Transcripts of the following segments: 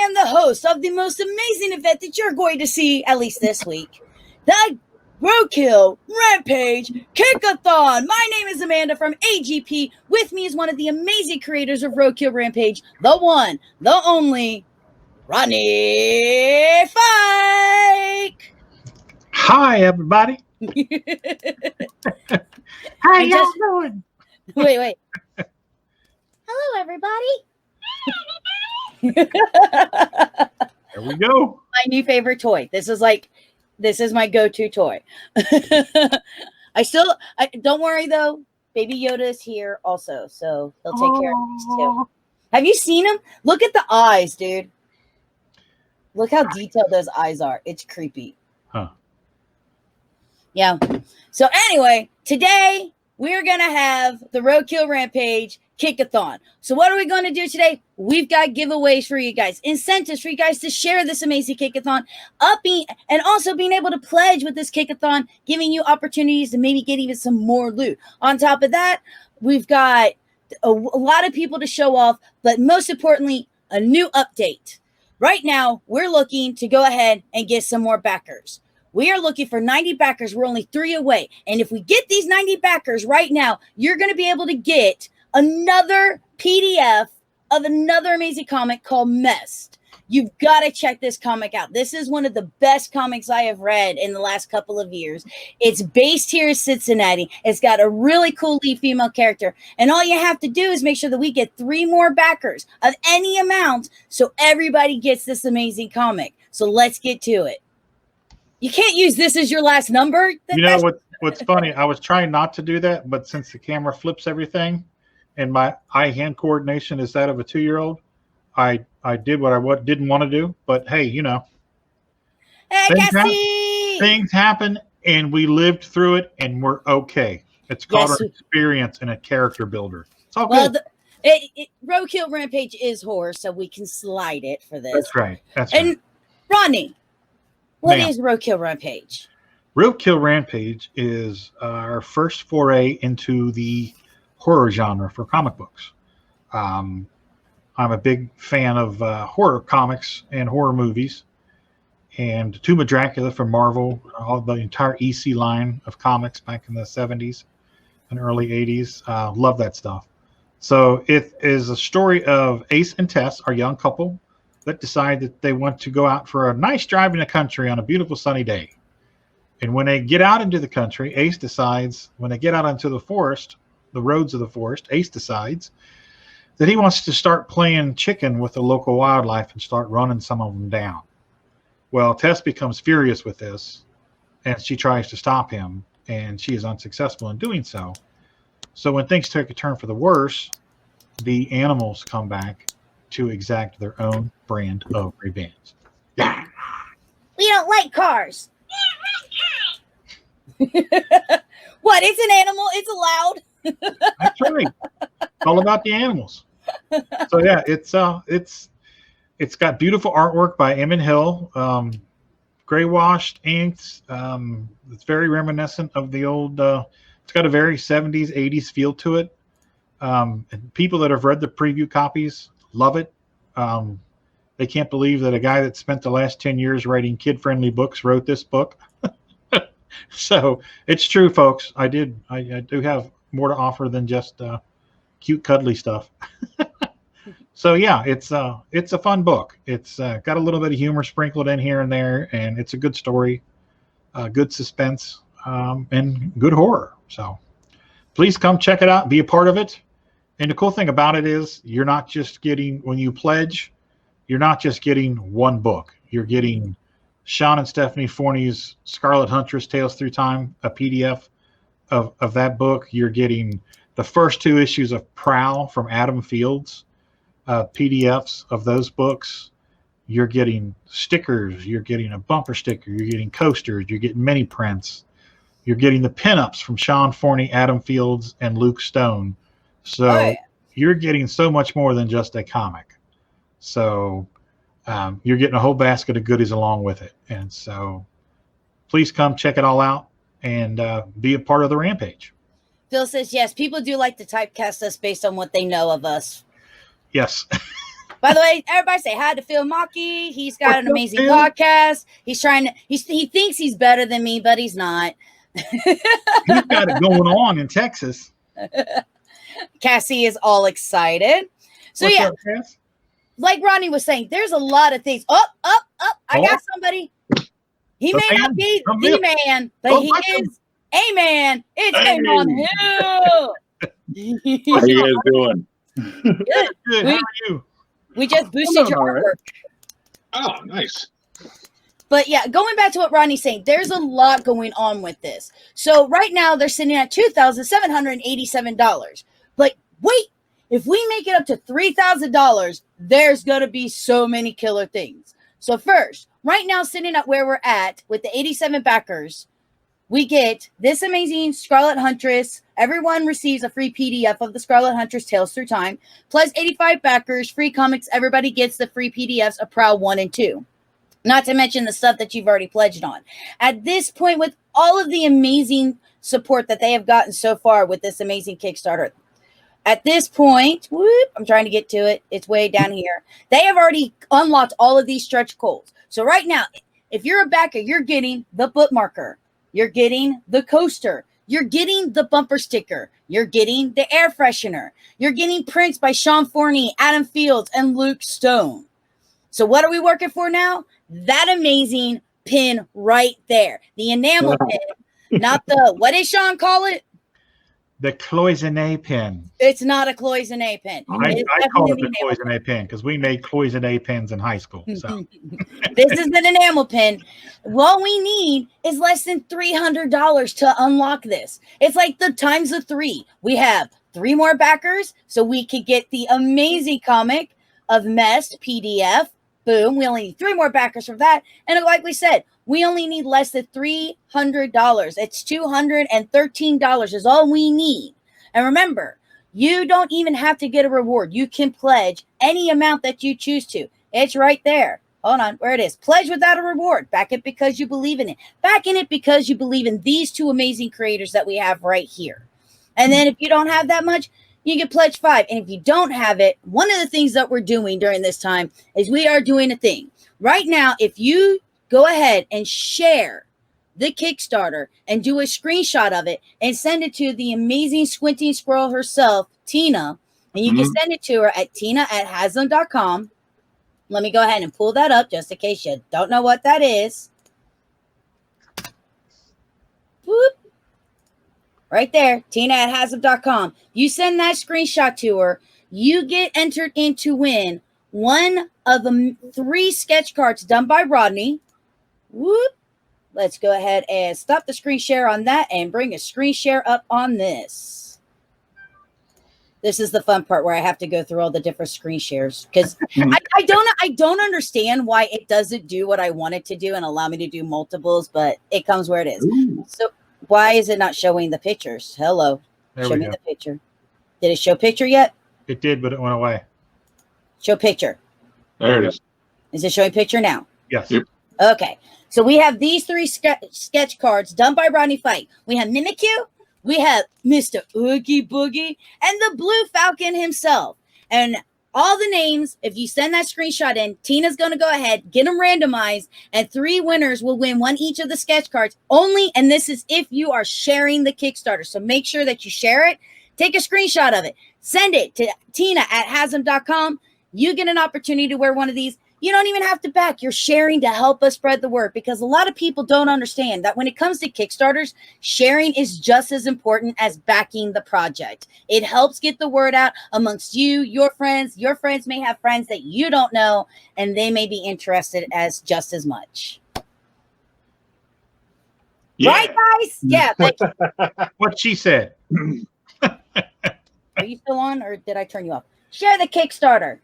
am the host of the most amazing event that you're going to see, at least this week, the Roadkill Rampage Kick-a-Thon. My name is Amanda from AGP. With me is one of the amazing creators of Roadkill Rampage, the one, the only, Rodney Fyke. Hi, everybody. How y'all doing? Wait. Hello, everybody. There we go. My new favorite toy. This is my go-to toy. Don't worry though. Baby Yoda is here also, so he'll take care of these too. Have you seen him? Look at the eyes, dude. Look how detailed those eyes are. It's creepy. Huh. Yeah. So anyway, today we're going to have the Roadkill Rampage Kick-a-Thon. So what are we going to do today? We've got giveaways for you guys, incentives for you guys to share this amazing Kick-a-Thon, and also being able to pledge with this Kick-a-Thon, giving you opportunities to maybe get even some more loot. On top of that, we've got a lot of people to show off, but most importantly, a new update. Right now, we're looking to go ahead and get some more backers. We are looking for 90 backers. We're only 3 away. And if we get these 90 backers right now, you're going to be able to get another PDF of another amazing comic called Messed. You've got to check this comic out. This is one of the best comics I have read in the last couple of years. It's based here in Cincinnati. It's got a really cool lead female character. And all you have to do is make sure that we get 3 more backers of any amount so everybody gets this amazing comic. So let's get to it. You can't use this as your last number. You know what's funny? I was trying not to do that, but since the camera flips everything and my eye-hand coordination is that of a 2-year-old, I did what I didn't want to do. But hey, you know, things happen and we lived through it and we're okay. It's called an experience and a character builder. It's all good. Roadkill Rampage is horror, so we can slide it for this. That's right. And Rodney, what is Roadkill Rampage? Roadkill Rampage is our first foray into the horror genre for comic books. I'm a big fan of horror comics and horror movies. And Tomb of Dracula from Marvel, the entire EC line of comics back in the 70s and early 80s. Love that stuff. So it is a story of Ace and Tess, our young couple, that decide that they want to go out for a nice drive in the country on a beautiful sunny day. And when they get out into the country, Ace decides, when they get out into the forest, the roads of the forest, Ace decides that he wants to start playing chicken with the local wildlife and start running some of them down. Well, Tess becomes furious with this, and she tries to stop him, and she is unsuccessful in doing so. So when things take a turn for the worse, the animals come back to exact their own brand of revenge. Yeah. We don't like cars. What? It's an animal. It's allowed. That's right. It's all about the animals. So yeah, it's got beautiful artwork by Eamon Hill, gray washed inks. It's very reminiscent of the old. It's got a very 70s, 80s feel to it. And people that have read the preview copies love it. They can't believe that a guy that spent the last 10 years writing kid-friendly books wrote this book. So it's true, folks. I do have more to offer than just cute, cuddly stuff. So yeah, it's a fun book. It's got a little bit of humor sprinkled in here and there, and it's a good story, good suspense, and good horror. So please come check it out, be a part of it. And the cool thing about it is you're not just getting, when you pledge, you're not just getting one book. You're getting Sean and Stephanie Forney's Scarlet Huntress Tales Through Time, a PDF of that book. You're getting the first 2 issues of Prowl from Adam Fields, PDFs of those books. You're getting stickers. You're getting a bumper sticker. You're getting coasters. You're getting mini prints. You're getting the pinups from Sean Forney, Adam Fields, and Luke Stone. So you're getting so much more than just a comic. So you're getting a whole basket of goodies along with it. And so please come check it all out and be a part of the Rampage. Phil says, yes, people do like to typecast us based on what they know of us. Yes. By the way, everybody say hi to Phil Maki. He's got an amazing Phil? podcast. He's trying to. He thinks he's better than me, but he's not. He's got it going on in Texas. Cassie is all excited. So What's yeah, up, Cass? like Rodney was saying, there's a lot of things. Up. I got somebody. He may not be the man, but he is a man. It's Eamon Hill. How you guys doing? Good. How are you? We just boosted your artwork. Oh, nice. But yeah, going back to what Rodney's saying, there's a lot going on with this. So right now they're sitting at $2,787. But wait, if we make it up to $3,000, there's going to be so many killer things. So first, right now sitting at where we're at with the 87 backers, we get this amazing Scarlet Huntress. Everyone receives a free PDF of the Scarlet Huntress Tales Through Time, plus 85 backers, free comics. Everybody gets the free PDFs of Prowl 1 and 2. Not to mention the stuff that you've already pledged on. At this point, with all of the amazing support that they have gotten so far with this amazing Kickstarter, at this point, I'm trying to get to it. It's way down here. They have already unlocked all of these stretch goals. So right now, if you're a backer, you're getting the bookmarker. You're getting the coaster. You're getting the bumper sticker. You're getting the air freshener. You're getting prints by Sean Forney, Adam Fields, and Luke Stone. So what are we working for now? That amazing pin right there. The enamel pin, not the, what did Sean call it? The cloisonne pin. It's not a cloisonne pin. I call it the cloisonne pin because we made cloisonne pins in high school. So this is an enamel pin. What we need is less than $300 to unlock this. It's like the times of 3. We have 3 more backers, so we could get the amazing comic of Mest PDF. Boom. We only need 3 more backers for that. And like we said, we only need less than $300. It's $213 is all we need. And remember, you don't even have to get a reward. You can pledge any amount that you choose to. It's right there. Hold on, where it is. Pledge without a reward. Back it because you believe in it. Back in it because you believe in these 2 amazing creators that we have right here. And then if you don't have that much, you can pledge 5. And if you don't have it, one of the things that we're doing during this time is we are doing a thing. Right now, if you go ahead and share the Kickstarter and do a screenshot of it and send it to the amazing squinting squirrel herself, Tina, and you can send it to her at tina@hazzum.com. Let me go ahead and pull that up just in case you don't know what that is. Whoop. Right there, tina@hazzum.com. You send that screenshot to her, you get entered in to win one of the 3 sketch cards done by Rodney. Whoop. Let's go ahead and stop the screen share on that and bring a screen share up on this. This is the fun part where I have to go through all the different screen shares because I don't understand why it doesn't do what I want it to do and allow me to do multiples, but it comes where it is. Ooh. So why is it not showing the pictures? Hello. Show me the picture. Did it show picture yet? It did, but it went away. Show picture. There it is. Is it showing picture now? Yes. Yep. Okay. So we have these 3 sketch cards done by Rodney Fyke. We have Mimikyu, we have Mr. Oogie Boogie, and the Blue Falcon himself. And all the names, if you send that screenshot in, Tina's going to go ahead, get them randomized, and 3 winners will win 1 each of the sketch cards only. And this is if you are sharing the Kickstarter. So make sure that you share it. Take a screenshot of it. Send it to tina@hazzum.com. You get an opportunity to wear one of these. You don't even have to back. You're sharing to help us spread the word because a lot of people don't understand that when it comes to Kickstarters, sharing is just as important as backing the project. It helps get the word out amongst you, your friends. Your friends may have friends that you don't know, and they may be interested as just as much. Yeah. Right, guys? Yeah. What she said. Are you still on, or did I turn you off? Share the Kickstarter.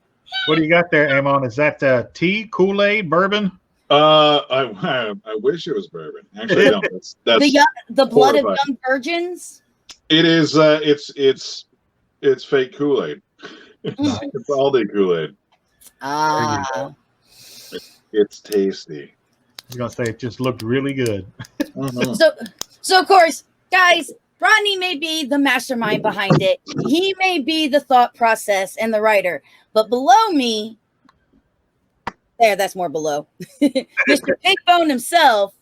What do you got there, Eamon? Is that tea, Kool-Aid, bourbon? I wish it was bourbon. Actually, no. That's the blood of young virgins. It is. It's fake Kool-Aid. It's all day Kool-Aid. Ah, it's tasty. I was gonna say it just looked really good. So of course, guys, Rodney may be the mastermind behind it. He may be the thought process and the writer. But below me, there. That's more below. Mr. Pink Bone himself,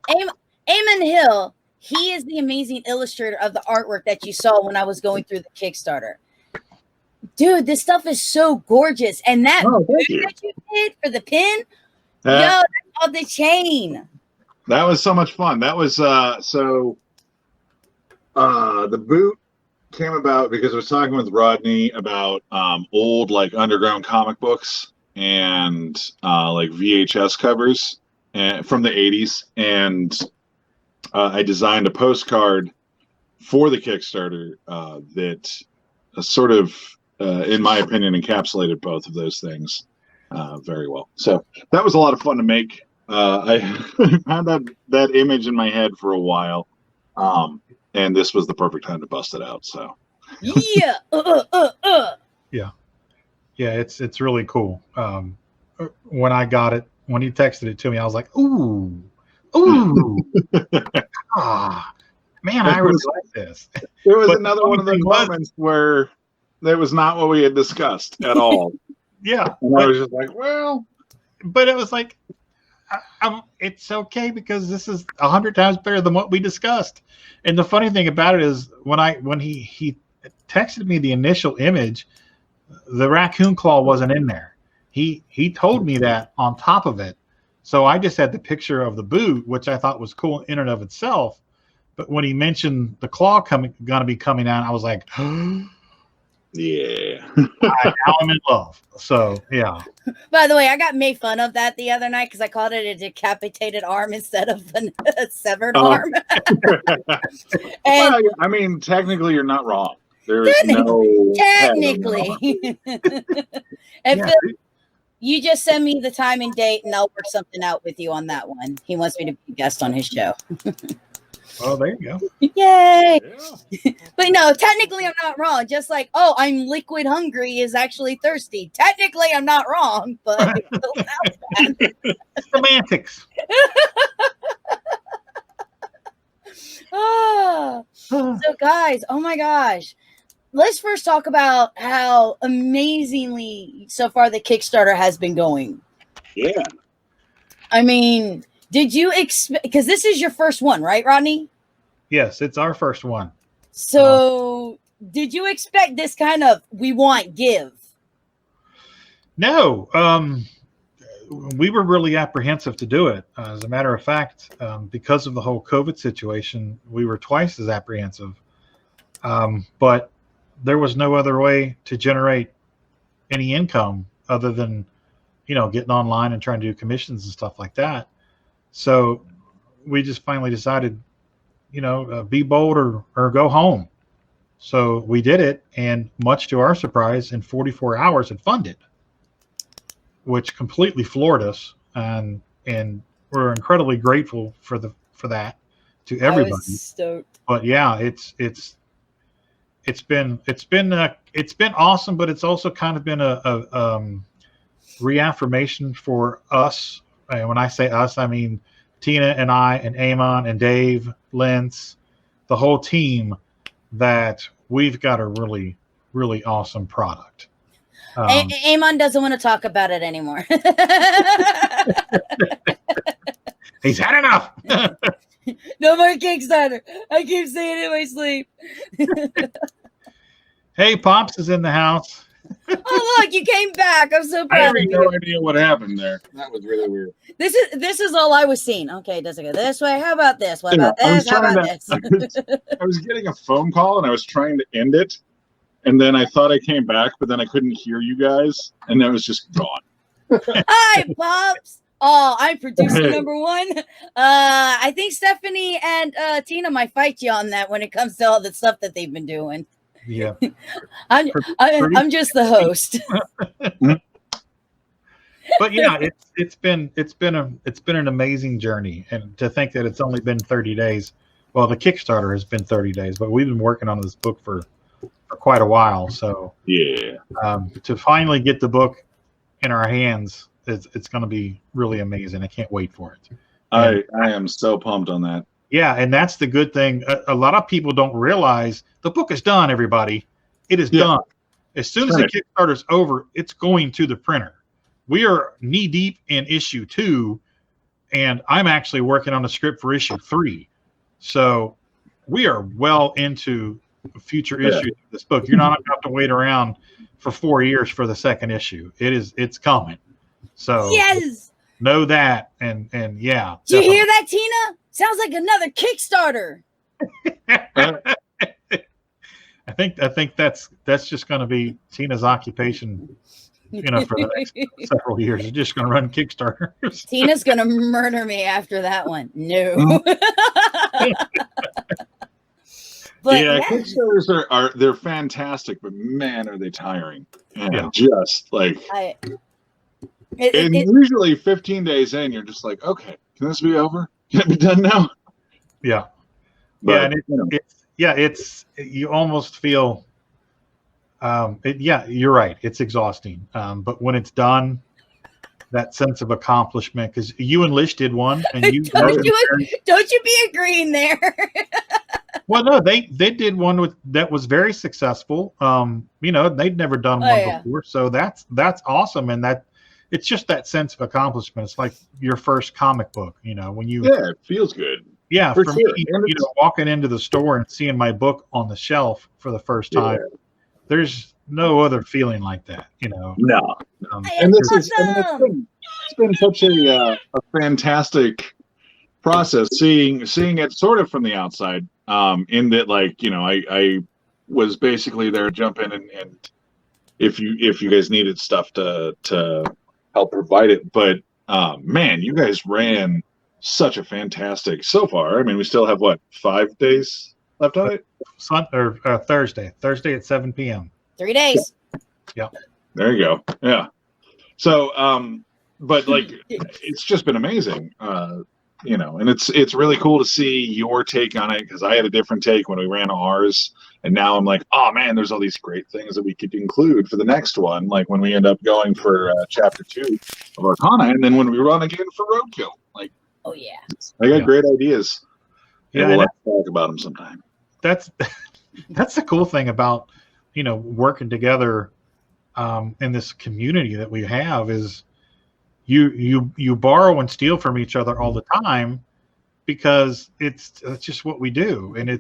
Eamon Hill. He is the amazing illustrator of the artwork that you saw when I was going through the Kickstarter. Dude, this stuff is so gorgeous. And that boot that you did for the pin, yo, that's all the chain. That was so much fun. That was the boot came about because I was talking with Rodney about old like underground comic books and like VHS covers from the 80s, and I designed a postcard for the Kickstarter that sort of in my opinion encapsulated both of those things very well. So that was a lot of fun to make. I had that image in my head for a while, and this was the perfect time to bust it out. So yeah. Yeah, it's really cool. When I got it, when he texted it to me, I was like, ooh, man, I really like this. It was another one of those moments where it was not what we had discussed at all. Yeah, and I was just like, well, but it was like, it's okay because this is 100 times better than what we discussed. And the funny thing about it is when he texted me the initial image, the raccoon claw wasn't in there. He told me that on top of it. So I just had the picture of the boot, which I thought was cool in and of itself. But when he mentioned the claw going to be coming out, I was like, yeah. Now I'm in love. So, yeah. By the way, I got made fun of that the other night because I called it a decapitated arm instead of a severed arm. And well, I mean, technically, you're not wrong. There's no technically. And Phil, you just send me the time and date, and I'll work something out with you on that one. He wants me to be a guest on his show. Well, there you go. Yay! Yeah. But no, technically I'm not wrong. Just like, oh, I'm liquid hungry is actually thirsty. Technically I'm not wrong, but it still sounds bad. Semantics. So guys, oh my gosh. Let's first talk about how amazingly so far the Kickstarter has been going. Yeah. I mean, did you expect, because this is your first one, right, Rodney? Yes, it's our first one. So did you expect this kind of we want give? No. We were really apprehensive to do it. As a matter of fact, because of the whole COVID situation, we were twice as apprehensive. But there was no other way to generate any income other than, getting online and trying to do commissions and stuff like that. So we just finally decided, be bold or go home. So we did it, and much to our surprise, in 44 hours it funded, which completely floored us, and we're incredibly grateful for that to everybody. I was stoked. But yeah, it's been awesome, but it's also kind of been a reaffirmation for us. And when I say us, I mean Tina and I and Eamon and Dave, Lentz, the whole team, that we've got a really, really awesome product. Eamon doesn't want to talk about it anymore. He's had enough. No more Kickstarter. I keep saying it in my sleep. Hey, Pops is in the house. Oh, look, you came back. I'm so proud. I have no idea what happened there. That was really weird. This is all I was seeing. Okay, does it go this way? How about this? What about this? How about this? I was getting a phone call and I was trying to end it, and then I thought I came back, but then I couldn't hear you guys, and then it was just gone. Hi, Pops. Oh, I'm producer number one. I think Stephanie and Tina might fight you on that when it comes to all the stuff that they've been doing. Yeah, I'm just the host. But yeah, it's been an amazing journey, and to think that it's only been 30 days. Well, the Kickstarter has been 30 days, but we've been working on this book for quite a while. So yeah, to finally get the book in our hands, it's going to be really amazing. I can't wait for it. I am so pumped on that. Yeah, and that's the good thing. A lot of people don't realize the book is done, everybody. It is done. As soon as the Kickstarter's over, it's going to the printer. we are knee deep in issue 2, and I'm actually working on a script for issue 3. So we are well into future issues of this book. You're not going to have to wait around for 4 years for the second issue. It's coming. So yes, know that. And yeah. Do you hear that, Tina? Sounds like another Kickstarter. I think that's just going to be Tina's occupation, for the next several years. You're just going to run Kickstarters. Tina's going to murder me after that one. No. But yeah, Kickstarters they're fantastic, but man, are they tiring. And just like usually 15 days in, you're just like, okay, can this be over? Can it be done now? Yeah. But, it's you almost feel you're right. It's exhausting. But when it's done, that sense of accomplishment, because you and Lish did one, and don't you be agreeing there? Well, no, they did one that was very successful. They'd never done one before, so that's awesome, and that it's just that sense of accomplishment. It's like your first comic book, when you it feels good. Yeah, for me, walking into the store and seeing my book on the shelf for the first time, there's no other feeling like that, No. And this is it's been such a fantastic process seeing it sort of from the outside. In that, I was basically there to jump in and if you guys needed stuff to help provide it, but man, you guys ran such a fantastic so far. I mean, we still have 5 days left on it. Thursday at 7 p.m. 3 days. Yeah. There you go. Yeah. So, but it's just been amazing. And it's really cool to see your take on it, because I had a different take when we ran ours, and now I'm like, oh man, there's all these great things that we could include for the next one, like when we end up going for chapter 2 of Arcana, and then when we run again for Roadkill. Oh yeah, I got great ideas. Yeah, we'll have to talk about them sometime. That's the cool thing about working together in this community that we have is you borrow and steal from each other all the time, because it's just what we do, and we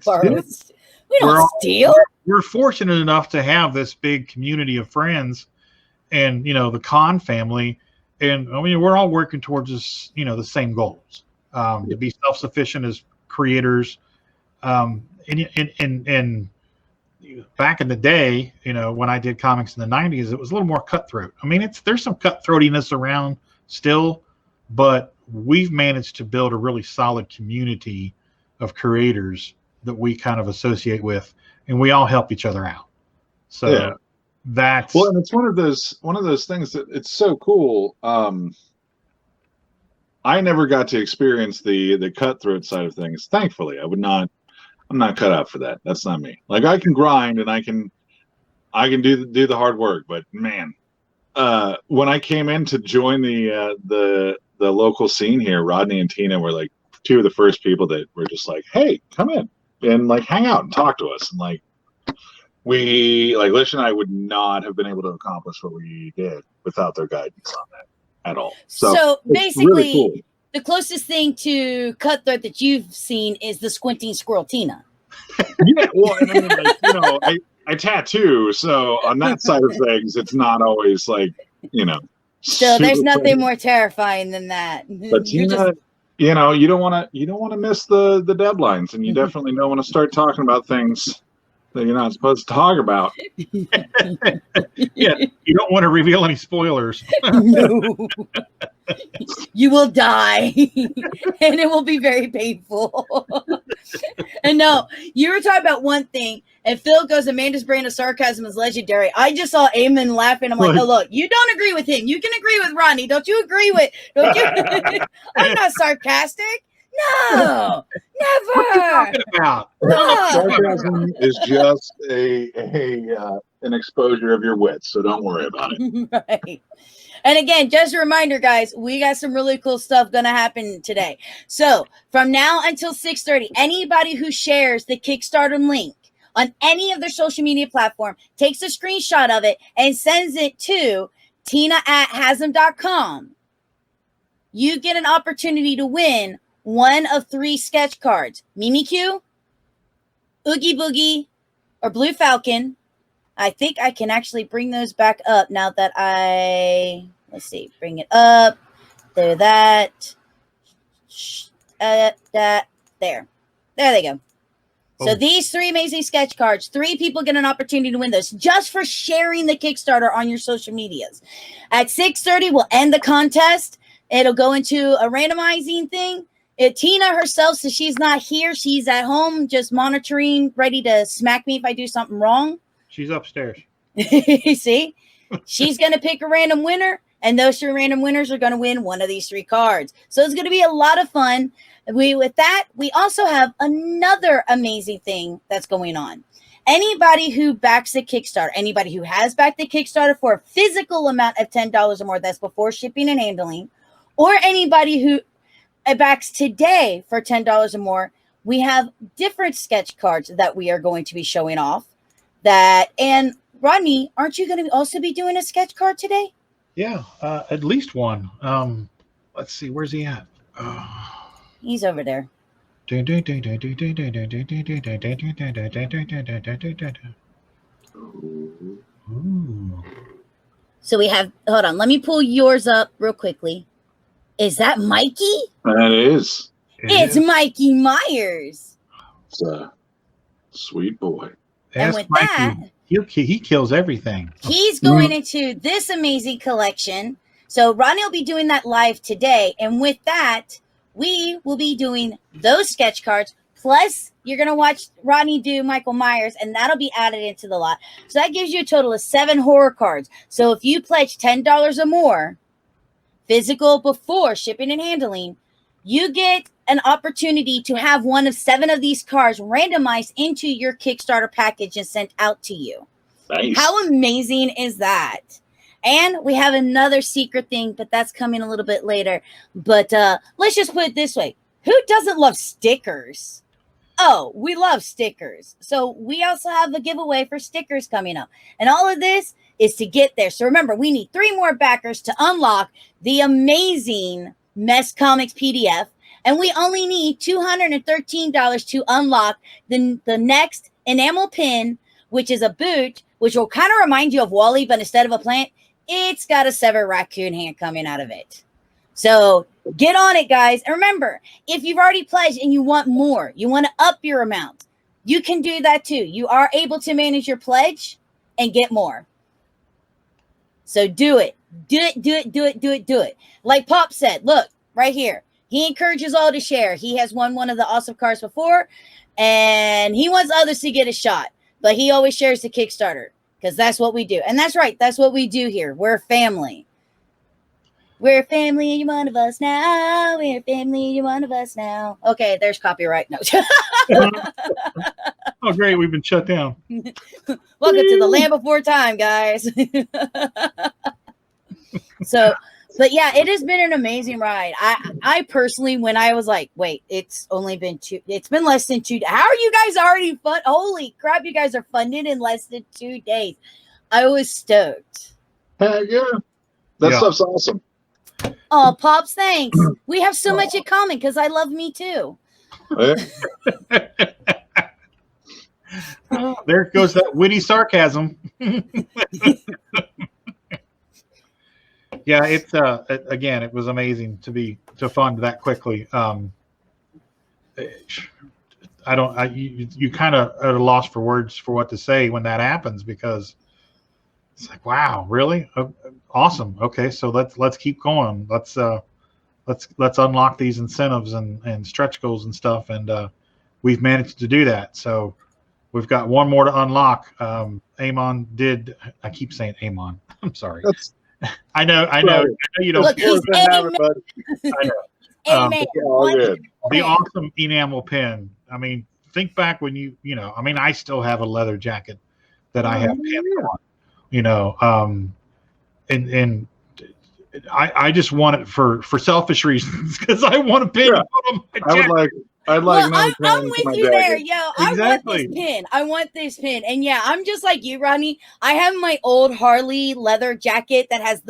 don't steal. We're fortunate enough to have this big community of friends, and the Con family, and I mean we're all working towards this, the same goals, to be self-sufficient as creators, and back in the day, when I did comics in the 90s, it was a little more cutthroat. I mean, there's some cutthroatiness around still, but we've managed to build a really solid community of creators that we kind of associate with, and we all help each other out. So that's and it's one of those things that it's so cool. I never got to experience the cutthroat side of things. Thankfully, I'm not cut out for that. That's not me. Like, I can grind and I can do the hard work, but man, when I came in to join the local scene here, Rodney and Tina were like 2 of the first people that were just like, hey, come in and hang out and talk to us. And Lish and I would not have been able to accomplish what we did without their guidance on that at all. So basically, really cool. The closest thing to cutthroat that you've seen is the squinting squirrel Tina. Yeah, well, I tattoo, so on that side of things, it's not always So there's nothing more terrifying than that. But Tina, you don't want to miss the deadlines, and you definitely don't want to start talking about things that you're not supposed to talk about. Yeah, you don't want to reveal any spoilers. No. You will die, and it will be very painful. And no, you were talking about one thing, and Phil goes, Amanda's brand of sarcasm is legendary. I just saw Eamon laughing. I'm like, oh, look, you don't agree with him. You can agree with Rodney. Don't you? I'm not sarcastic. No, never. What are you talking about? No. Sarcasm is just an exposure of your wits, so don't worry about it. Right. And again, just a reminder, guys, we got some really cool stuff going to happen today. So from now until 6:30, anybody who shares the Kickstarter link on any of their social media platform takes a screenshot of it and sends it to Tina@Hazzum.com, you get an opportunity to win one of 3 sketch cards: Mimikyu, Oogie Boogie, or Blue Falcon. I think I can actually bring those back up now that let's see, bring it up. There, that. There they go. So these 3 amazing sketch cards, 3 people get an opportunity to win those just for sharing the Kickstarter on your social medias. At 6:30, we'll end the contest. It'll go into a randomizing thing. Tina herself, so she's not here. She's at home just monitoring, ready to smack me if I do something wrong. She's upstairs. See? She's going to pick a random winner, and those 3 random winners are going to win one of these 3 cards. So it's going to be a lot of fun. With that, we also have another amazing thing that's going on. Anybody who backs the Kickstarter, anybody who has backed the Kickstarter for a physical amount of $10 or more, that's before shipping and handling, or anybody who backs today for $10 or more, we have different sketch cards that we are going to be showing off. And Rodney, aren't you going to also be doing a sketch card today? Yeah, at least one. Let's see, where's he at? He's over there. Ooh. So we have, hold on, let me pull yours up real quickly. Is that Mikey? That is. It's Mikey Myers. It's a sweet boy. And with that, he kills everything. He's going into this amazing collection. So Rodney will be doing that live today. And with that, we will be doing those sketch cards. Plus, you're going to watch Rodney do Michael Myers, and that'll be added into the lot. So that gives you a total of 7 horror cards. So if you pledge $10 or more, physical before shipping and handling, you get an opportunity to have one of 7 of these cards randomized into your Kickstarter package and sent out to you. Nice. How amazing is that? And we have another secret thing, but that's coming a little bit later. But let's just put it this way. Who doesn't love stickers? Oh, we love stickers. So we also have a giveaway for stickers coming up. And all of this is to get there. So remember, we need 3 more backers to unlock the amazing Mess Comics PDF. And we only need $213 to unlock the next enamel pin, which is a boot, which will kind of remind you of Wall-E, but instead of a plant, it's got a severed raccoon hand coming out of it. So get on it, guys. And remember, if you've already pledged and you want more, you want to up your amount, you can do that too. You are able to manage your pledge and get more. So do it. Do it. Like Pop said, look, right here. He encourages all to share. He has won one of the awesome cards before, and he wants others to get a shot. But he always shares the Kickstarter because that's what we do. And that's right. That's what we do here. We're family. We're a family and you're one of us now. We're a family and you're one of us now. Okay, there's copyright. No. Oh, great. We've been shut down. Welcome to the land before time, guys. So, but yeah, it has been an amazing ride. I personally, when I was like, wait, it's been less than 2 days. How are you guys already holy crap, you guys are funded in less than 2 days. I was stoked. Heck yeah. That stuff's awesome. Oh, Pops, thanks. We have so much in common because I love me too. There goes that witty sarcasm. Yeah, it's again, it was amazing to fund that quickly. You kind of at a loss for words for what to say when that happens, because it's like, wow, really? Awesome. Okay, so let's keep going. Let's unlock these incentives and stretch goals and stuff, and we've managed to do that. So we've got one more to unlock. Eamon did. I keep saying Eamon. I'm sorry. I know you don't. Look, he's Amen. I know. Amen. The awesome enamel pin. I mean, think back when you know. I mean, I still have a leather jacket that I have pins on. You know, and I just want it for selfish reasons because I want to pin on my jacket. I'd Well, like no I'm pins to with my you there, jacket. yo. Exactly. I want this pin. And yeah, I'm just like you, Rodney. I have my old Harley leather jacket that has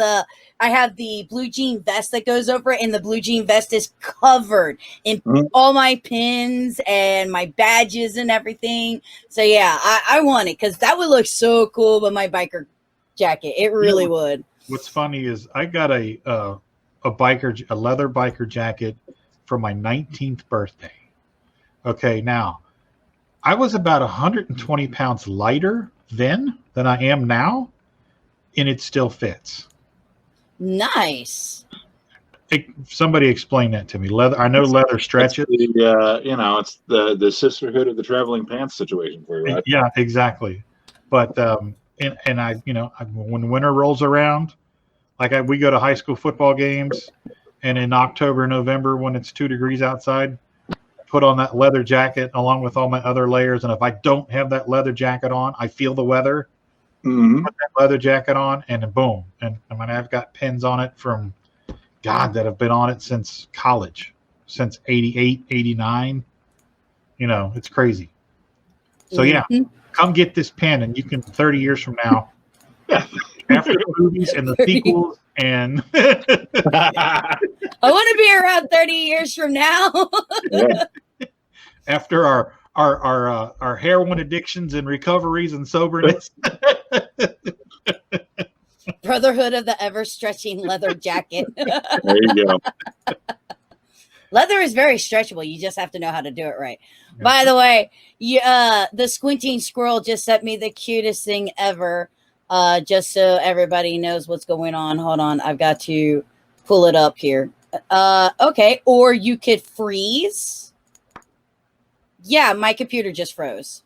I have the blue jean vest that goes over it, and the blue jean vest is covered in all my pins and my badges and everything. So yeah, I want it because that would look so cool with my biker jacket. It really would. What's funny is I got a leather biker jacket for my 19th birthday. Okay, now I was about 120 pounds lighter then than I am now, and it still fits. Nice. Somebody explain that to me. Leather. I know leather stretches. It's the sisterhood of the traveling pants situation for you, right? Yeah, exactly. But and I, when winter rolls around, like we go to high school football games, and in October, November, when it's 2 degrees outside, put on that leather jacket along with all my other layers. And if I don't have that leather jacket on, I feel the weather. Mm-hmm. Put that leather jacket on, and then boom. And I mean, I've got pins on it from God that have been on it since college, since 88, 89. It's crazy. So yeah, come get this pin, and you can 30 years from now, after the movies and the sequels, and I want to be around 30 years from now. After our heroin addictions and recoveries and soberness. Brotherhood of the ever stretching leather jacket. There you go. Leather is very stretchable. You just have to know how to do it right. Yeah. By the way, the squinting squirrel just sent me the cutest thing ever. Just so everybody knows what's going on. Hold on. I've got to pull it up here. Okay. Or you could freeze. Yeah, my computer just froze.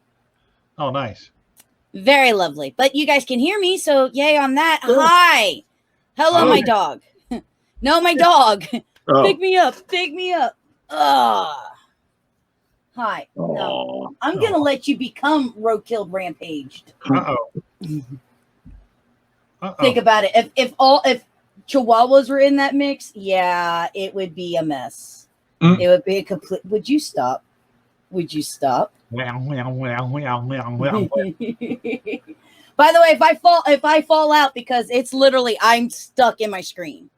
Oh, nice. Very lovely. But you guys can hear me, so yay on that. Oh. Hi. Hello, my dog. No, my dog. Oh. Pick me up. Pick me up. Hi. No. I'm going to let you become Roadkill Rampaged. Uh-oh. Think about it. If Chihuahuas were in that mix, yeah, it would be a mess. It would be a complete. Would you stop? Would you stop? Well. By the way, if I fall out because it's literally I'm stuck in my screen.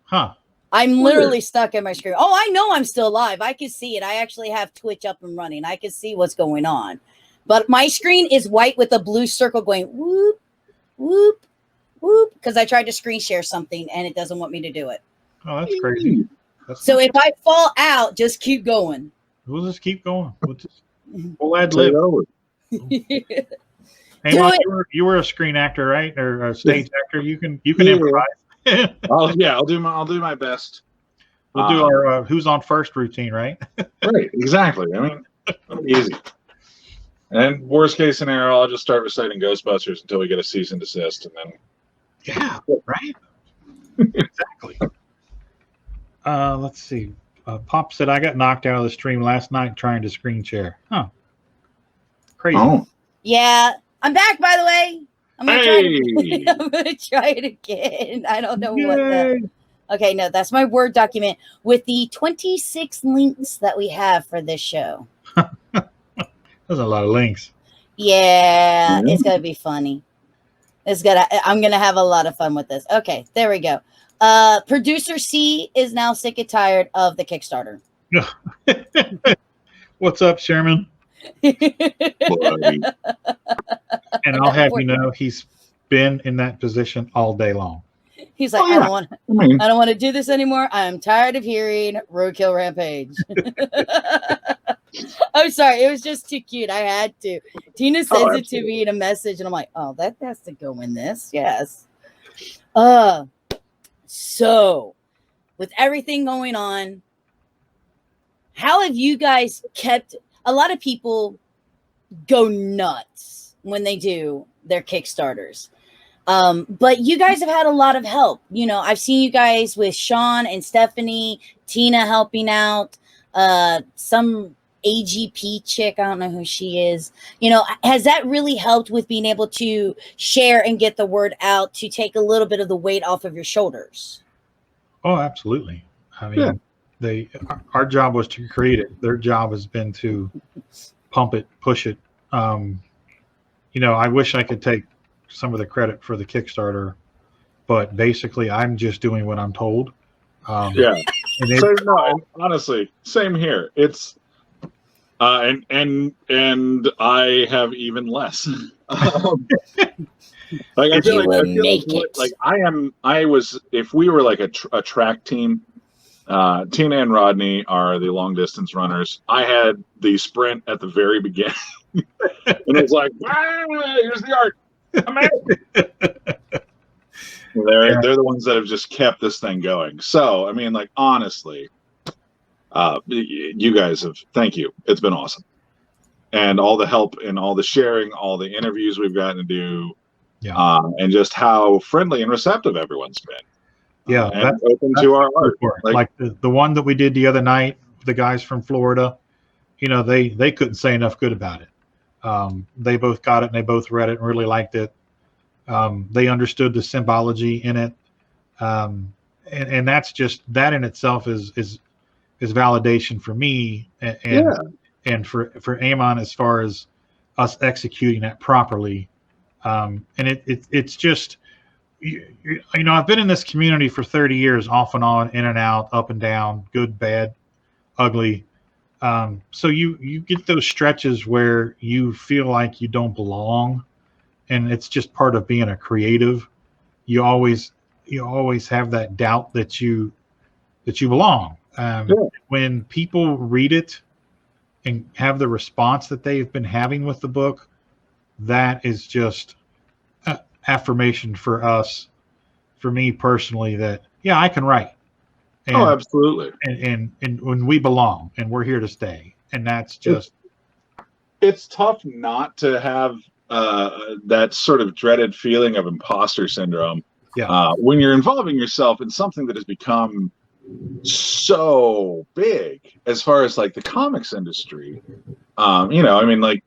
Huh. I'm literally stuck in my screen. Oh, I know I'm still alive. I can see it. I actually have Twitch up and running. I can see what's going on. But my screen is white with a blue circle going whoop, whoop, whoop. Because I tried to screen share something and it doesn't want me to do it. Oh, that's crazy. So if I fall out, just keep going. We'll just keep going. We'll ad lib. Hey, you were a screen actor, right? Or a stage actor. You can improvise. I'll do my best. We'll do our who's on first routine, right? Right, exactly. I mean, it'll be easy. And worst case scenario, I'll just start reciting Ghostbusters until we get a cease and desist, and then. Yeah, right. Exactly. Let's see. Pop said I got knocked out of the stream last night trying to screen share. Huh. Crazy. Oh. Yeah, I'm back. By the way, I'm gonna try it again. I don't know what the. Okay, no, that's my Word document with the 26 links that we have for this show. There's a lot of links. Yeah, it's gonna be funny. I'm gonna have a lot of fun with this. Okay, there we go. Producer C is now sick and tired of the Kickstarter. What's up, Sherman? And I'll have you know he's been in that position all day long. He's like, I don't want to do this anymore. I'm tired of hearing Roadkill Rampage. I'm sorry, it was just too cute. I had to. Tina sends it to me in a message, and I'm like, oh, that has to go in this. Yes. So, with everything going on, how have you guys kept? A lot of people go nuts when they do their Kickstarters. But you guys have had a lot of help. You know, I've seen you guys with Sean and Stephanie, Tina helping out, some AGP chick. I don't know who she is. You know, has that really helped with being able to share and get the word out to take a little bit of the weight off of your shoulders? Oh, absolutely. I mean, our job was to create it. Their job has been to pump it, push it. I wish I could take some of the credit for the Kickstarter, but basically I'm just doing what I'm told. Yeah. And honestly, same here. It's and I have even less. Like I feel like I was if we were like a track team, Tina and Rodney are the long distance runners. I had the sprint at the very beginning, and it's like, here's the art. They're the ones that have just kept this thing going. So I mean, like honestly, you guys have thank you. It's been awesome, and all the help and all the sharing, all the interviews we've gotten to do. Yeah, and just how friendly and receptive everyone's been. Yeah, and open to our art. Like the one that we did the other night, the guys from Florida, they couldn't say enough good about it. They both got it and they both read it and really liked it. They understood the symbology in it, and that's just that in itself is validation for me and for Eamon as far as us executing it properly. And it's just, I've been in this community for 30 years, off and on, in and out, up and down, good, bad, ugly. So you get those stretches where you feel like you don't belong, and it's just part of being a creative. You always have that doubt that you belong. When people read it and have the response that they've been having with the book, that is just affirmation for us, for me personally, that I can write. And, absolutely. And when we belong and we're here to stay, and that's just. It's tough not to have that sort of dreaded feeling of imposter syndrome. Yeah. When you're involving yourself in something that has become so big as far as like the comics industry. I mean, like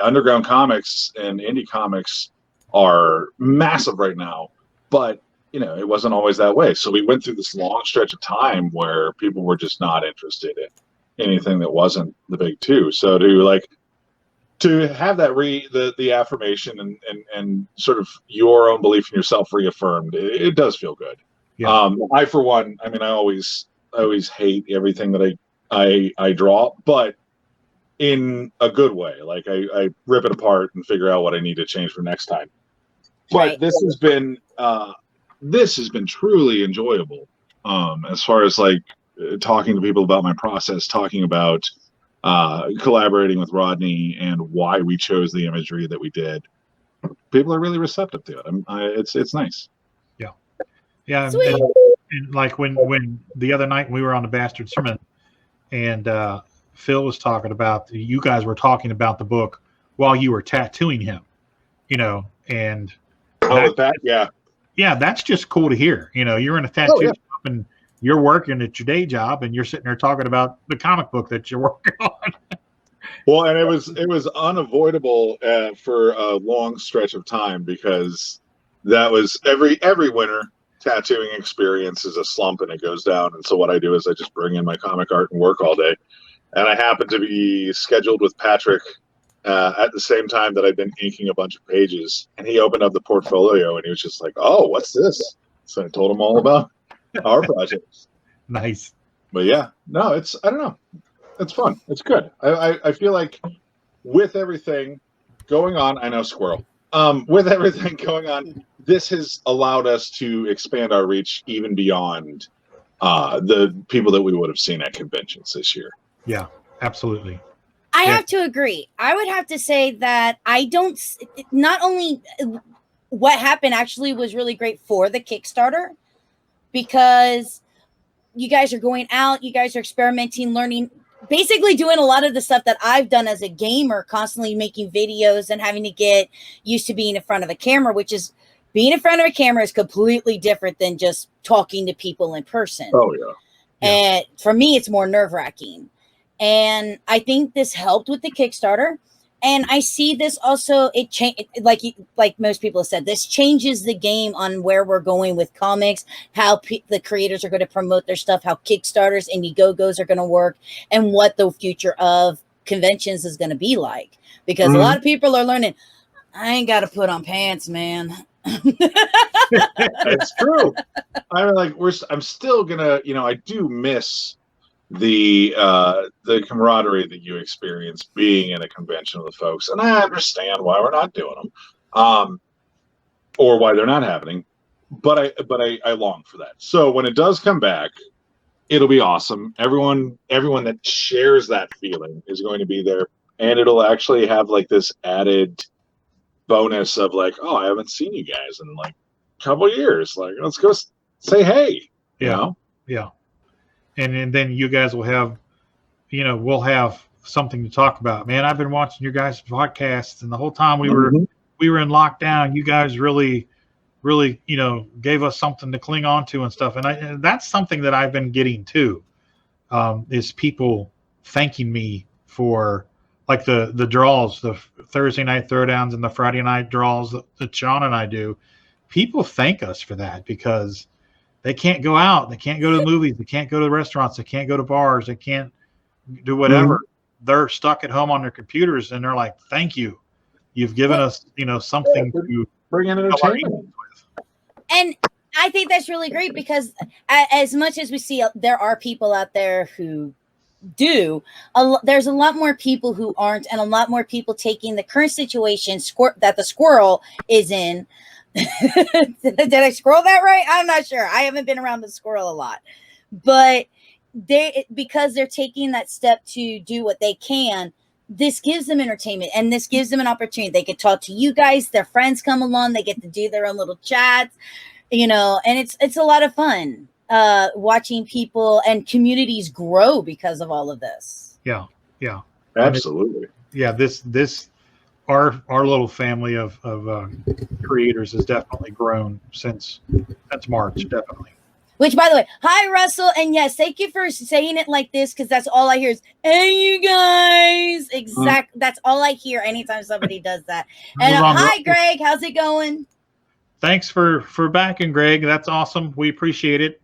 underground comics and indie comics are massive right now, but it wasn't always that way. So we went through this long stretch of time where people were just not interested in anything that wasn't the big two. So to have that the affirmation and sort of your own belief in yourself reaffirmed, it does feel good. Yeah. I for one, I mean, I always hate everything that I draw, but in a good way. Like I rip it apart and figure out what I need to change for next time. But this has been truly enjoyable. As far as like talking to people about my process, talking about collaborating with Rodney and why we chose the imagery that we did. People are really receptive to it. It's nice. Yeah. And like when the other night we were on the Bastard Sermon, and Phil was talking about, you guys were talking about the book while you were tattooing him, and that's just cool to hear. You're in a tattoo shop and you're working at your day job and you're sitting there talking about the comic book that you're working on. Well, and it was unavoidable for a long stretch of time, because that was every winter tattooing experience is a slump and it goes down. And so what I do is I just bring in my comic art and work all day. And I happened to be scheduled with Patrick at the same time that I'd been inking a bunch of pages. And he opened up the portfolio and he was just like, "Oh, what's this?" So I told him all about our project. Nice. But I don't know. It's fun. It's good. I feel like with everything going on, I know squirrel. With everything going on, this has allowed us to expand our reach even beyond the people that we would have seen at conventions this year. Yeah, absolutely. I have to agree. I would have to say that not only what happened actually was really great for the Kickstarter, because you guys are going out, you guys are experimenting, learning, basically doing a lot of the stuff that I've done as a gamer, constantly making videos and having to get used to being in front of a camera, which is being in front of a camera is completely different than just talking to people in person. Oh, yeah. And for me, it's more nerve-wracking. And I think this helped with the Kickstarter. And I see this also, like most people have said, this changes the game on where we're going with comics, how the creators are going to promote their stuff, how Kickstarters, Indiegogos are going to work, and what the future of conventions is going to be like. Because a lot of people are learning, I ain't got to put on pants, man. It's true. I'm like, I'm still gonna, I do miss the camaraderie that you experience being in a convention with folks, and I understand why we're not doing them, or why they're not happening. But I long for that. So when it does come back, it'll be awesome. Everyone that shares that feeling is going to be there, and it'll actually have like this added bonus of like, oh, I haven't seen you guys in like a couple of years. Like, let's go say hey. Yeah. And then you guys will have, we'll have something to talk about. Man, I've been watching your guys' podcasts, and the whole time we were in lockdown, you guys really, gave us something to cling on to and stuff. And that's something that I've been getting too, is people thanking me for like the draws, the Thursday night throwdowns and the Friday night draws that Sean and I do. People thank us for that because they can't go out. They can't go to the movies. They can't go to the restaurants. They can't go to bars. They can't do whatever. They're stuck at home on their computers, and they're like, thank you. You've given us, something to bring in entertainment with. And I think that's really great because as much as we see, there are people out there who do, there's a lot more people who aren't, and a lot more people taking the current situation that the squirrel is in. Did I scroll that right? I'm not sure. I haven't been around the squirrel a lot, but because they're taking that step to do what they can, this gives them entertainment, and this gives them an opportunity. They could talk to you guys, their friends come along, they get to do their own little chats, and it's a lot of fun watching people and communities grow because of all of this. Yeah, absolutely. This our little family of creators has definitely grown since March, definitely. Which, by the way, hi Russell, and yes, thank you for saying it like this, because that's all I hear is "Hey, you guys." That's all I hear anytime somebody does that. And hi Greg, how's it going? Thanks for backing, Greg. That's awesome. We appreciate it.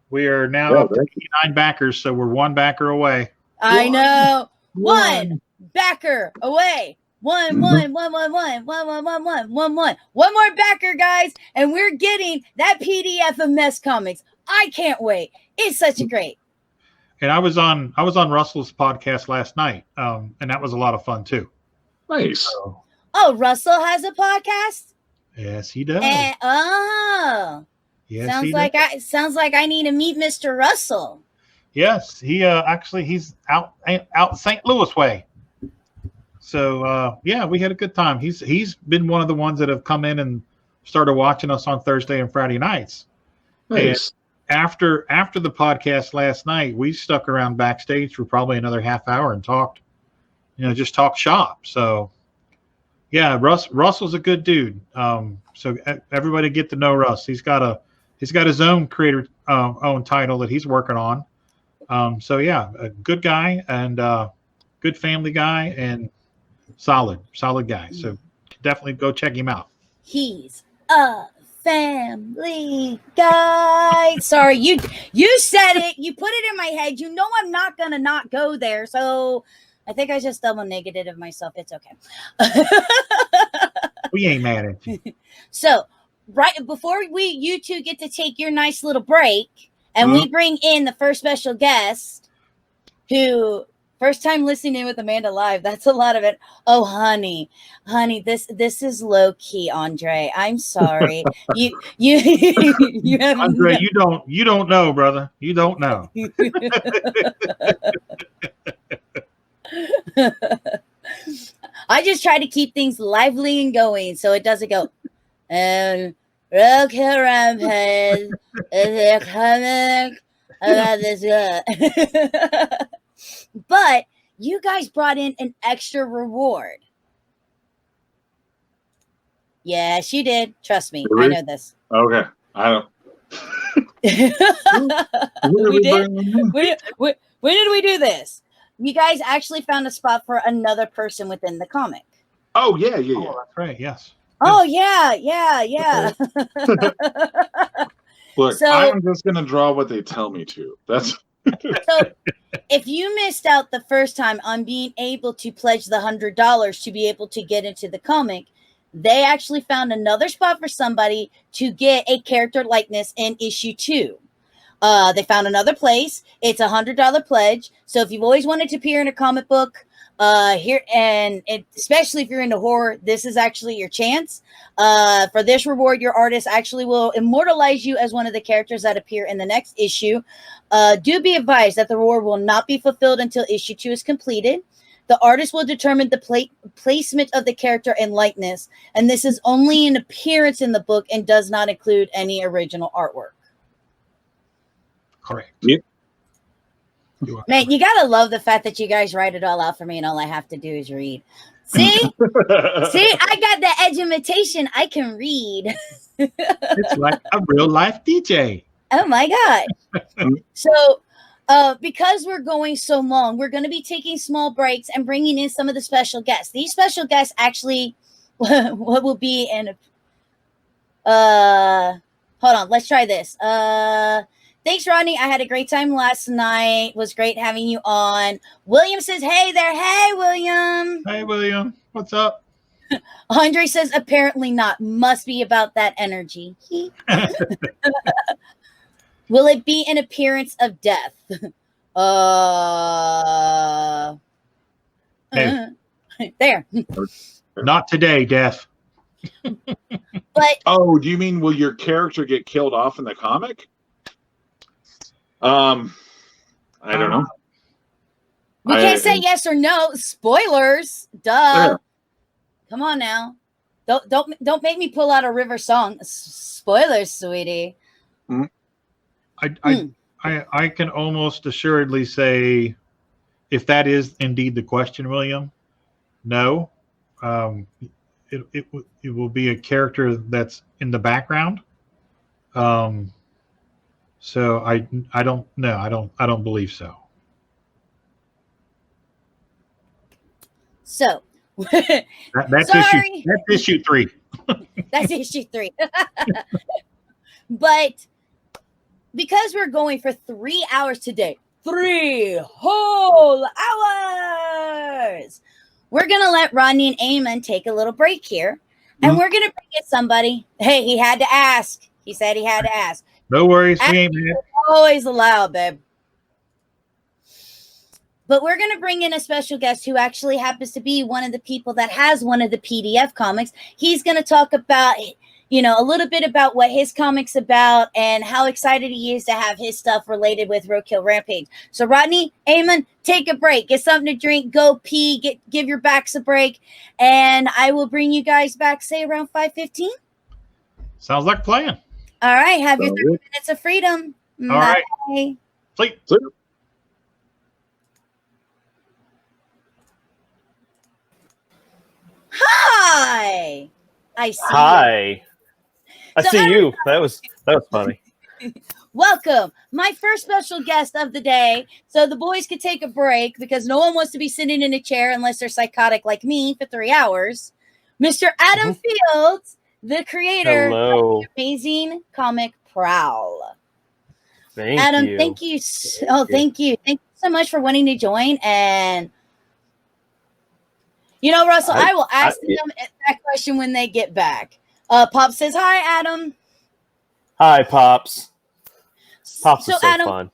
We are now up to 89 backers, so we're one backer away. I know. One backer away. One more backer, guys, and we're getting that PDF of Mess Comics. I can't wait. It's such a great. And I was on Russell's podcast last night, and that was a lot of fun too. Nice. So, Russell has a podcast? Yes, he does. Yes, sounds like I need to meet Mr. Russell. Yes, he actually he's out St. Louis way. So we had a good time. He's been one of the ones that have come in and started watching us on Thursday and Friday nights. Nice. And after the podcast last night, we stuck around backstage for probably another half hour and talked, just talk shop. So yeah, Russell's a good dude. So everybody get to know Russ. He's got his own creator own title that he's working on. So yeah, a good guy and good family guy and solid guy. So definitely go check him out. He's a family guy. Sorry, you said it. You put it in my head. I'm not gonna not go there. So I think I just double negative myself. It's okay. We ain't mad at you. So right before you two get to take your nice little break, and we bring in the first special guest, who first time listening in with Amanda live. That's a lot of it. Oh, honey, this is low key, Andre. I'm sorry. you have Andre, you don't know, brother. You don't know. I just try to keep things lively and going so it doesn't go. Roadkill Rampage is a comic about this guy. But you guys brought in an extra reward. Yes, you did. Trust me. Really? I know this. Okay. I don't. We did. When did we do this? you guys actually found a spot for another person within the comic. Oh yeah. Oh, that's right. Yes. Oh yeah. Look, So- I'm just gonna draw what they tell me to. That's So if you missed out the first time on being able to pledge the $100 to be able to get into the comic, they actually found another spot for somebody to get a character likeness in issue 2. They found another place. It's a $100 pledge. So if you've always wanted to appear in a comic book, here and especially if you're into horror, this is actually your chance. For this reward, your artist actually will immortalize you as one of the characters that appear in the next issue. Do be advised that the reward will not be fulfilled until issue 2 is completed. The artist will determine the placement of the character and likeness, and this is only an appearance in the book and does not include any original artwork. Correct. Yep. Man, you gotta love the fact that you guys write it all out for me, and all I have to do is read. See, I got the edumatation. I can read. It's like a real life DJ. Oh my god! So, because we're going so long, we're going to be taking small breaks and bringing in some of the special guests. These special guests actually, what will be in? Hold on, let's try this. Thanks, Rodney. I had a great time last night. It was great having you on. William says, hey there. Hey, William. Hey, William. What's up? Andre says, apparently not. Must be about that energy. Will it be an appearance of death? There. Not today, Death. But oh, do you mean will your character get killed off in the comic? I don't know. we can't say yes or no. Spoilers. Duh. Yeah. Come on now. Don't make me pull out a River song. Spoilers, sweetie. I can almost assuredly say, if that is indeed the question, William, no. It will be a character that's in the background. So I don't know. I don't believe so. So That's sorry. issue 3. That's issue 3. But because we're going for 3 hours today, 3 whole hours, we're going to let Rodney and Eamon take a little break here. And we're going to bring in somebody. Hey, he had to ask. He said he had to ask. No worries. We ain't mad. Always allowed, babe. But we're going to bring in a special guest who actually happens to be one of the people that has one of the PDF comics. He's going to talk about, a little bit about what his comic's about and how excited he is to have his stuff related with Roadkill Rampage. So Rodney, Eamon, take a break. Get something to drink. Go pee. Give your backs a break. And I will bring you guys back, say, around 5:15. Sounds like a plan. All right. Have your 30 minutes of freedom. All right. Bye. Sleep. Hi. I see. Hi. I So see you. That was funny. Welcome, my first special guest of the day. So the boys could take a break because no one wants to be sitting in a chair unless they're psychotic like me for 3 hours. Mr. Adam Fields, the creator Hello. of the amazing comic Prowl. Thank Adam, you. thank you. Thank you. Thank you so much for wanting to join. And Russell, I will ask them that question when they get back. Pop says, hi, Adam. Hi, Pops. Pops is so Adam, fun.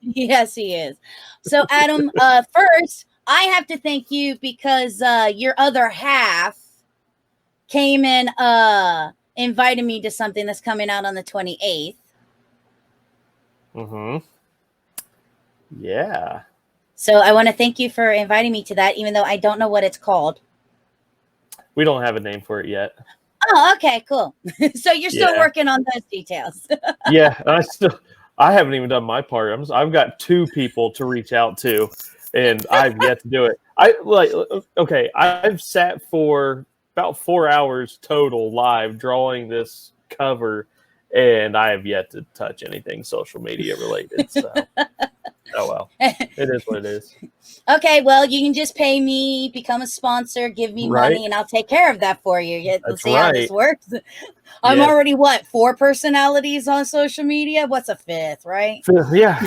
Yes, he is. So, Adam, first, I have to thank you because your other half came and invited me to something that's coming out on the 28th. Mm-hmm. Yeah. So I want to thank you for inviting me to that, even though I don't know what it's called. We don't have a name for it yet. Oh, okay, cool. So you're still working on those details. Yeah, I haven't even done my part. I've got 2 people to reach out to, and I've yet to do it. I've sat for about 4 hours total live drawing this cover, and I have yet to touch anything social media related. So Oh, well. It is what it is. Okay, well, you can just pay me, become a sponsor, give me Right. money, and I'll take care of that for you. Let's That's see how this right. works. I'm Yes. already, 4 personalities on social media? What's a 5th, right? Yeah.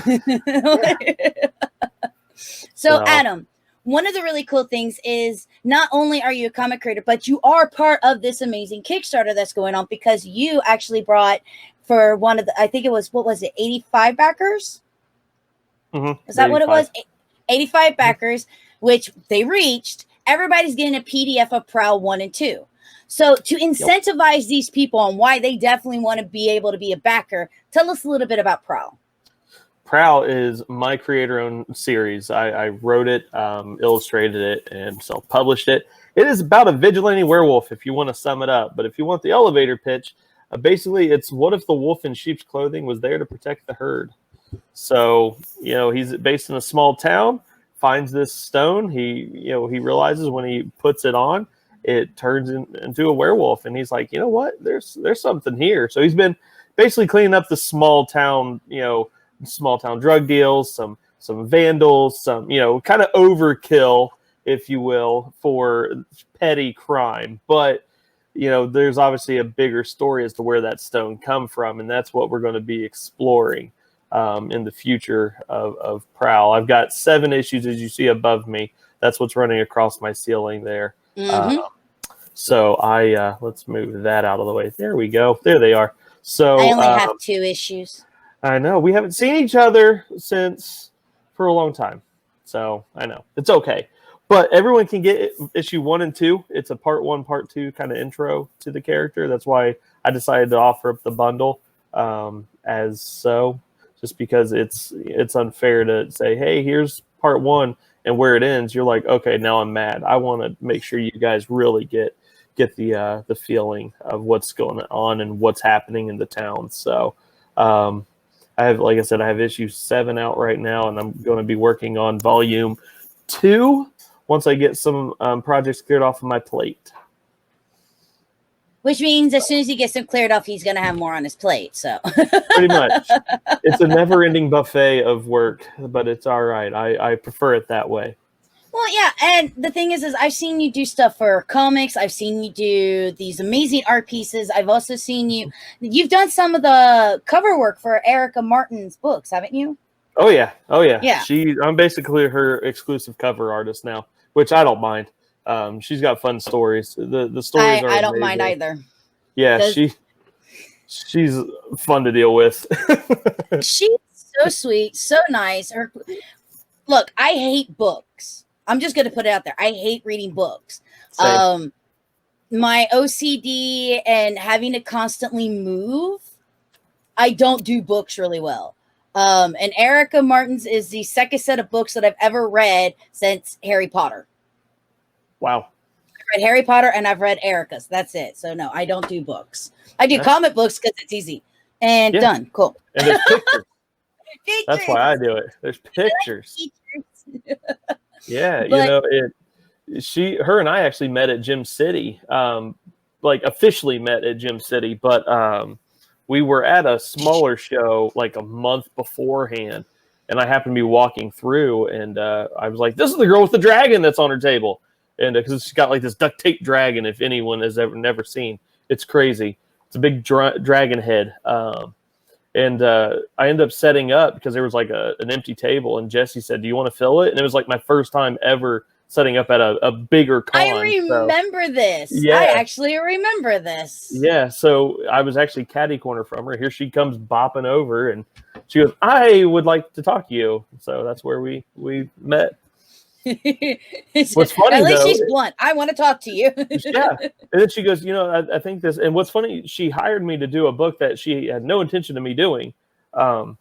So, No. Adam, one of the really cool things is not only are you a comic creator, but you are part of this amazing Kickstarter that's going on because you actually brought for one of the, I think it was, what was it, 85 backers? Mm-hmm. Is that what it was? 85 backers, which they reached. Everybody's getting a PDF of Prowl 1 and 2. So to incentivize these people on why they definitely want to be able to be a backer, tell us a little bit about Prowl. Prowl is my creator-owned series. I wrote it, illustrated it, and self-published it. It is about a vigilante werewolf, if you want to sum it up. But if you want the elevator pitch, basically it's what if the wolf in sheep's clothing was there to protect the herd? So, he's based in a small town, finds this stone. He realizes when he puts it on, it turns into a werewolf. And he's like, you know what? There's something here. So he's been basically cleaning up the small town drug deals, some vandals, some, kind of overkill, if you will, for petty crime. But, there's obviously a bigger story as to where that stone come from. And that's what we're going to be exploring in the future of Prowl. I've got 7 issues, as you see above me. That's what's running across my ceiling there. Mm-hmm. So let's move that out of the way. There we go. There they are. So I only have 2 issues. I know we haven't seen each other for a long time. So I know it's okay, but everyone can get issue 1 and 2. It's a part 1, part 2 kind of intro to the character. That's why I decided to offer up the bundle just because it's unfair to say, hey, here's part 1 and where it ends. You're like, okay, now I'm mad. I want to make sure you guys really get the feeling of what's going on and what's happening in the town. So I have issue 7 out right now, and I'm going to be working on volume 2 once I get some projects cleared off of my plate. Which means as soon as he gets them cleared off, he's going to have more on his plate. So pretty much, it's a never-ending buffet of work, but it's all right. I prefer it that way. Well, yeah, and the thing is I've seen you do stuff for comics. I've seen you do these amazing art pieces. I've also seen you've done some of the cover work for Erica Martin's books, haven't you? Oh yeah. Yeah. I'm basically her exclusive cover artist now, which I don't mind. She's got fun stories. The stories are I don't amazing. mind either. Yeah, she's fun to deal with. She's so sweet, so nice. Look, I hate books. I'm just going to put it out there. I hate reading books. Same. My OCD and having to constantly move, I don't do books really well. And Erica Martin's is the second set of books that I've ever read since Harry Potter. Wow. I've read Harry Potter and I've read Erica's. That's it. So no, I don't do books. I do comic books because it's easy. And done. Cool. And there's pictures. That's why I do it. There's pictures. Yeah, her and I actually met at Gym City, officially met at Gym City, but we were at a smaller show like a month beforehand, and I happened to be walking through, and I was like, "This is the girl with the dragon that's on her table," and because she's got like this duct tape dragon. If anyone has never seen, it's crazy. It's a big dragon head. And I ended up setting up because there was like an empty table, and Jesse said, "Do you want to fill it?" And it was like my first time ever setting up at a bigger con. I remember this. Yeah. I actually remember this. Yeah, so I was actually catty corner from her. Here she comes bopping over, and she goes, "I would like to talk to you." So that's where we met. What's funny, at least though, she's blunt. I want to talk to you. Yeah. And then she goes, I think this, and what's funny, she hired me to do a book that she had no intention of me doing. And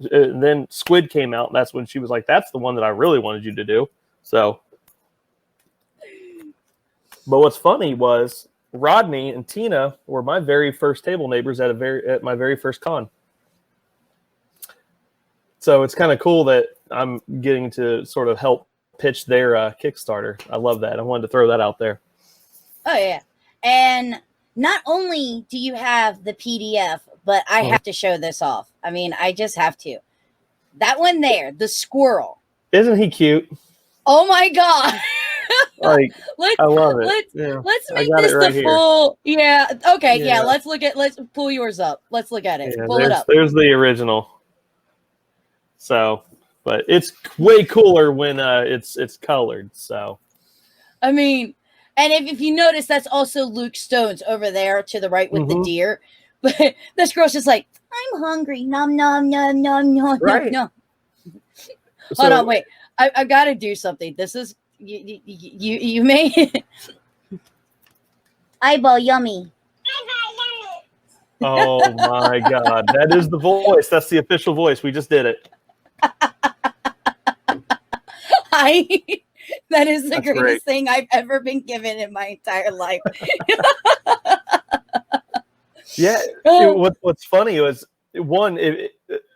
then Squid came out, and that's when she was like, "That's the one that I really wanted you to do." So, but what's funny was Rodney and Tina were my very first table neighbors at my very first con. So it's kind of cool that I'm getting to sort of help pitch their Kickstarter. I love that. I wanted to throw that out there. Oh yeah. And not only do you have the PDF, but I have to show this off. I mean, I just have to. That one there, the squirrel. Isn't he cute? Oh my god. Like, let's I love it. let's I make got this it right the here. full. Yeah. Okay. Yeah. Yeah. Let's pull yours up. Let's look at it. Yeah, Pull it up. there's the original. So, but it's way cooler when it's colored. So, I mean, and if you notice, that's also Luke Stone's over there to the right with the deer. But this girl's just like, I'm hungry. Nom nom nom nom nom Right. nom. So, Hold on, wait. I've got to do something. This is you may eyeball yummy. oh my god, that is the voice. That's the official voice. We just did it. That is the That's greatest great. thing I've ever been given in my entire life. Yeah. What's funny was one,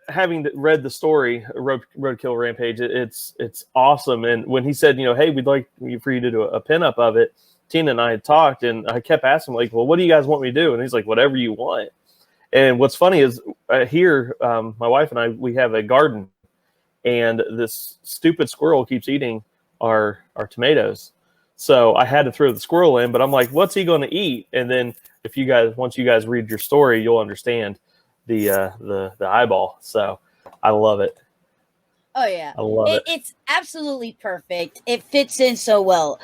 having read the story, Roadkill Rampage, it's awesome. And when he said, hey, we'd like for you to do a pinup of it, Tina and I had talked, and I kept asking, like, well, what do you guys want me to do? And he's like, whatever you want. And what's funny is here, my wife and I, we have a garden, and this stupid squirrel keeps eating our tomatoes. So I had to throw the squirrel in, but I'm like, what's he going to eat? And then once you guys read your story, you'll understand the eyeball. So I love it. Oh yeah, I love it. It's absolutely perfect. It fits in so well.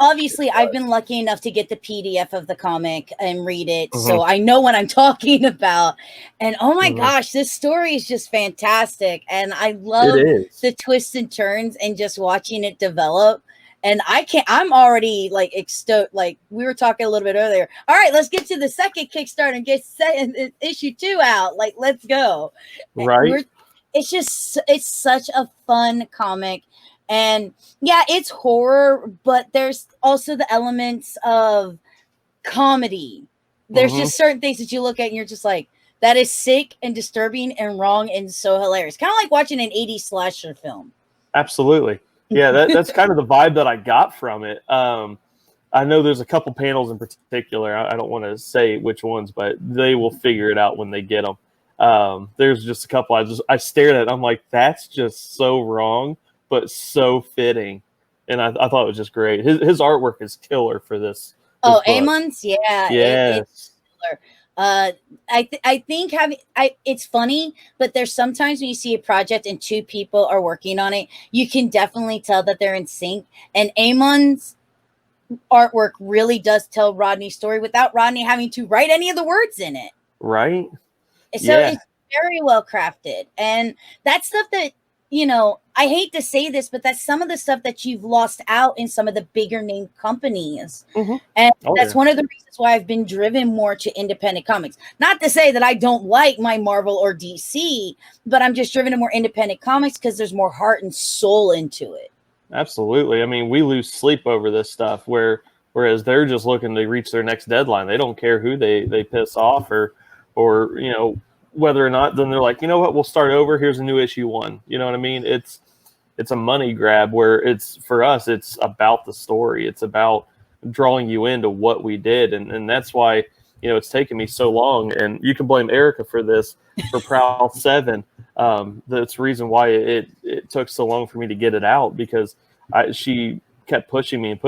Obviously, I've been lucky enough to get the PDF of the comic and read it, so I know what I'm talking about. And oh my gosh, this story is just fantastic, and I love the twists and turns and just watching it develop. And I'm already like stoked. Like we were talking a little bit earlier. All right, let's get to the second Kickstarter and get issue 2 out. Like, let's go. Right. It's such a fun comic. And yeah, it's horror, but there's also the elements of comedy. There's just certain things that you look at and you're just like, that is sick and disturbing and wrong and so hilarious. Kind of like watching an 80s slasher film. Absolutely. Yeah, that's kind of the vibe that I got from it. I know there's a couple panels in particular. I don't want to say which ones, but they will figure it out when they get them. There's just a couple I stared at. I'm like, that's just so wrong, but so fitting. And I thought it was just great. His artwork is killer for this. Oh, Eamon's? Yeah. Yes. It's killer. I think it's funny, but there's sometimes when you see a project and 2 people are working on it, you can definitely tell that they're in sync. And Eamon's artwork really does tell Rodney's story without Rodney having to write any of the words in it. Right. So it's very well crafted. And that's stuff that, I hate to say this, but that's some of the stuff that you've lost out in some of the bigger name companies. And that's one of the reasons why I've been driven more to independent comics. Not to say that I don't like my Marvel or DC, but I'm just driven to more independent comics because there's more heart and soul into it. Absolutely. I mean, we lose sleep over this stuff whereas they're just looking to reach their next deadline. They don't care who they piss off or whether or not, then they're like, you know what, we'll start over. Here's a new issue 1. You know what I mean? It's a money grab where for us, it's about the story. It's about drawing you into what we did. And that's why, it's taken me so long, and you can blame Erica for this, for Prowl 7. That's the reason why it took so long for me to get it out, because she kept pushing me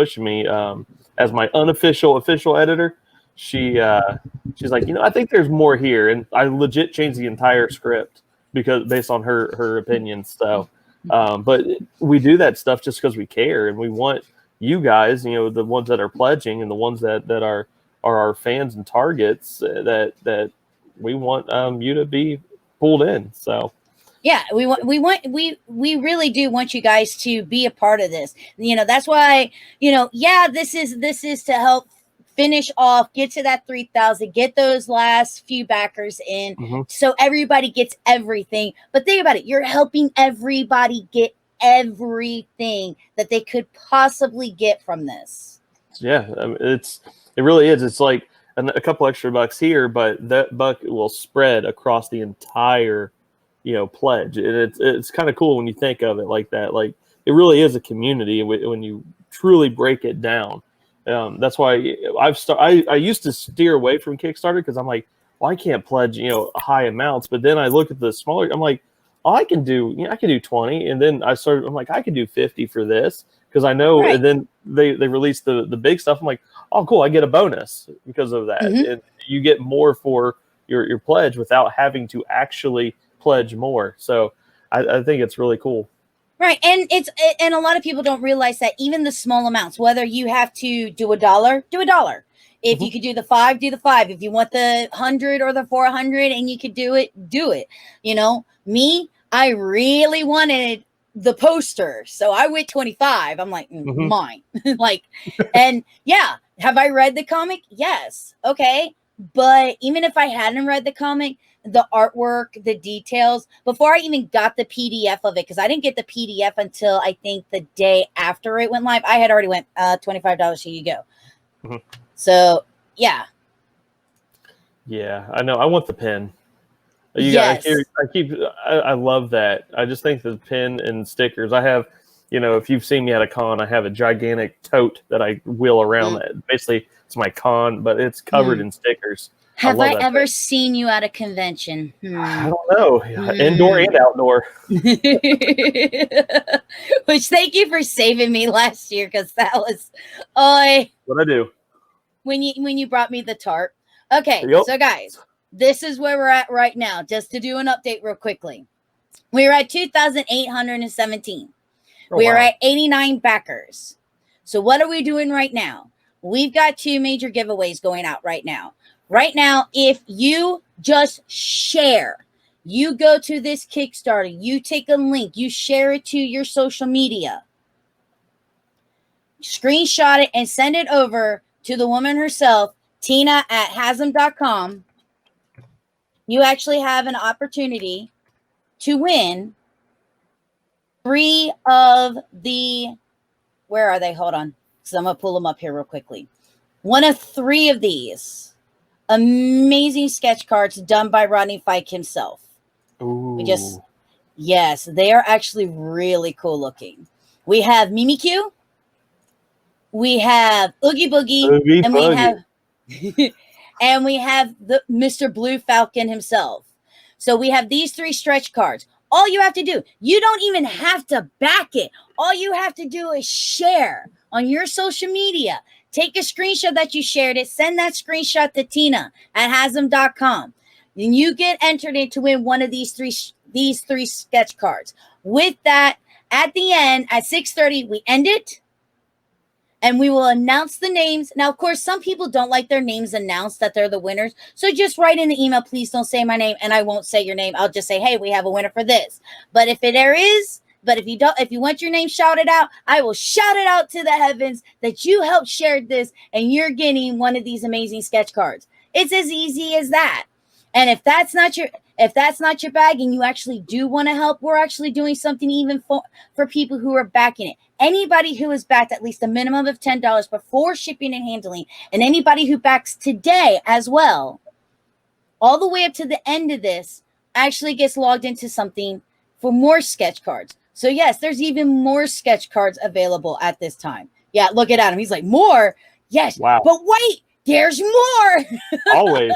as my official editor. She's like, I think there's more here, and I legit changed the entire script based on her opinions. So, but we do that stuff just because we care, and we want you guys, the ones that are pledging and the ones that are our fans and targets, that we want you to be pulled in. So. Yeah, we really do want you guys to be a part of this. That's why, this is to help finish off, get to that 3,000, get those last few backers in, so everybody gets everything. But think about it, you're helping everybody get everything that they could possibly get from this. Yeah, it really is. It's like a couple extra bucks here, but that buck will spread across the entire pledge. And it's kind of cool when you think of it like that. Like, it really is a community when you truly break it down. That's why I used to steer away from Kickstarter, because I'm like, well, I can't pledge high amounts. But then I look at the smaller, I'm like, oh, I can do 20. And then I'm like, I can do 50 for this because I know. Right. And then they released the big stuff. I'm like, oh, cool, I get a bonus because of that. Mm-hmm. And you get more for your pledge without having to actually pledge more. So I think it's really cool. Right. And a lot of people don't realize that even the small amounts, whether you have to do $1, do $1. If you could do the 5, do the 5. If you want the 100 or the 400 and you could do it, do it. You know, me, I really wanted the poster. So I went 25. I'm like, mine. Like, and yeah. Have I read the comic? Yes. Okay. But even if I hadn't read the comic, the artwork, the details, before I even got the PDF of it, because I didn't get the PDF until I think the day after it went live, I had already went $25. Here you go. So yeah. Yeah, I know. I want the pen. Yes. I love that. I just think the pen and stickers. I have, if you've seen me at a con, I have a gigantic tote that I wheel around. That basically it's my con, but it's covered in stickers. Have I ever seen you at a convention? I don't know. Indoor and outdoor. Which thank you for saving me last year, because that was what I do when you brought me the tarp. Okay, So guys, this is where we're at right now. Just to do an update real quickly. We're at 2,817. We're at 89 backers. So what are we doing right now? We've got 2 major giveaways going out right now. Right now, if you just share, you go to this Kickstarter, you take a link, you share it to your social media, screenshot it and send it over to the woman herself, Tina at Hazzum.com. You actually have an opportunity to win 3 of the, where are they? Hold on. So I'm going to pull them up here real quickly. One of 3 of these amazing sketch cards done by Rodney Fyke himself. Ooh. Yes, they are actually really cool looking. We have Mimikyu, we have Oogie Boogie, and we have the Mr. Blue Falcon himself. So we have these 3 stretch cards. All you have to do, you don't even have to back it. All you have to do is share on your social media. Take a screenshot that you shared it. Send that screenshot to Tina at Hazzum.com. Then you get entered in to win one of these three sketch cards. With that, at the end, at 6:30, we end it. And we will announce the names. Now, of course, some people don't like their names announced that they're the winners. So just write in the email, please don't say my name, and I won't say your name. I'll just say, hey, we have a winner for this. But if you want your name shouted out, I will shout it out to the heavens that you helped share this and you're getting one of these amazing sketch cards. It's as easy as that. And if that's not your bag and you actually do want to help, we're actually doing something even for people who are backing it. Anybody who has backed at least a minimum of $10 before shipping and handling, and anybody who backs today as well, all the way up to the end of this, actually gets logged into something for more sketch cards. So yes, there's even more sketch cards available at this time. Yeah, look at Adam. He's like, more? Yes. Wow. But wait, there's more. Always.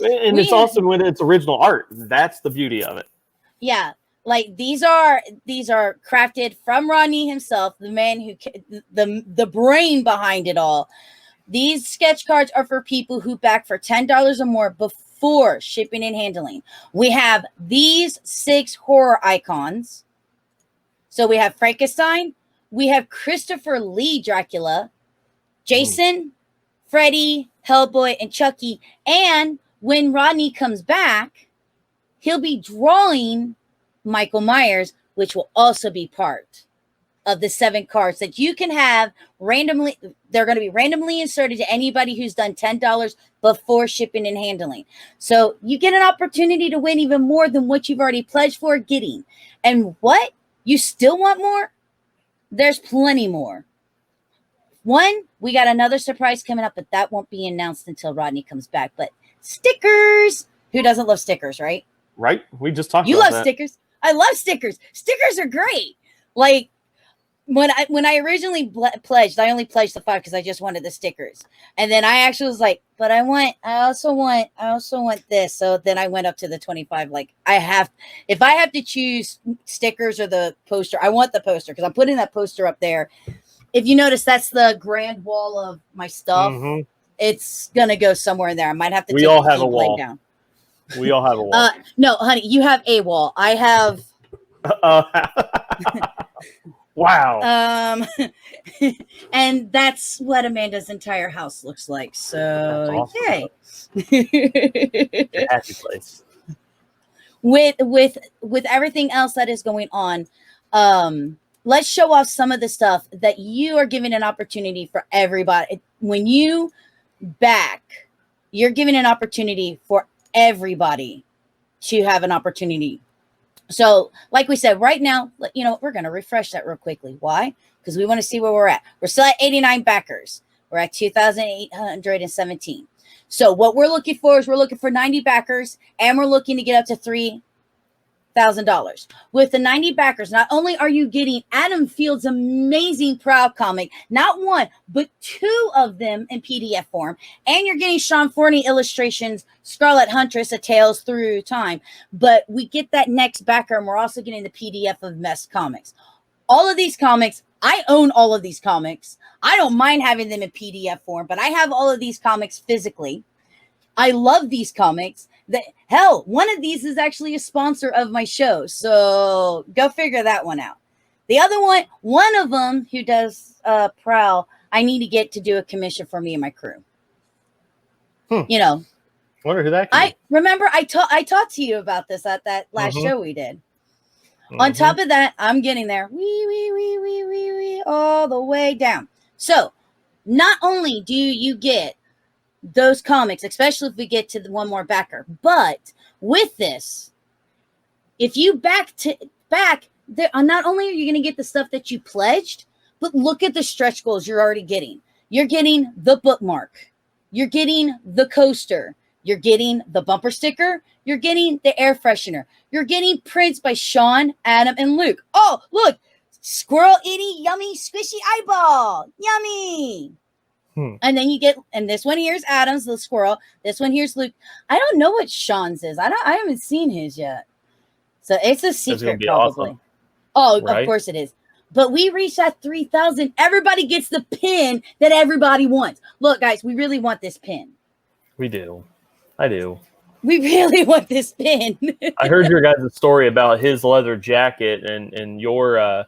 And it's awesome when it's original art. That's the beauty of it. Yeah. Like these are crafted from Rodney himself, the man who the brain behind it all. These sketch cards are for people who back for $10 or more before shipping and handling. We have these 6 horror icons. So we have Frankenstein, we have Christopher Lee Dracula, Jason, Freddy, Hellboy, and Chucky. And when Rodney comes back, he'll be drawing Michael Myers, which will also be part of the 7 cards that you can have randomly. They're going to be randomly inserted to anybody who's done $10 before shipping and handling. So you get an opportunity to win even more than what you've already pledged for getting. And what? You still want more? There's plenty more. One, we got another surprise coming up, but that won't be announced until Rodney comes back. But stickers. Who doesn't love stickers, right? Right. We just talked about that. You love stickers. I love stickers. Stickers are great. Like, when I originally pledged, I only pledged the 5 because I just wanted the stickers, and then I actually was like, but I also want this. So then I went up to the 25. Like if I have to choose stickers or the poster, I want the poster because I'm putting that poster up there. If you notice, that's the grand wall of my stuff. Mm-hmm. It's gonna go somewhere in there. I might have to. We take all the have a key blade wall. down. We all have a wall. No, honey, you have a wall. I have. Wow. And that's what Amanda's entire house looks like. So Awesome. yay. It's a happy place. With everything else that is going on, let's show off some of the stuff that you are giving an opportunity for everybody. When you back, you're giving an opportunity for everybody to have an opportunity. So, like we said, right now, we're going to refresh that real quickly. Why? Because we want to see where we're at. We're still at 89 backers. We're at 2,817. So what we're looking for is 90 backers, and we're looking to get up to $3,000. With the 90 backers, not only are you getting Adam Field's amazing Proud comic, not one, but 2 of them in PDF form, and you're getting Sean Forney illustrations, Scarlet Huntress, A Tales Through Time. But we get that next backer, and we're also getting the PDF of Mess Comics. All of these comics, I own all of these comics. I don't mind having them in PDF form, but I have all of these comics physically. I love these comics. Hell, one of these is actually a sponsor of my show. So go figure that one out. The other one of them who does Prowl, I need to get to do a commission for me and my crew. Wonder who that could be. Remember I talked to you about this at that last show we did. On top of that, I'm getting there. Wee, all the way down. So not only do you get those comics, especially if we get to the one more backer, but with this, if you back, not only are you going to get the stuff that you pledged, but look at the stretch goals you're already getting. You're getting the bookmark. You're getting the coaster. You're getting the bumper sticker. You're getting the air freshener. You're getting prints by Sean, Adam, and Luke. Oh, look, squirrel eating yummy squishy eyeball. Yummy. And then you get, and this one here's Adam's, the squirrel. This one here's Luke. I don't know what Sean's is. I haven't seen his yet. So it's a secret, probably. Awesome. Oh, right? Of course it is. But we reached that 3,000. Everybody gets the pin that everybody wants. Look, guys, we really want this pin. We do. I do. We really want this pin. I heard your guys' story about his leather jacket and your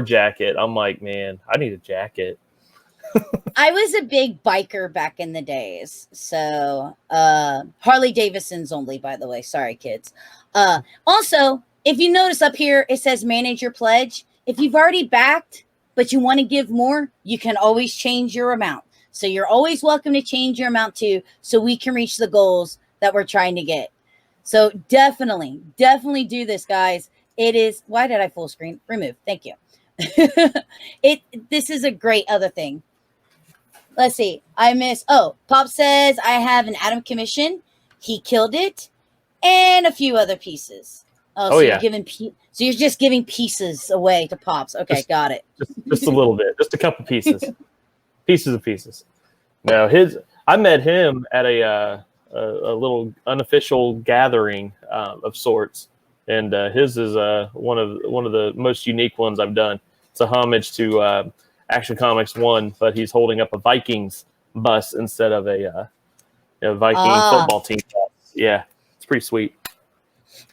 jacket. I'm like, man, I need a jacket. I was a big biker back in the days. So Harley Davidson's only, by the way. Sorry, kids. Also, if you notice up here, it says manage your pledge. If you've already backed, but you want to give more, you can always change your amount. So you're always welcome to change your amount too, so we can reach the goals that we're trying to get. So definitely do this, guys. It is, why did I full screen? Remove. Thank you. This is a great other thing. Let's see. Pop says I have an Adam commission. He killed it. And a few other pieces. So yeah. You're just giving pieces away to Pops. Okay, got it. Just a little bit. Just a couple pieces. Pieces. No, I met him at a little unofficial gathering of sorts. And his is one of the most unique ones I've done. It's a homage to Action Comics 1, but he's holding up a Vikings bus instead of a Viking football team bus. Yeah, it's pretty sweet.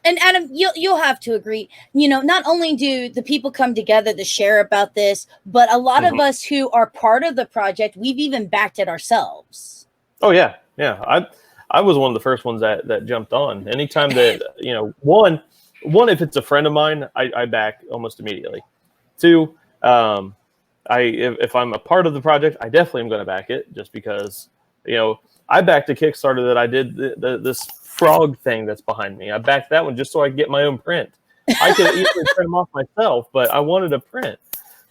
And Adam, you'll have to agree. Not only do the people come together to share about this, but a lot of us who are part of the project, we've even backed it ourselves. Oh yeah. I was one of the first ones that jumped on. Anytime that one, if it's a friend of mine, I back almost immediately. 2, if I'm a part of the project, I definitely am going to back it just because, I backed a Kickstarter that I did this frog thing that's behind me. I backed that one just so I could get my own print. I could easily print them off myself, but I wanted a print.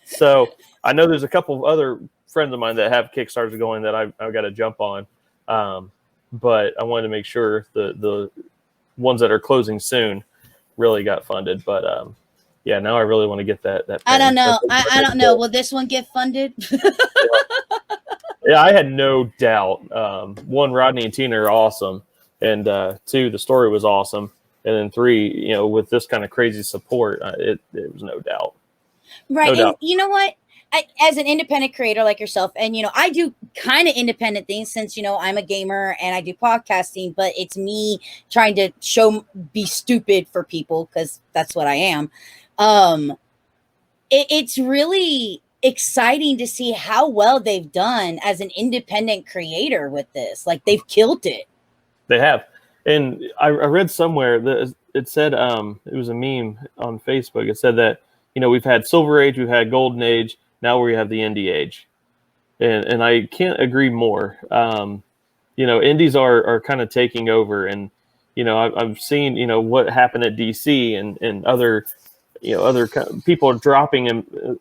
So I know there's a couple of other friends of mine that have Kickstarters going that I've got to jump on. But I wanted to make sure the ones that are closing soon really got funded. But yeah, now I really want to get that. I don't pen. know. That's I don't know. Will this one get funded? Yeah, I had no doubt. One, Rodney and Tina are awesome, and two, the story was awesome, and then three, with this kind of crazy support, it was no doubt. Right. No And doubt. you know what? As an independent creator like yourself, and I do kind of independent things since I'm a gamer and I do podcasting, but it's me trying to be stupid for people because that's what I am. It's really exciting to see how well they've done as an independent creator with this. Like, they've killed it. They have. And I read somewhere that it said, it was a meme on Facebook. It said that, we've had Silver Age, we've had Golden Age, now we have the Indie Age. And I can't agree more. Indies are kind of taking over. And, I've seen, what happened at DC and other, other people are dropping. And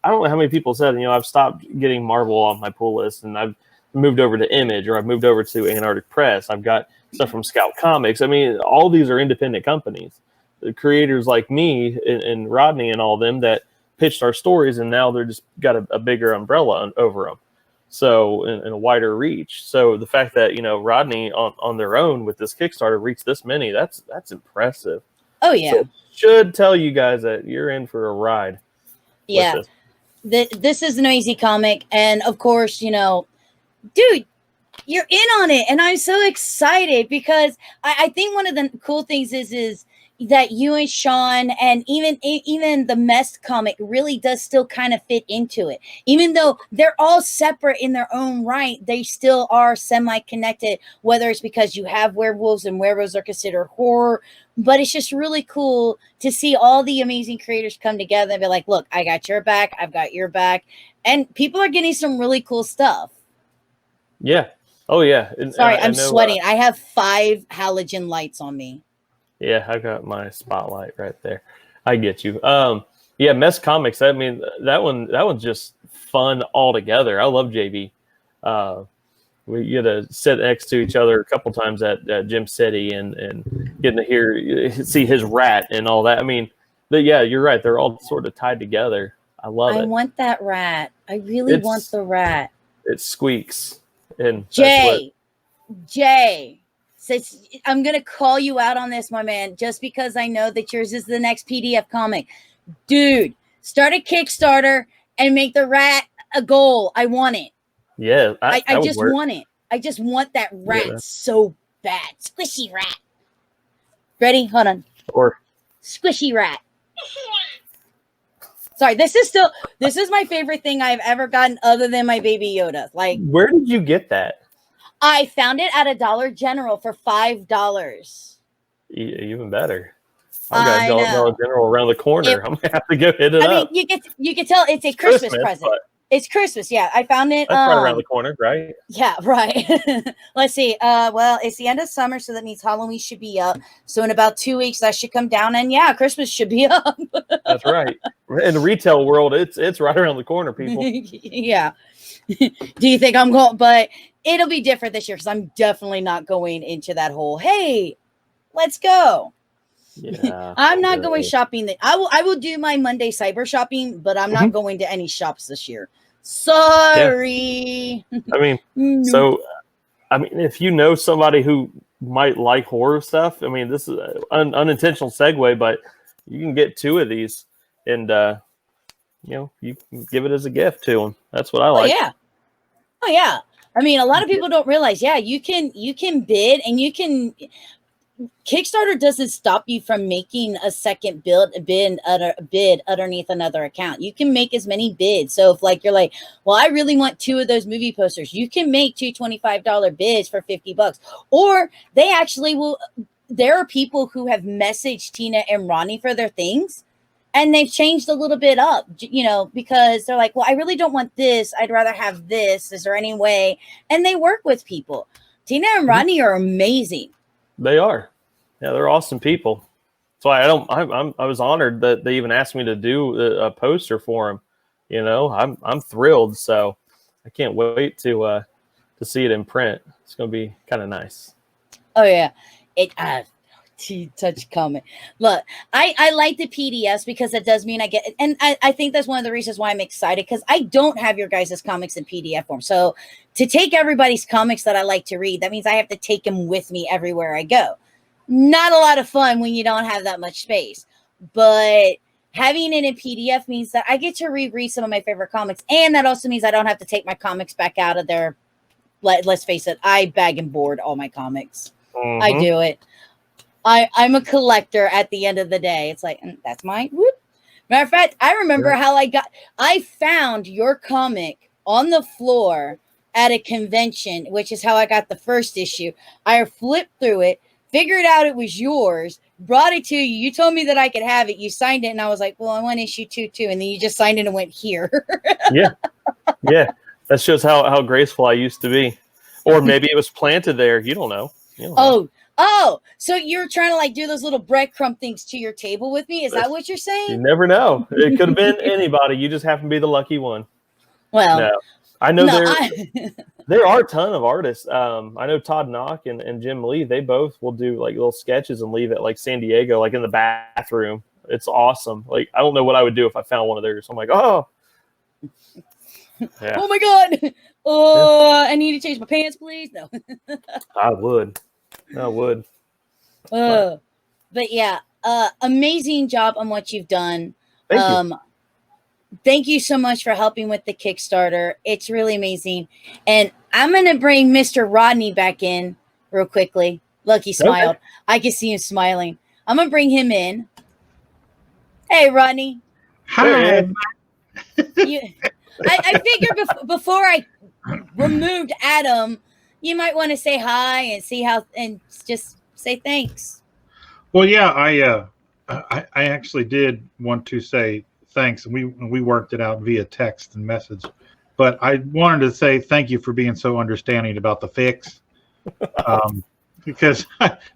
I don't know how many people said, I've stopped getting Marvel on my pull list and I've moved over to Image, or I've moved over to Antarctic Press. I've got stuff from Scout Comics. I mean, all these are independent companies. The creators like me and Rodney and all them that pitched our stories, and now they're just got a bigger umbrella over them. So, and a wider reach. So the fact that, Rodney on their own with this Kickstarter reached this many, that's impressive. Oh, yeah. So should tell you guys that you're in for a ride. Yeah. This is an easy comic. And of course, dude, you're in on it. And I'm so excited because I think one of the cool things is that you and Sean and even the Mess comic really does still kind of fit into it. Even though they're all separate in their own right, they still are semi-connected, whether it's because you have werewolves and werewolves are considered horror. But it's just really cool to see all the amazing creators come together and be like, look, I got your back. I've got your back. And people are getting some really cool stuff. Yeah. Oh, yeah. And, sorry, I'm sweating. I have 5 halogen lights on me. Yeah, I got my spotlight right there. I get you. Yeah, Mess Comics. I mean, that one's just fun altogether. I love JB. We get to sit next to each other a couple times at Gym City and getting to see his rat and all that. I mean, yeah, you're right. They're all sort of tied together. I love it. I want that rat. I really want the rat. It squeaks. And Jay says, I'm going to call you out on this, my man, just because I know that yours is the next PDF comic. Dude, start a Kickstarter and make the rat a goal. I want it. Yeah. I just want it. I just want that rat so bad. Squishy rat. Ready? Hold on. Or squishy rat. Sorry, this is my favorite thing I've ever gotten other than my Baby Yoda. Like, where did you get that? I found it at a Dollar General for $5. Even better. I've got Dollar General around the corner. I'm gonna have to go hit it up. I mean, you can tell it's a Christmas present. It's Christmas, yeah. I found it. That's right around the corner, right? Yeah, right. Let's see. Well, it's the end of summer, so that means Halloween should be up. So in about 2 weeks, that should come down, and yeah, Christmas should be up. That's right. In the retail world, it's right around the corner, people. Yeah. Do you think I'm going? But it'll be different this year because I'm definitely not going into that whole, hey, let's go. Yeah, I'm not going shopping. I will do my Monday cyber shopping, but I'm not going to any shops this year. Sorry. Yeah. I mean, if you know somebody who might like horror stuff, I mean, this is an unintentional segue, but you can get 2 of these and, you can give it as a gift to them. That's what I like. Oh yeah. I mean, a lot of people don't realize, you can bid and you can. Kickstarter doesn't stop you from making a second bid underneath another account. You can make as many bids. So if you're like, well, I really want 2 of those movie posters, you can make 2 $25 bids for $50. Or they actually will. There are people who have messaged Tina and Ronnie for their things, and they've changed a little bit up, because they're like, well, I really don't want this. I'd rather have this. Is there any way? And they work with people. Tina and Rodney are amazing. They are. Yeah, they're awesome people. So I was honored that they even asked me to do a poster for them. I'm thrilled. So I can't wait to see it in print. It's going to be kind of nice. Oh yeah. touch comment. Look, I like the PDFs because that does mean I get, and I think that's one of the reasons why I'm excited, because I don't have your guys' comics in PDF form. So to take everybody's comics that I like to read, that means I have to take them with me everywhere I go. Not a lot of fun when you don't have that much space, but having it in PDF means that I get to reread some of my favorite comics, and that also means I don't have to take my comics back out of there. Let's face it, I bag and board all my comics. Mhm. I do it. I'm a collector at the end of the day. It's like, that's mine. Whoop. Matter of fact, I remember how I found your comic on the floor at a convention, which is how I got the first issue. I flipped through it, figured out it was yours, brought it to you. You told me that I could have it. You signed it, and I was like, well, I want issue 2 too. And then you just signed it and went here. Yeah. That shows how graceful I used to be. Or maybe it was planted there. You don't know. Oh, so you're trying to like do those little breadcrumb things to your table with me? Is that what you're saying? You never know. It could have been anybody. You just happen to be the lucky one. Well, no. I know there are a ton of artists. I know Todd Knock and Jim Lee, they both will do like little sketches and leave it like San Diego, like in the bathroom. It's awesome. Like, I don't know what I would do if I found one of theirs. I'm like, oh. Yeah. Oh my God. Oh, yeah. I need to change my pants, please. No. I would. But yeah, amazing job on what you've done. Thank you. Thank you so much for helping with the Kickstarter. It's really amazing. And I'm going to bring Mr. Rodney back in real quickly. Look, he smiled. Okay. I can see him smiling. I'm going to bring him in. Hey, Rodney. Hi. I figured before I removed Adam, you might want to say hi and see how, and just say thanks. Well, yeah, I actually did want to say thanks, and we worked it out via text and message. But I wanted to say thank you for being so understanding about the fix, because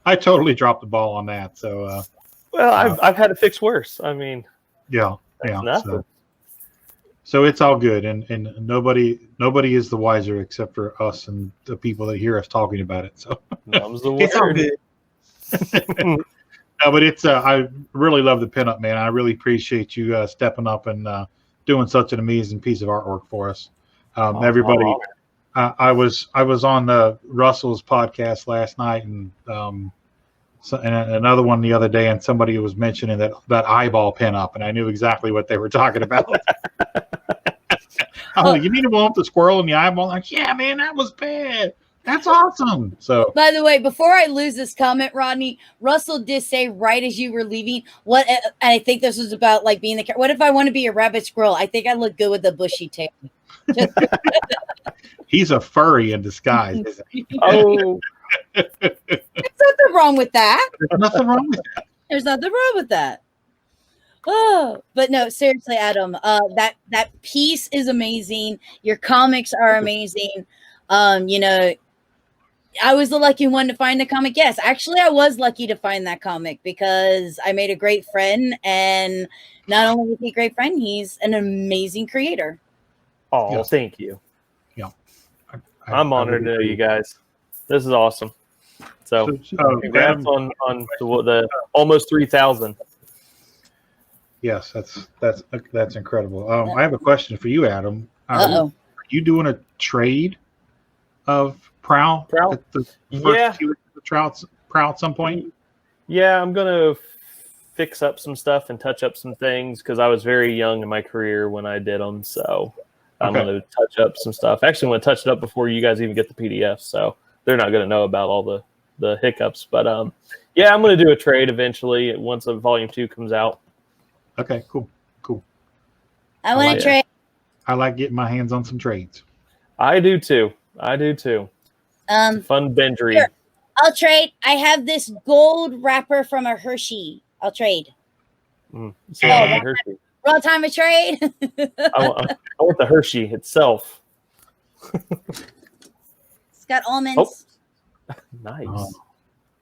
I totally dropped the ball on that. So, well, I've had it fixed worse. I mean, yeah. So it's all good, and nobody is the wiser except for us and the people that hear us talking about it. So it's all good. No, but it's I really love the pinup, man. I really appreciate you stepping up and doing such an amazing piece of artwork for us. Everybody, I was on the Russell's podcast last night, and and another one the other day, and somebody was mentioning that eyeball pinup, and I knew exactly what they were talking about. I'm like, you mean to blow up the squirrel in the eyeball? I'm like, yeah, man, that was bad. That's awesome. So, by the way, before I lose this comment, Rodney, Russell did say right as you were leaving, what I think this was about, like being the. What if I want to be a rabbit squirrel? I think I look good with the bushy tail. He's a furry in disguise. Isn't he? Oh, there's nothing wrong with that. There's nothing wrong with that. There's nothing wrong with that. Oh, but no, seriously, Adam, that piece is amazing. Your comics are amazing. You know, I was the lucky one to find the comic. Yes, actually, I was lucky to find that comic because I made a great friend, and not only is he a great friend, he's an amazing creator. Oh, yes. Thank you. Yeah, I'm honored to know you guys. This is awesome. So congrats on the almost 3,000. Yes, that's incredible. I have a question for you, Adam. Are you doing a trade of Prowl? Yeah. Prowl at some point? Yeah, I'm going to fix up some stuff and touch up some things because I was very young in my career when I did them. So I'm going to touch up some stuff. Actually, I'm going to touch it up before you guys even get the PDF. So they're not going to know about all the hiccups. But yeah, I'm going to do a trade eventually once Volume 2 comes out. Okay, cool. I want to trade. I like getting my hands on some trades. I do too. Fun binge read. Here, I'll trade. I have this gold wrapper from a Hershey. I'll trade. Hershey. Wrong time to trade. I want the Hershey itself. It's got almonds. Oh. Nice.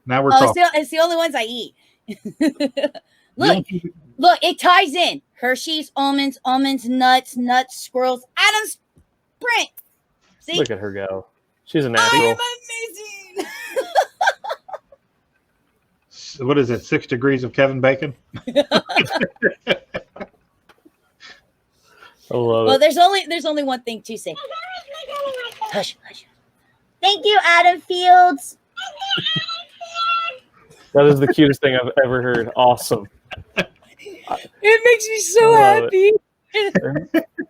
Now we're talking. It's the only ones I eat. Look, it ties in. Hershey's, almonds, nuts, squirrels. Adam's print. See? Look at her go. She's a natural. I am amazing. what is it? 6 degrees of Kevin Bacon. I love Well, it. there's only one thing to say. Hush, hush. Thank you, Adam Fields. That is the cutest thing I've ever heard. Awesome. It makes me so love happy.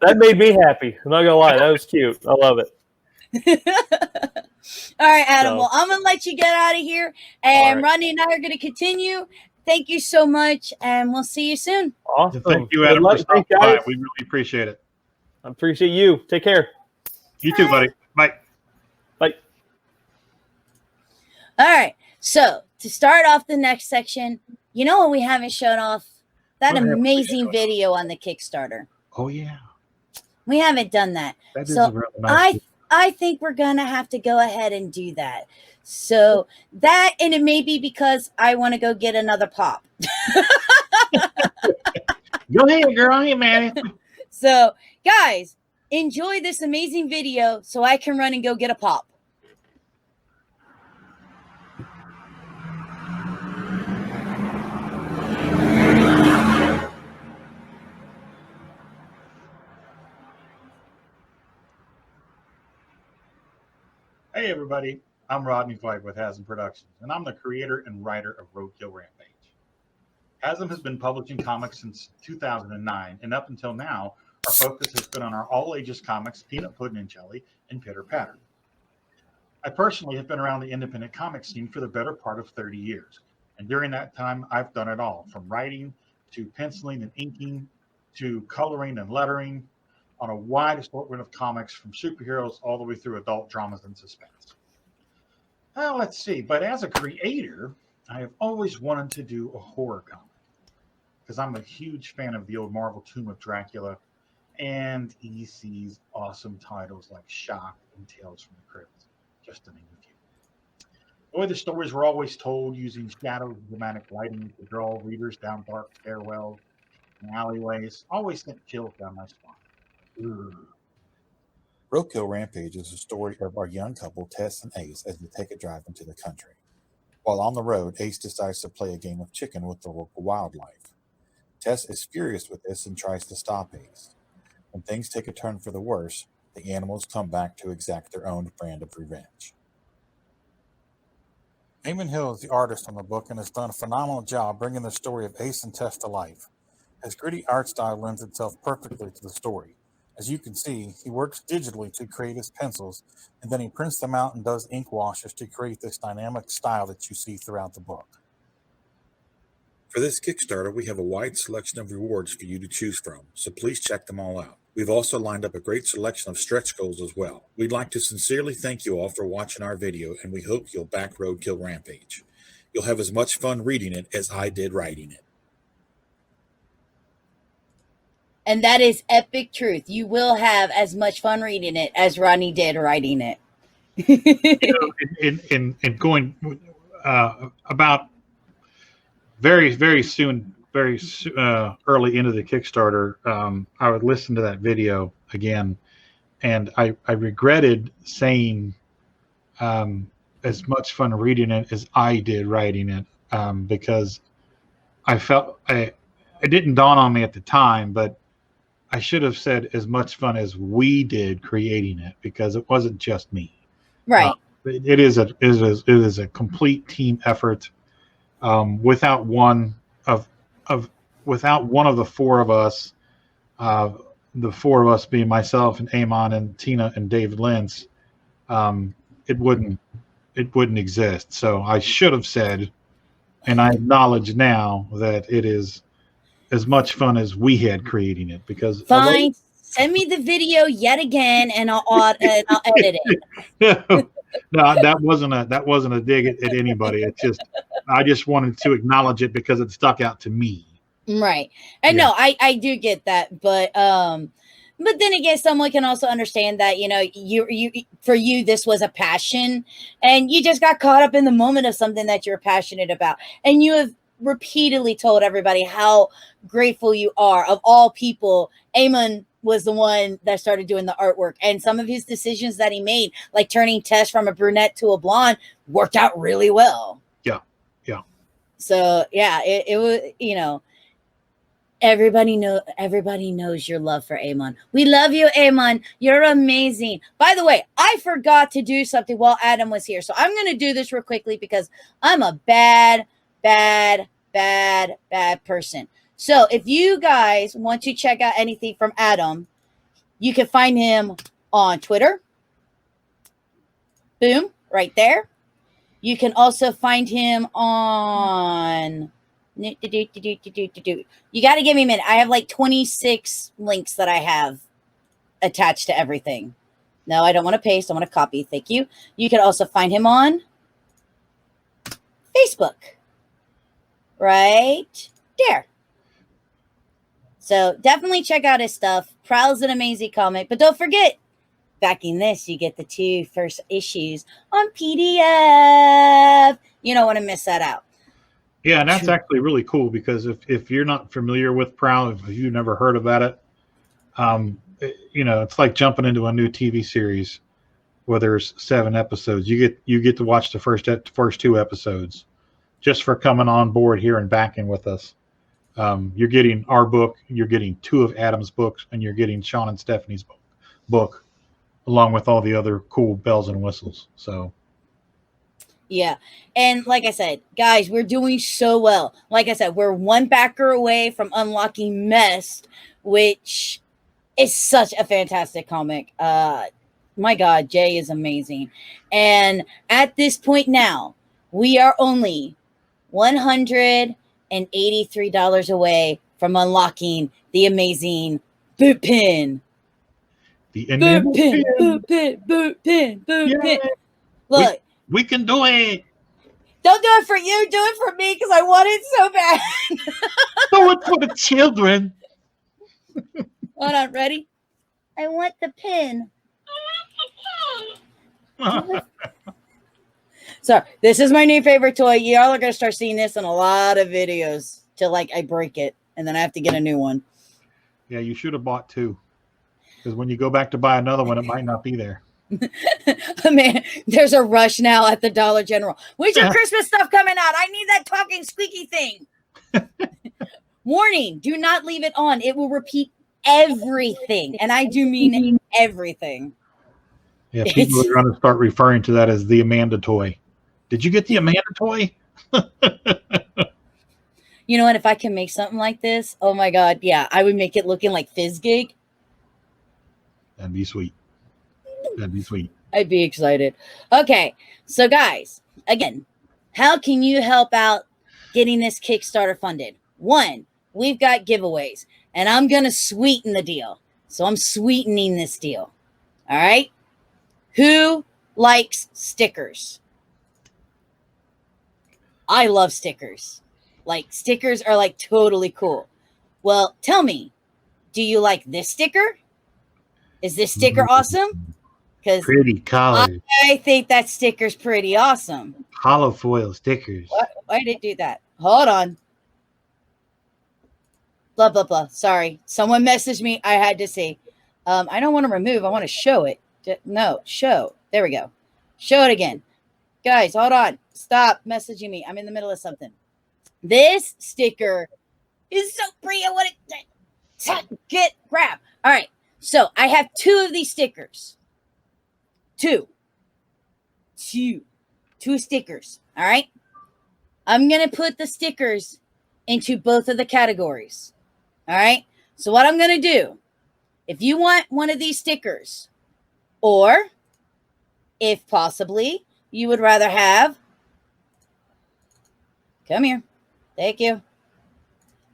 That made me happy. I'm not gonna lie, that was cute. I love it. All right, Adam. So- Well, I'm gonna let you get out of here, and right. Rodney and I are gonna continue. Thank you so much, and we'll see you soon. Awesome. Thank you, Good Adam, luck. for stopping Thanks, by. guys. We really appreciate it. I appreciate you. Take care. You too, buddy. Bye. Bye. All right. So to start off the next section, you know what we haven't shown off? That What haven't we amazing shown off? video on the Kickstarter. Oh yeah, We haven't done that. that is So a really nice. I think we're gonna have to go ahead and do that. So that, and it may be because I want to go get another pop. Go ahead, girl. I ain't mad at you. So guys, enjoy this amazing video so I can run and go get a pop. Hey everybody, I'm Rodney Fyke with Hazzum Productions, and I'm the creator and writer of Roadkill Rampage. Hazzum has been publishing comics since 2009, and up until now, our focus has been on our all-ages comics, Peanut Pudding and Jelly, and Pitter Patter. I personally have been around the independent comic scene for the better part of 30 years, and during that time, I've done it all, from writing to penciling and inking to coloring and lettering, on a wide assortment of comics from superheroes all the way through adult dramas and suspense. Well, let's see. But as a creator, I have always wanted to do a horror comic because I'm a huge fan of the old Marvel Tomb of Dracula and EC's awesome titles like Shock and Tales from the Crypt, just to name a few. The way the stories were always told using shadows and dramatic lighting to draw readers down dark stairwells and alleyways always sent chills down my spine. Roadkill Rampage is a story of our young couple, Tess and Ace, as they take a drive into the country. While on the road, Ace decides to play a game of chicken with the local wildlife. Tess is furious with this and tries to stop Ace. When things take a turn for the worse, the animals come back to exact their own brand of revenge. Eamon Hill is the artist on the book and has done a phenomenal job bringing the story of Ace and Tess to life. His gritty art style lends itself perfectly to the story. As you can see, he works digitally to create his pencils, and then he prints them out and does ink washes to create this dynamic style that you see throughout the book. For this Kickstarter, we have a wide selection of rewards for you to choose from, so please check them all out. We've also lined up a great selection of stretch goals as well. We'd like to sincerely thank you all for watching our video, and we hope you'll back Roadkill Rampage. You'll have as much fun reading it as I did writing it. And that is epic truth. You will have as much fun reading it as Rodney did writing it. In going about very soon, early into the Kickstarter, I would listen to that video again, and I regretted saying as much fun reading it as I did writing it, because I felt it didn't dawn on me at the time, but I should have said as much fun as we did creating it, because it wasn't just me. Right. It is a complete team effort. Without one of the four of us, the four of us being myself and Eamon and Tina and David Lentz, it wouldn't exist. So I should have said, and I acknowledge now, that it is as much fun as we had creating it, because Fine. Send me the video yet again, and I'll edit it. No, that wasn't a dig at anybody. It's just I just wanted to acknowledge it because it stuck out to me. Right. And Yeah. no, I do get that, but then again, someone can also understand that, you know, you for you this was a passion, and you just got caught up in the moment of something that you're passionate about, and you have repeatedly told everybody how grateful you are. Of all people, Eamon was the one that started doing the artwork, and some of his decisions that he made, like turning Tess from a brunette to a blonde, worked out really well. So yeah, it was, you know, everybody knows your love for Eamon. We love you, Eamon. You're amazing. By the way, I forgot to do something while Adam was here. So I'm going to do this real quickly because I'm a bad person. So if you guys want to check out anything from Adam, you can find him on Twitter. Boom, right there. You can also find him on... You got to give me a minute. I have like 26 links that I have attached to everything. No, I don't want to paste. I want to copy. Thank you. You can also find him on Facebook. Right there. So definitely check out his stuff. Prowl's an amazing comic. But don't forget, backing this, you get the 2 first issues on PDF. You don't want to miss that out. Yeah, and that's actually really cool because if you're not familiar with Prowl, if you've never heard about it, you know, it's like jumping into a new TV series where there's 7 episodes. You get to watch the first 2 episodes just for coming on board here and backing with us. You're getting our book, you're getting 2 of Adam's books, and you're getting Sean and Stephanie's book, along with all the other cool bells and whistles. So. Yeah. And like I said, guys, we're doing so well. Like I said, we're 1 backer away from unlocking Mest, which is such a fantastic comic. My God, Jay is amazing. And at this point now, we are only $183 away from unlocking the amazing boot pin. The boot pin, boot pin, boot pin, boot pin. Look. We can do it. Don't do it for you. Do it for me because I want it so bad. Do it for the children. Hold on. Ready? I want the pin. So this is my new favorite toy. Y'all are going to start seeing this in a lot of videos till like I break it. And then I have to get a new one. Yeah, you should have bought 2. Because when you go back to buy another one, it might not be there. Man, there's a rush now at the Dollar General. When's your Christmas stuff coming out? I need that talking squeaky thing. Warning, do not leave it on. It will repeat everything. And I do mean everything. Yeah, people are going to start referring to that as the Amanda toy. Did you get the Amanda toy? You know what? If I can make something like this, oh my God, yeah, I would make it looking like Fizzgig. That'd be sweet. That'd be sweet. I'd be excited. Okay, so guys, again, how can you help out getting this Kickstarter funded? 1, we've got giveaways, and I'm going to sweeten the deal. So I'm sweetening this deal. All right? Who likes stickers? I love stickers. Like, stickers are like totally cool. Well, tell me, do you like this sticker? Is this sticker awesome? Because pretty colors. I think that sticker's pretty awesome. Hollow foil stickers. Why did it do that? Hold on. Blah, blah, blah. Sorry. Someone messaged me. I had to see. I don't want to remove. I want to show it. No, show. There we go. Show it again. Guys, hold on. Stop messaging me. I'm in the middle of something. This sticker is so pretty. I want to grab. All right. So I have 2 of these stickers. 2 stickers. All right. I'm going to put the stickers into both of the categories. All right. So what I'm going to do, if you want one of these stickers, or if possibly you would rather have, come here. Thank you.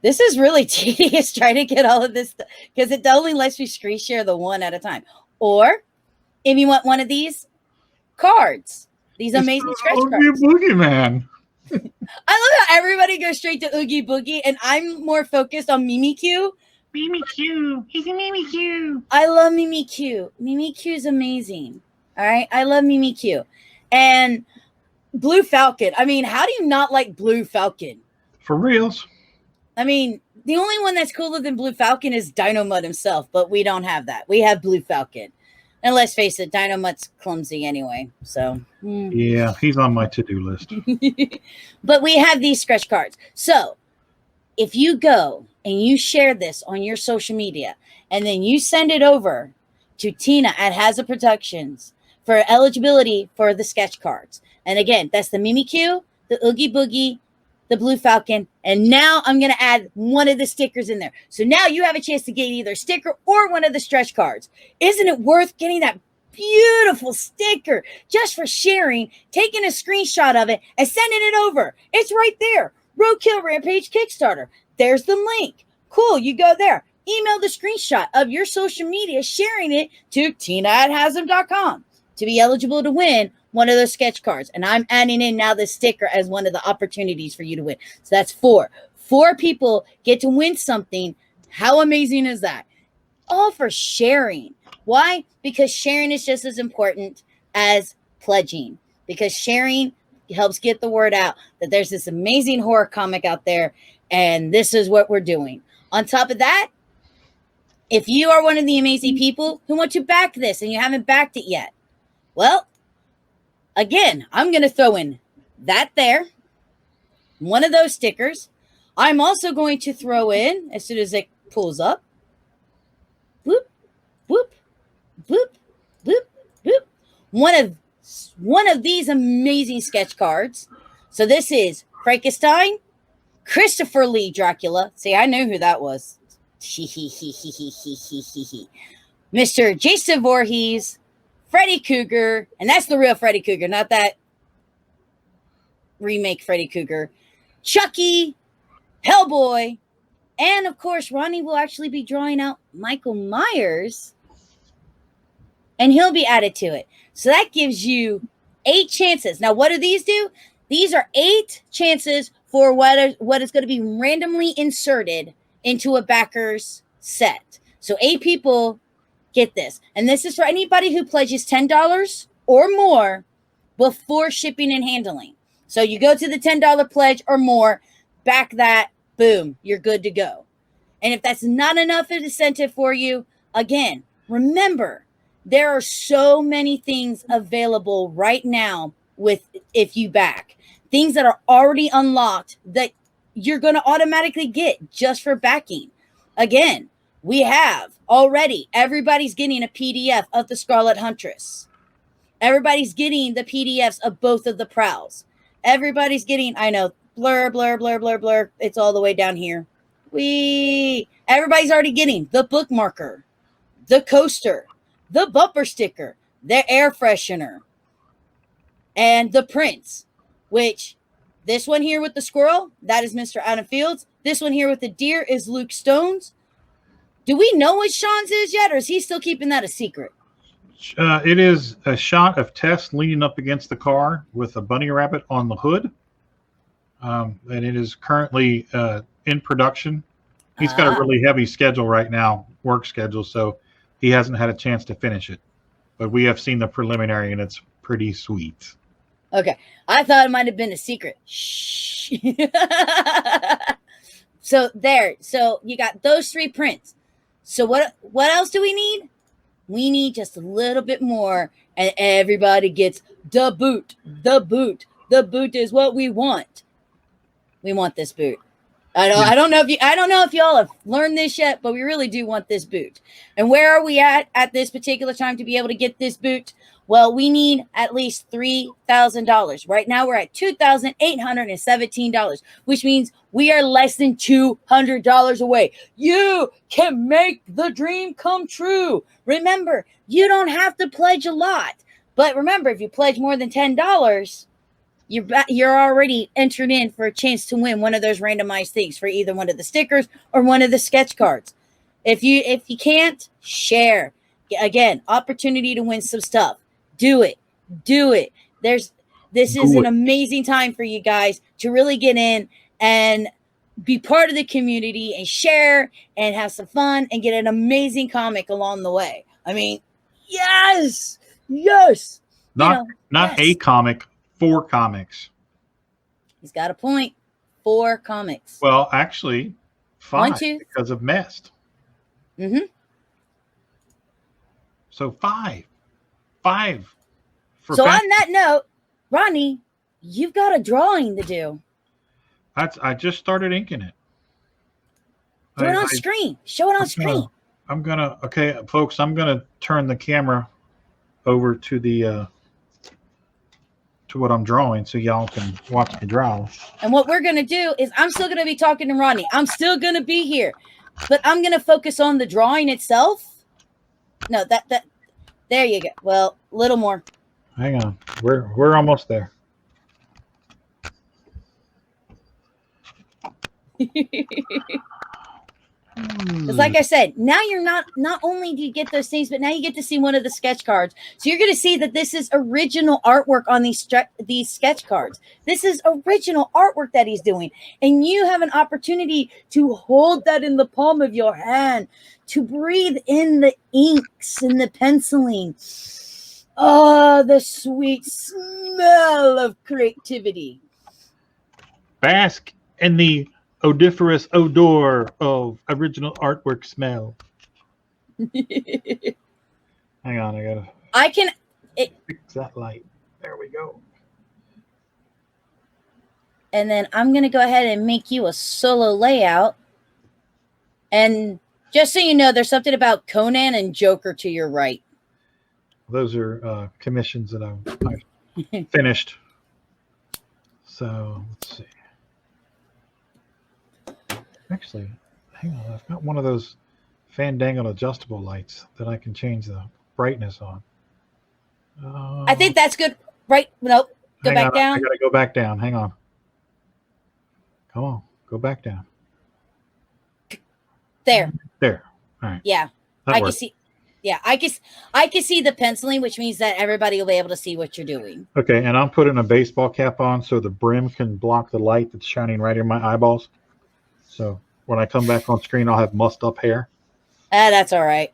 This is really tedious trying to get all of this because it only lets you screen share the one at a time. Or if you want one of these cards, these amazing stretch cards. Boogeyman. I love how everybody goes straight to Oogie Boogie, and I'm more focused on Mimikyu. Mimikyu. He's a Mimikyu. I love Mimikyu. Mimikyu is amazing. All right. I love Mimikyu. And Blue Falcon. I mean, how do you not like Blue Falcon? For reals. I mean, the only one that's cooler than Blue Falcon is Dino Mud himself, but we don't have that. We have Blue Falcon. And let's face it, Dynamutt's clumsy anyway. So Yeah, he's on my to-do list. But we have these scratch cards. So if you go and you share this on your social media and then you send it over to Tina at Hazzum Productions for eligibility for the sketch cards. And again, that's the Mimikyu, the Oogie Boogie, the Blue Falcon, and now I'm going to add one of the stickers in there. So now you have a chance to get either a sticker or one of the stretch cards. Isn't it worth getting that beautiful sticker just for sharing, taking a screenshot of it and sending it over? It's right there. Roadkill Rampage Kickstarter. There's the link. Cool. You go there. Email the screenshot of your social media, sharing it to tina@hazzum.com to be eligible to win one of those sketch cards. And I'm adding in now the sticker as one of the opportunities for you to win. So that's 4. 4 people get to win something. How amazing is that? All for sharing. Why? Because sharing is just as important as pledging. Because sharing helps get the word out that there's this amazing horror comic out there, and this is what we're doing. On top of that, if you are one of the amazing people who want to back this and you haven't backed it yet, well, again, I'm going to throw in that there, one of those stickers. I'm also going to throw in, as soon as it pulls up, whoop, whoop, whoop, whoop, whoop, one of these amazing sketch cards. So this is Frankenstein, Christopher Lee Dracula. See, I knew who that was. Mr. Jason Voorhees, Freddy Krueger, and that's the real Freddy Krueger, not that remake Freddy Krueger, Chucky, Hellboy, and of course, Rodney will actually be drawing out Michael Myers, and he'll be added to it. So that gives you 8 chances. Now, what do these do? These are 8 chances for what is going to be randomly inserted into a backer's set. So 8 people get this. And this is for anybody who pledges $10 or more before shipping and handling. So you go to the $10 pledge or more, back that, boom, you're good to go. And if that's not enough of incentive for you, again, remember, there are so many things available right now with if you back. Things that are already unlocked that you're going to automatically get just for backing. Again, we have already, everybody's getting a PDF of the Scarlet Huntress. Everybody's getting the PDFs of both of the Prowls. Everybody's getting, I know, blur, blur, blur, blur, blur. It's all the way down here. Everybody's already getting the bookmarker, the coaster, the bumper sticker, the air freshener, and the prints, which this one here with the squirrel, that is Mr. Adam Fields. This one here with the deer is Luke Stone's. Do we know what Sean's is yet, or is he still keeping that a secret? It is a shot of Tess leaning up against the car with a bunny rabbit on the hood. And it is currently in production. He's got a really heavy schedule right now, work schedule, so he hasn't had a chance to finish it. But we have seen the preliminary, and it's pretty sweet. Okay. I thought it might have been a secret. Shh. So there. So you got those 3 prints. So what else do we need? We need just a little bit more, and everybody gets the boot. The boot. The boot is what we want. We want this boot. I don't know if y'all have learned this yet, but we really do want this boot. And where are we at this particular time to be able to get this boot? Well, we need at least $3,000. Right now we're at $2,817, which means we are less than $200 away. You can make the dream come true. Remember, you don't have to pledge a lot. But remember, if you pledge more than $10, you're already entered in for a chance to win one of those randomized things for either one of the stickers or one of the sketch cards. If you can't, share. Again, opportunity to win some stuff. Do it. This is an amazing time for you guys to really get in and be part of the community and share and have some fun and get an amazing comic along the way. I mean, yes. Not a comic, 4 comics. He's got a point. 4 comics. Well, actually, 5 1, 2. because of Mest. Mm-hmm. So 5. 5. So on that note, Rodney, you've got a drawing to do. I just started inking it. Do it on screen. Show it on screen. Okay, folks, I'm gonna turn the camera over to the to what I'm drawing so y'all can watch me draw. And what we're gonna do is I'm still gonna be talking to Rodney. I'm still gonna be here, but I'm gonna focus on the drawing itself. No, that there you go. Well, a little more. Hang on. We're almost there. It's like I said, now you're not only do you get those things, but now you get to see one of the sketch cards. So you're going to see that this is original artwork on these sketch cards. This is original artwork that he's doing. And you have an opportunity to hold that in the palm of your hand, to breathe in the inks and the penciling. Oh, the sweet smell of creativity. Bask in the odoriferous odor of original artwork smell. Hang on, I gotta fix that light. There we go. And then I'm gonna go ahead and make you a solo layout. And just so you know, there's something about Conan and Joker to your right. Those are commissions that I've finished. So let's see. Actually, hang on. I've got one of those Fandangle adjustable lights that I can change the brightness on. I think that's good. Right? Nope. Go back down. I gotta go back down. Hang on. Come on. Go back down. There. There. All right. Yeah. That I worked. can see. Yeah, I can see the penciling, which means that everybody will be able to see what you're doing. Okay, and I'm putting a baseball cap on so the brim can block the light that's shining right in my eyeballs. So when I come back on screen, I'll have mussed up hair. That's all right.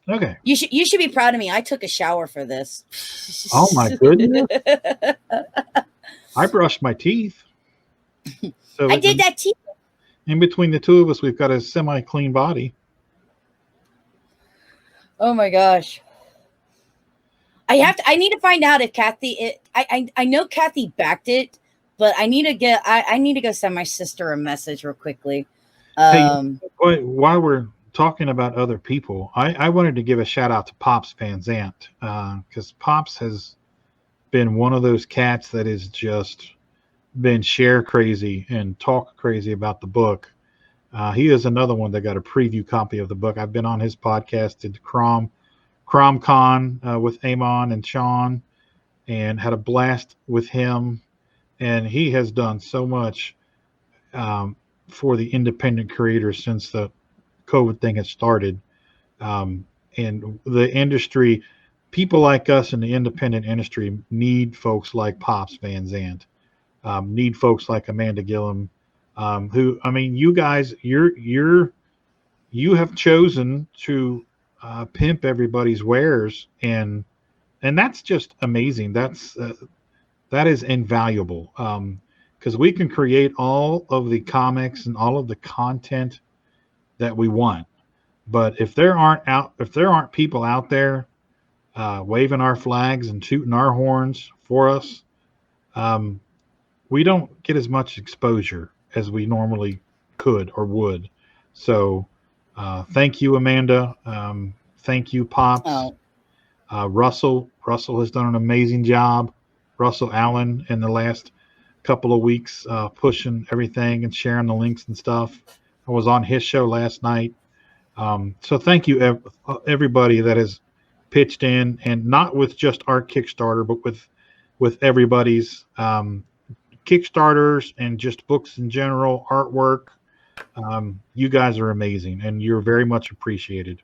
Okay. You should be proud of me. I took a shower for this. Oh my goodness. I brushed my teeth. So I did that too. In between the two of us, we've got a semi-clean body. Oh my gosh. I need to find out if Kathy I know Kathy backed it, but I need to go send my sister a message real quickly. Hey, while we're talking about other people, I wanted to give a shout out to Pops Van Zant, because Pops has been one of those cats that has just been share crazy and talk crazy about the book. He is another one that got a preview copy of the book. I've been on his podcast, did CromCon with Eamon and Sean, and had a blast with him. And he has done so much for the independent creators since the COVID thing has started. And the industry, people like us in the independent industry need folks like Pops Van Zant, need folks like Amanda Gilliam, who, I mean, you guys, you have chosen to pimp everybody's wares, and that's just amazing. That is invaluable, because we can create all of the comics and all of the content that we want, but if there aren't people out there waving our flags and tooting our horns for us, we don't get as much exposure as we normally could or would. So thank you, Amanda. Thank you, Pops. Oh. Russell has done an amazing job. Russell Allen in the last couple of weeks, pushing everything and sharing the links and stuff. I was on his show last night. So thank you, everybody that has pitched in, and not with just our Kickstarter, but with everybody's Kickstarters and just books in general, artwork. You guys are amazing, and you're very much appreciated.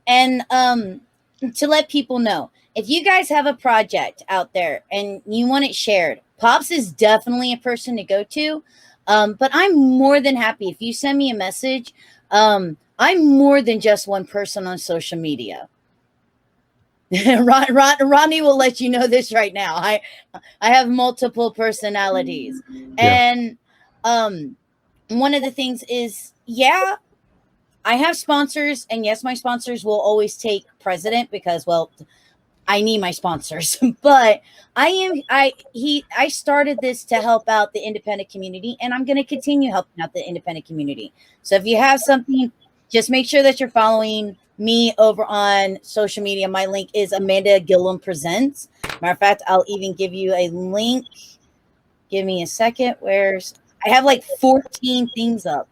And to let people know, if you guys have a project out there and you want it shared, Pops is definitely a person to go to. But I'm more than happy if you send me a message. I'm more than just one person on social media. Rodney will let you know this right now. I have multiple personalities. Yeah. And one of the things is, yeah, I have sponsors, and yes, my sponsors will always take precedent because, well, I need my sponsors. But I started this to help out the independent community, and I'm going to continue helping out the independent community. So if you have something, just make sure that you're following me over on social media. My link is Amanda Gilliam Presents. Matter of fact, I'll even give you a link. Give me a second. I have like 14 things up.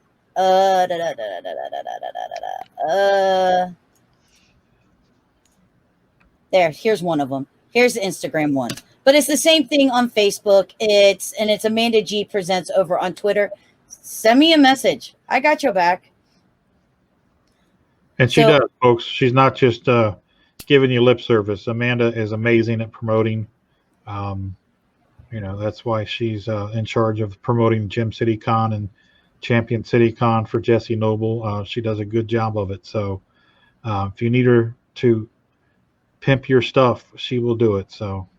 Here's one of them. Here's the Instagram one. But it's the same thing on Facebook. It's Amanda G Presents over on Twitter. Send me a message. I got your back. And she does, folks. She's not just giving you lip service. Amanda is amazing at promoting. That's why she's in charge of promoting Gem City Con and Champion City Con for Jesse Noble. She does a good job of it. So if you need her to pimp your stuff, she will do it. So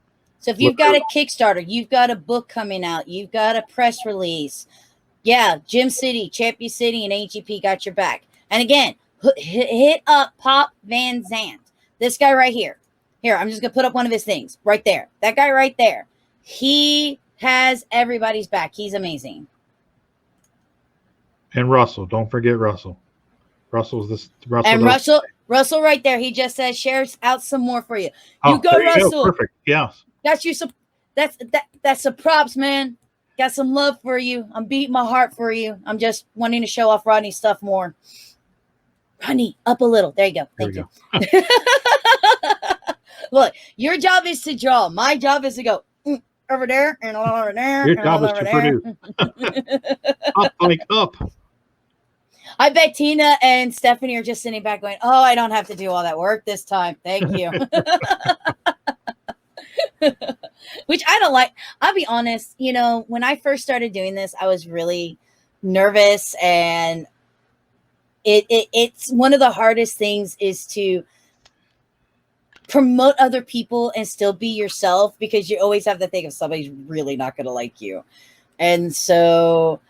if you've got a Kickstarter, you've got a book coming out, you've got a press release. Yeah, Gem City, Champion City, and AGP got your back. And again, hit up Pop Van Zandt. This guy right here. Here, I'm just going to put up one of his things right there. That guy right there. He has everybody's back. He's amazing. And Russell. Don't forget Russell. Russell right there. He just says, shares out some more for you. You go, Russell. Perfect. Yes. That's some props, man. Got some love for you. I'm beating my heart for you. I'm just wanting to show off Rodney's stuff more. Rodney, up a little. There you go. Thank you. Look, your job is to draw. My job is to go over there and over there. Your job is to produce. up. I bet Tina and Stephanie are just sitting back going, oh, I don't have to do all that work this time. Thank you. Which I don't like. I'll be honest. When I first started doing this, I was really nervous, and it's one of the hardest things is to promote other people and still be yourself, because you always have to think if somebody's really not going to like you. And so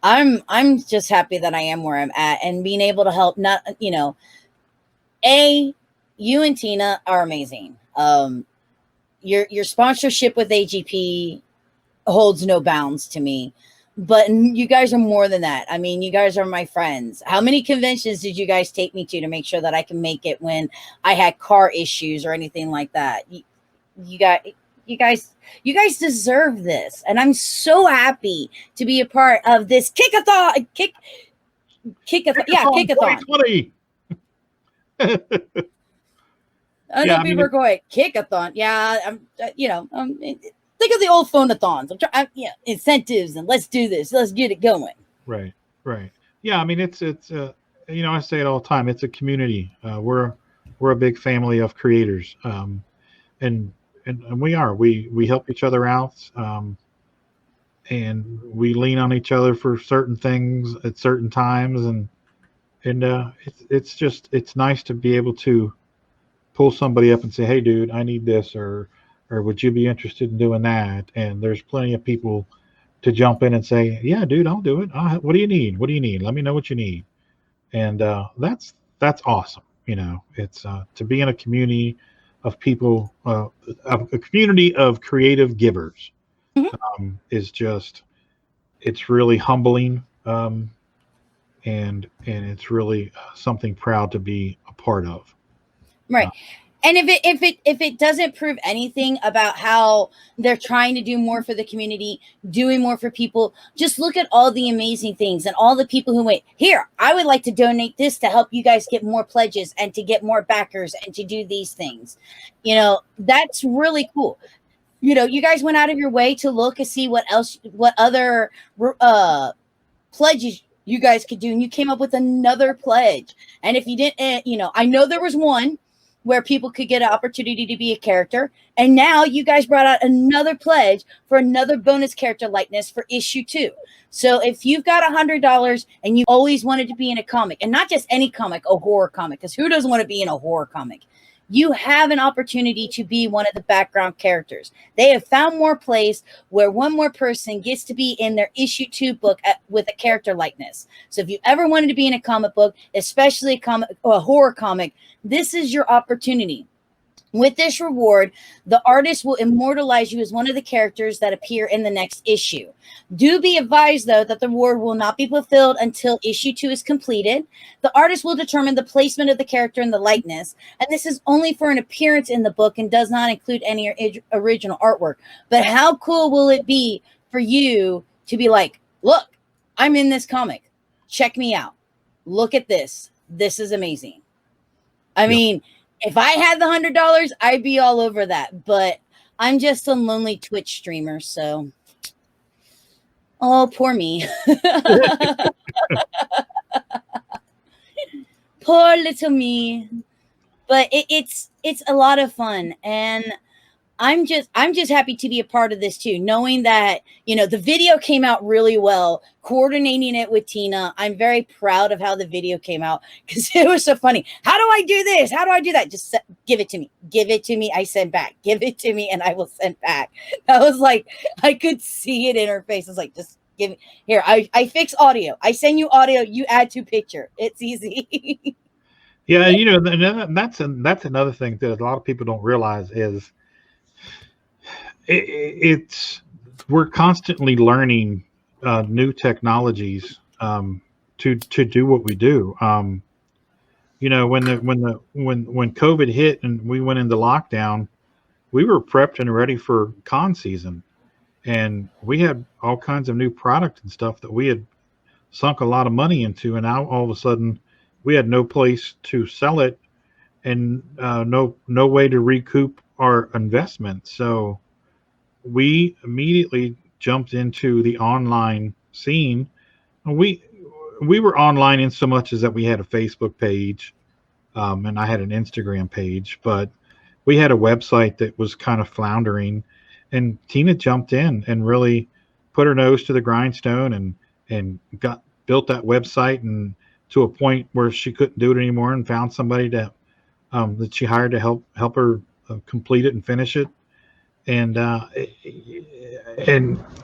I'm just happy that I am where I'm at and being able to help. You and Tina are amazing. Your sponsorship with AGP holds no bounds to me, but you guys are more than that. I mean, you guys are my friends. How many conventions did you guys take me to make sure that I can make it when I had car issues or anything like that? You guys deserve this. And I'm so happy to be a part of this Kick-a-Thon. Kick-a-Thon. Yeah, Kick-a-Thon. 2020. I know people are going, Kick-a-Thon. Yeah, think of the old phone-a-thons. Incentives and let's do this. Let's get it going. Right. Yeah, I mean, it's I say it all the time. It's a community. We're a big family of creators, and we are. We help each other out, and we lean on each other for certain things at certain times, and it's nice to be able to pull somebody up and say, hey, dude, I need this, or would you be interested in doing that? And there's plenty of people to jump in and say, yeah, dude, I'll do it. What do you need? Let me know what you need. And that's awesome. It's to be in a community of people, a community of creative givers, is just, it's really humbling, and it's really something proud to be a part of. Right. And if it doesn't prove anything about how they're trying to do more for the community, doing more for people, just look at all the amazing things and all the people who went, here, I would like to donate this to help you guys get more pledges and to get more backers and to do these things. That's really cool. You guys went out of your way to look and see what other pledges you guys could do. And you came up with another pledge. And if you didn't, I know there was one where people could get an opportunity to be a character. And now you guys brought out another pledge for another bonus character likeness for issue 2. So if you've got $100 and you always wanted to be in a comic, and not just any comic, a horror comic, because who doesn't want to be in a horror comic? you have an opportunity to be one of the background characters. They have found more place where one more person gets to be in their issue 2 book with a character likeness. So if you ever wanted to be in a comic book, especially a comic or a horror comic, this is your opportunity. With this reward, the artist will immortalize you as one of the characters that appear in the next issue. Do be advised, though, that the reward will not be fulfilled until issue 2 is completed. The artist will determine the placement of the character in the likeness, and this is only for an appearance in the book and does not include any original artwork. But how cool will it be for you to be like, look, I'm in this comic. Check me out. Look at this. This is amazing. I mean, if I had the $100, I'd be all over that. But I'm just a lonely Twitch streamer, so oh, poor me. Poor little me. But it's a lot of fun, and I'm just happy to be a part of this too, knowing that, you know, the video came out really well, coordinating it with Tina. I'm very proud of how the video came out because it was so funny. How do I do this? How do I do that? Just give it to me. Give it to me. I send back. Give it to me and I will send back. That was like, I could see it in her face. I was like, just give me here. I fix audio. I send you audio. You add to picture. It's easy. Yeah. You know, that's another thing that a lot of people don't realize is, we're constantly learning new technologies to do what we do. You know, when COVID hit and we went into lockdown, we were prepped and ready for con season, and we had all kinds of new product and stuff that we had sunk a lot of money into, and now all of a sudden we had no place to sell it and no way to recoup our investment. So we immediately jumped into the online scene. We were online in so much as that we had a Facebook page, and I had an Instagram page, but we had a website that was kind of floundering, and Tina jumped in and really put her nose to the grindstone and built that website, and to a point where she couldn't do it anymore, and found somebody that she hired to help her complete it and finish it. And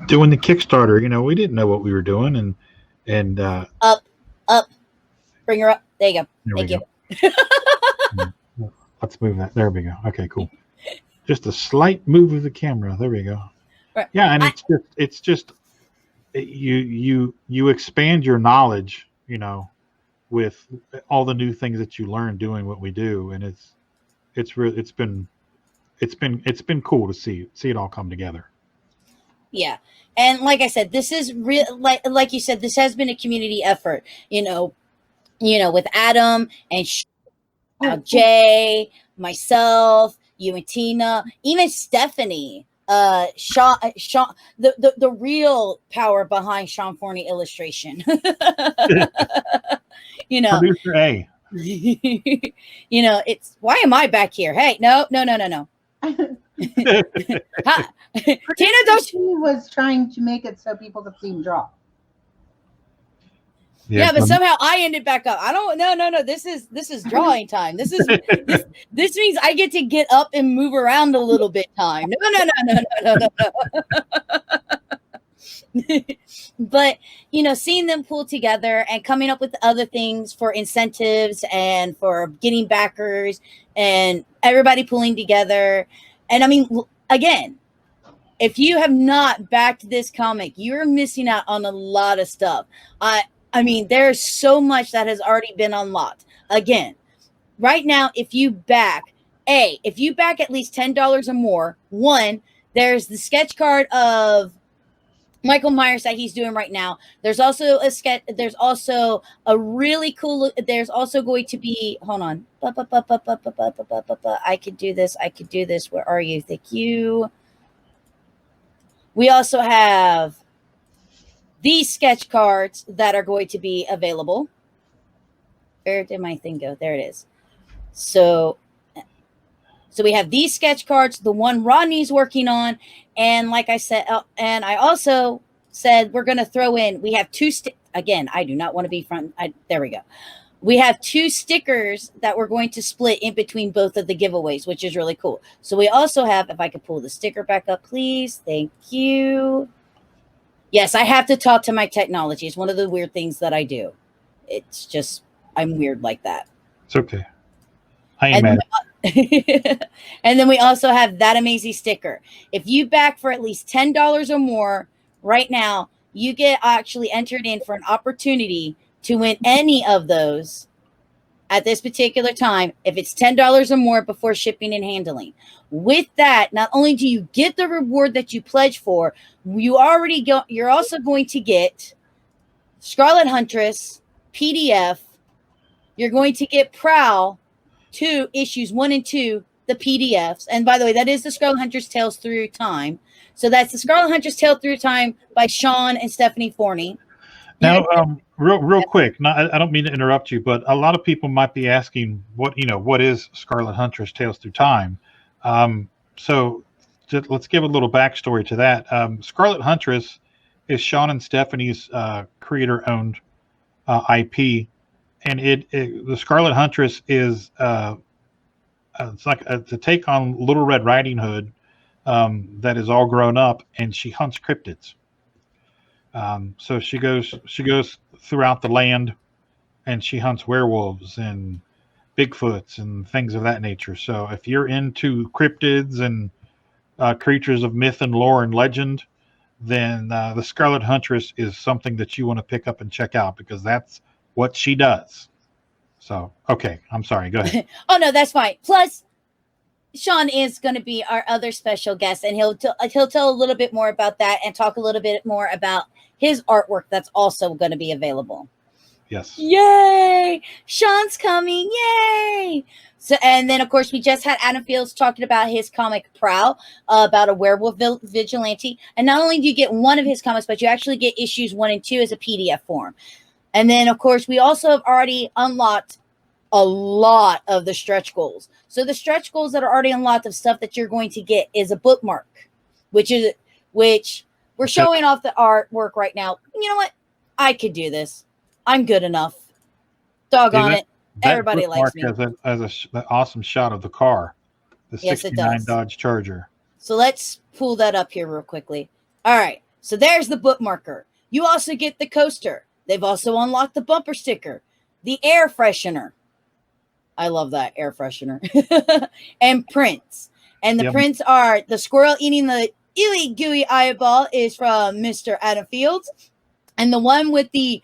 doing the Kickstarter, you know, we didn't know what we were doing, and up, bring her up. There you go. Thank you. Let's move that. There we go. Okay, cool. Just a slight move of the camera. There we go. Right. Yeah, and it's just you expand your knowledge, you know, with all the new things that you learn doing what we do, and it's been cool to see it all come together. Yeah. And like I said, this is real, like you said, this has been a community effort, you know, with Adam and Jay, myself, you and Tina, even Stephanie, Sean, the real power behind Sean Forney illustration. You know, Producer A. You know, it's, why am I back here? Hey, no. Tina, don't she was trying to make it so people could see him draw. Yeah, but somehow I ended back up. I don't. No. This is drawing time. This means I get to get up and move around a little bit time. No. But, you know, seeing them pull together and coming up with other things for incentives and for getting backers and everybody pulling together. And I mean, again, if you have not backed this comic, you're missing out on a lot of stuff. I mean, there's so much that has already been unlocked. Again, right now, if you back at least $10 or more, one, there's the sketch card of Michael Myers that he's doing right now. There's also a sketch. There's also a really cool. There's also going to be. Hold on. I could do this. Where are you? Thank you. We also have these sketch cards that are going to be available. Where did my thing go? There it is. So we have these sketch cards, the one Rodney's working on, and like I said, and I also said we're going to throw in. We have two. Again, I do not want to be front. There we go. we have 2 stickers that we're going to split in between both of the giveaways, which is really cool. So we also have, if I could pull the sticker back up, please. Thank you. Yes, I have to talk to my technology. It's one of the weird things that I do. It's just, I'm weird like that. It's okay. I ain't mad. And then we also have that amazing sticker. If you back for at least $10 or more right now, you get actually entered in for an opportunity to win any of those at this particular time if it's $10 or more before shipping and handling. With that, not only do you get the reward that you pledge for, you're also going to get Scarlet Huntress PDF. You're going to get Prowl 2 issues 1 and 2, the PDFs. And by the way, that is the Scarlet Huntress Tales Through Time. So that's the Scarlet Huntress Tale Through Time by Sean and Stephanie Forney. Now, real quick, I don't mean to interrupt you, but a lot of people might be asking what is Scarlet Huntress Tales Through Time? So let's give a little backstory to that. Scarlet Huntress is Sean and Stephanie's creator-owned IP, and the Scarlet Huntress is it's like to take on Little Red Riding Hood that is all grown up, and she hunts cryptids. So she goes throughout the land, and she hunts werewolves and Bigfoots and things of that nature. So if you're into cryptids and creatures of myth and lore and legend, then the Scarlet Huntress is something that you want to pick up and check out, because that's what she does. So, okay, I'm sorry. Go ahead. Oh, no, that's fine. Plus, Sean is going to be our other special guest, and he'll tell a little bit more about that and talk a little bit more about his artwork that's also going to be available. Yes. Yay! Sean's coming. Yay! So, and then, of course, we just had Adam Fields talking about his comic Prowl, about a werewolf vigilante. And not only do you get one of his comics, but you actually get issues 1 and 2 as a PDF form. And then, of course, we also have already unlocked a lot of the stretch goals. So the stretch goals that are already unlocked of stuff that you're going to get is a bookmark, which we're showing off the artwork right now. You know what? I could do this. I'm good enough. Doggone it. Everybody likes me. Has an awesome shot of the car, the Yes, 69 Dodge Charger. So let's pull that up here real quickly. All right. So there's the bookmarker. You also get the coaster. They've also unlocked the bumper sticker, the air freshener. I love that air freshener. And prints. And the prints are the squirrel eating the illy gooey eyeball is from Mr. Adam Fields. And the one with the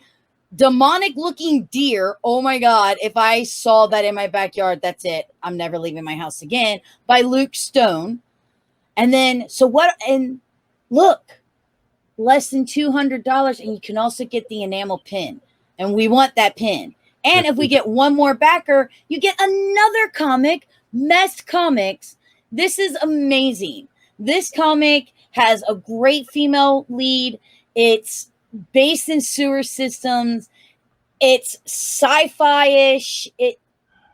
demonic looking deer. Oh my God. If I saw that in my backyard, that's it. I'm never leaving my house again, by Luke Stone. And then, and look, less than $200. And you can also get the enamel pin. And we want that pin. And if we get one more backer, you get another comic, Messed Comics. This is amazing. This comic has a great female lead. It's based in sewer systems. It's sci-fi-ish.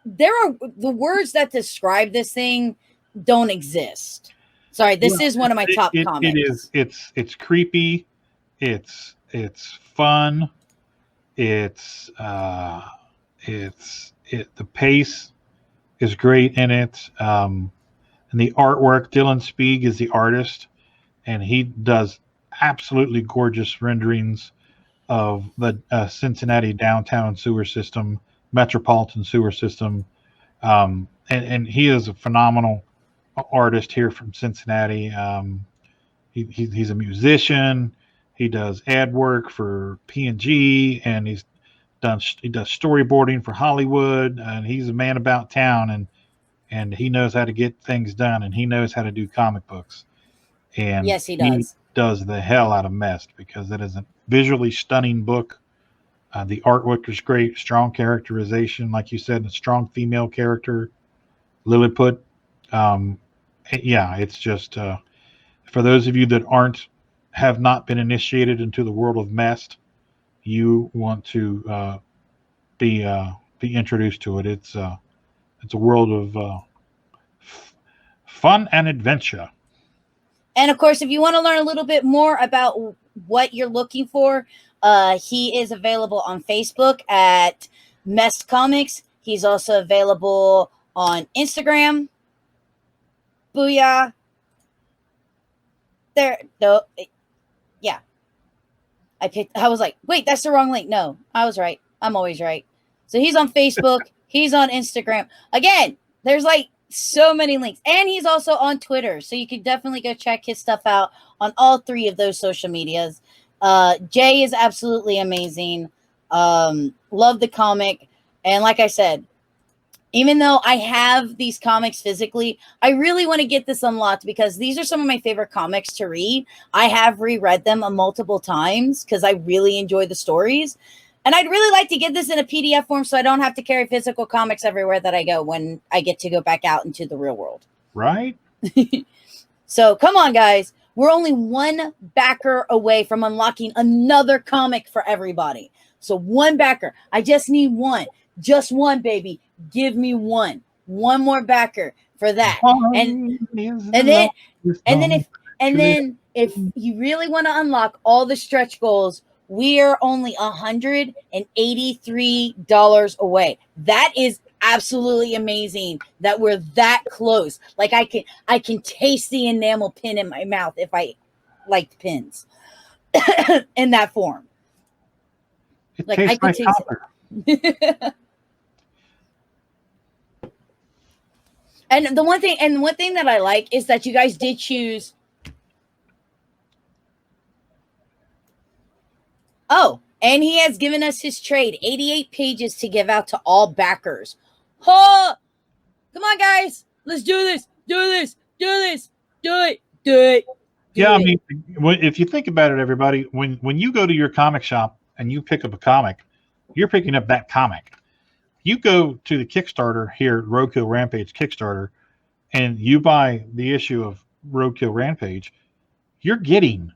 The words that describe this thing don't exist. Sorry, this is one of my top comics. It's creepy. It's fun. The pace is great in it. And the artwork, Dylan Spieg is the artist, and he does absolutely gorgeous renderings of the Cincinnati downtown sewer system, metropolitan sewer system. And he is a phenomenal artist here from Cincinnati. He's a musician. He does ad work for P&G, and he does storyboarding for Hollywood, and he's a man about town, and he knows how to get things done, and he knows how to do comic books. And yes, he does. He does the hell out of Messed, because it is a visually stunning book. The artwork is great, strong characterization, like you said, a strong female character, Lilliput. It's just for those of you that have not been initiated into the world of Messed, you want to be introduced to it. It's a world of fun and adventure. And of course, if you want to learn a little bit more about what you're looking for, he is available on Facebook at Mest Comics. He's also available on Instagram. Booyah. There, no, yeah. I was like, wait, that's the wrong link. No, I was right. I'm always right. So he's on Facebook. He's on Instagram. Again, there's like so many links. And he's also on Twitter. So you can definitely go check his stuff out on all 3 of those social medias. Jay is absolutely amazing. Love the comic. And like I said, even though I have these comics physically, I really want to get this unlocked because these are some of my favorite comics to read. I have reread them multiple times because I really enjoy the stories. And I'd really like to get this in a PDF form so I don't have to carry physical comics everywhere that I go when I get to go back out into the real world. Right? So come on, guys. We're only 1 backer away from unlocking another comic for everybody. So 1 backer. I just need 1. Just 1, baby. Give me 1. 1 more backer for that. And then if you really want to unlock all the stretch goals, we are only $183 away. That is absolutely amazing that we're that close. Like I can taste the enamel pin in my mouth if I liked pins in that form. It Like tastes I could like taste copper. it. And one thing that I like is that you guys did choose. Oh, and he has given us his trade, 88 pages to give out to all backers. Oh, come on, guys. Let's do this. Do this. Do this. Do it. Do it. Yeah, I mean, if you think about it, everybody, when you go to your comic shop and you pick up a comic, you're picking up that comic. You go to the Kickstarter here, Roadkill Rampage Kickstarter, and you buy the issue of Roadkill Rampage, you're getting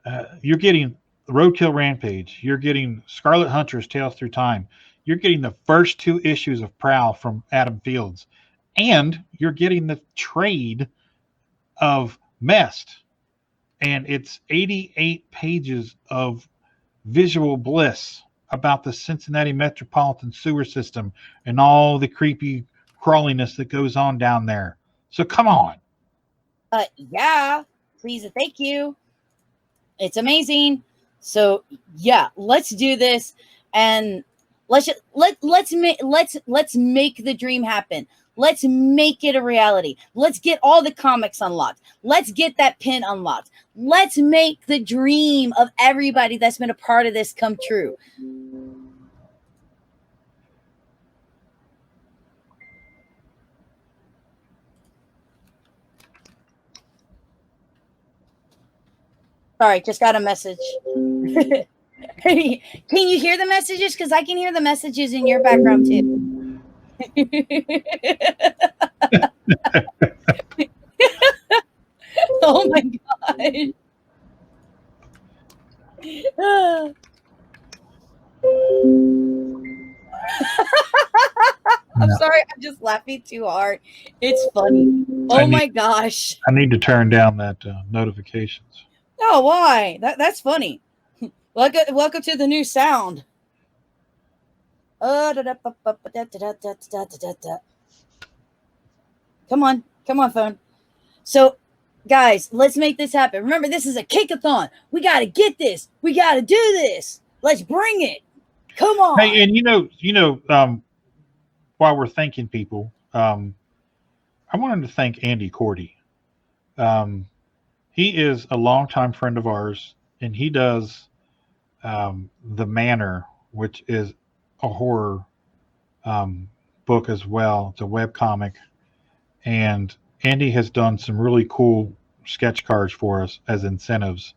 Roadkill Rampage, you're getting Scarlet Hunter's Tales Through Time, you're getting the first 2 issues of Prowl from Adam Fields, and you're getting the trade of Mest. And it's 88 pages of visual bliss about the Cincinnati metropolitan sewer system and all the creepy crawliness that goes on down there. So come on. Yeah, please and thank you. It's amazing. So yeah, let's do this and let's make the dream happen. Let's make it a reality. Let's get all the comics unlocked. Let's get that pin unlocked. Let's make the dream of everybody that's been a part of this come true. All right, just got a message. Can you hear the messages? Because I can hear the messages in your background too. Oh my god. I'm sorry, I'm just laughing too hard. It's funny. Oh my gosh. I need to turn down that notifications. Oh, why? That's funny. Welcome to the new sound. Come on, phone. So, guys, let's make this happen. Remember, this is a Kick-a-Thon. We got to get this. We got to do this. Let's bring it. Come on. Hey, and while we're thanking people, I wanted to thank Andy Cordy. He is a longtime friend of ours, and he does The Manor, which is a horror book as well. It's a webcomic. And Andy has done some really cool sketch cards for us as incentives.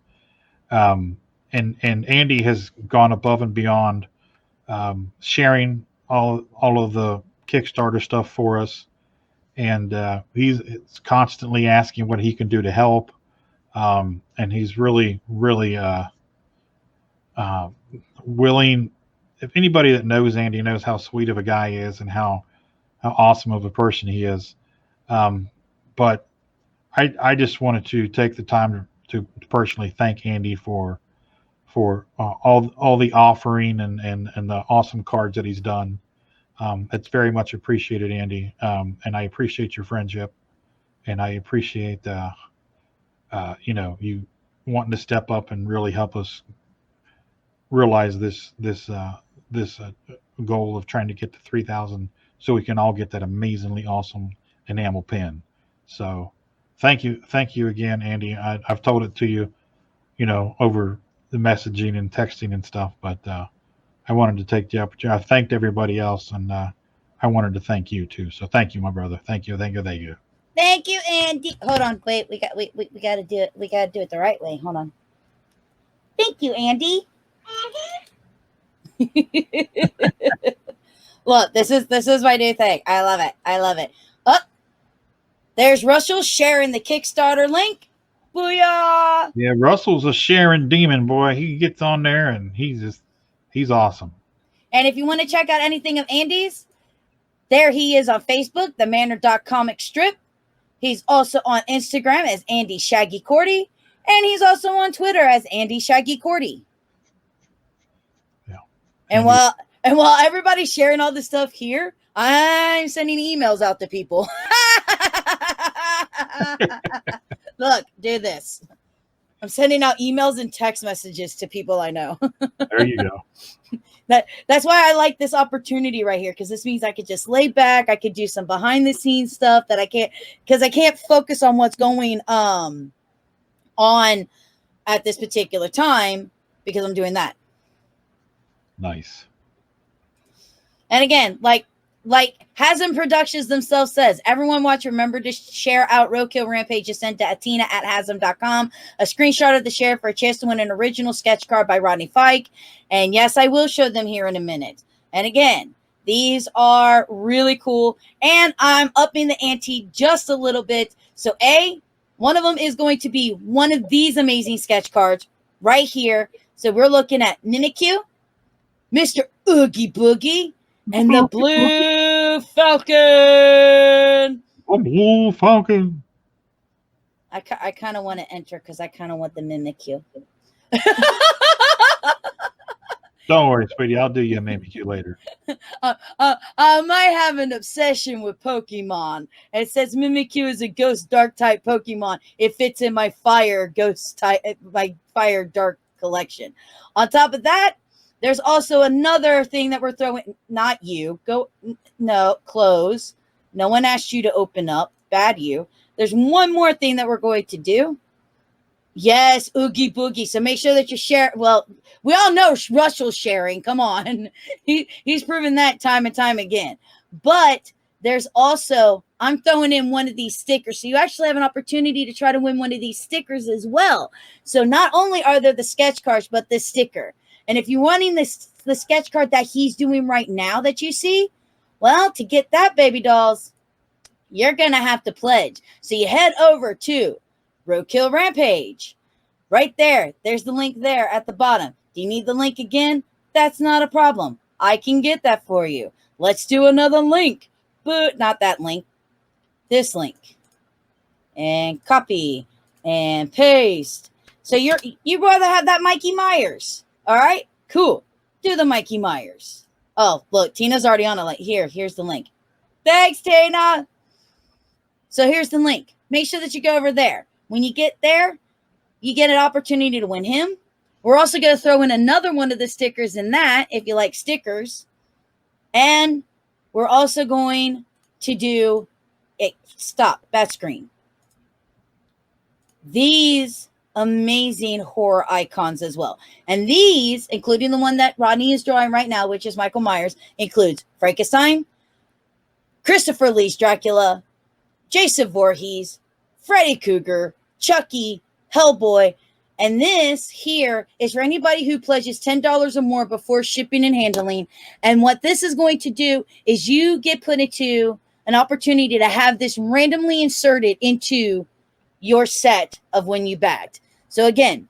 And Andy has gone above and beyond sharing all of the Kickstarter stuff for us. And he's constantly asking what he can do to help. And he's really, really willing. If anybody that knows Andy knows how sweet of a guy he is and how awesome of a person he is. But I just wanted to take the time to personally thank Andy for all the offering and the awesome cards that he's done. It's very much appreciated, Andy. And I appreciate your friendship, and I appreciate you wanting to step up and really help us realize this goal of trying to get to 3,000, so we can all get that amazingly awesome enamel pin. So thank you again, Andy. I've told it to you, over the messaging and texting and stuff, but I wanted to take the opportunity. I thanked everybody else, and I wanted to thank you too. So thank you, my brother. Thank you. Thank you, Andy. Hold on, wait. We got to do it. We got to do it the right way. Hold on. Thank you, Andy. Look, this is my new thing. I love it. Oh, there's Russell sharing the Kickstarter link. Booyah! Yeah, Russell's a sharing demon, boy. He gets on there and he's awesome. And if you want to check out anything of Andy's, there he is on Facebook, the Manor.comic strip. He's also on Instagram as Andy Shaggy Cordy, and he's also on Twitter as Andy Shaggy Cordy. Yeah. And while everybody's sharing all this stuff here, I'm sending emails out to people. Look, do this. I'm sending out emails and text messages to people I know. There you go. That's why I like this opportunity right here, because this means I could just lay back. I could do some behind the scenes stuff that I can't, because I can't focus on what's going on at this particular time because I'm doing that. Nice. And again, like Hazzum Productions themselves says, everyone watch, remember to share out Roadkill Rampage is sent to atina@hazzum.com. A screenshot of the share for a chance to win an original sketch card by Rodney Fyke. And yes, I will show them here in a minute. And again, these are really cool. And I'm upping the ante just a little bit. So one of them is going to be one of these amazing sketch cards right here. So we're looking at Mimikyu, Mr. Oogie Boogie, and the Blue Falcon. Oh, Blue Falcon. I kind of want to enter because I kind of want the Mimikyu. Don't worry, sweetie. I'll do you a Mimikyu later. I might have an obsession with Pokemon. It says Mimikyu is a ghost dark type Pokemon. It fits in my fire dark collection. On top of that, there's also another thing that we're throwing. Not you. Close. No one asked you to open up. Bad you. There's one more thing that we're going to do. Yes, Oogie Boogie. So make sure that you share. Well, we all know Russell's sharing. Come on. He's proven that time and time again. But there's also, I'm throwing in one of these stickers. So you actually have an opportunity to try to win one of these stickers as well. So not only are there the sketch cards, but this sticker. And if you're wanting the sketch card that he's doing right now that you see, well, to get that, baby dolls, you're going to have to pledge. So you head over to Roadkill Rampage. Right there. There's the link there at the bottom. Do you need the link again? That's not a problem. I can get that for you. Let's do another link. But not that link. This link. And copy. And paste. So you'd rather have that Mikey Myers. All right, cool. Do the Mikey Myers. Oh, look, Tina's already on it. Here's the link. Thanks, Tina. So here's the link. Make sure that you go over there. When you get there, you get an opportunity to win him. We're also going to throw in another one of the stickers in that, if you like stickers. And we're also going to do it. Stop. Bad screen. These amazing horror icons as well. And these, including the one that Rodney is drawing right now, which is Michael Myers, includes Frankenstein, Christopher Lee's Dracula, Jason Voorhees, Freddy Krueger, Chucky, Hellboy. And this here is for anybody who pledges $10 or more before shipping and handling. And what this is going to do is you get put into an opportunity to have this randomly inserted into your set of when you bagged. So again,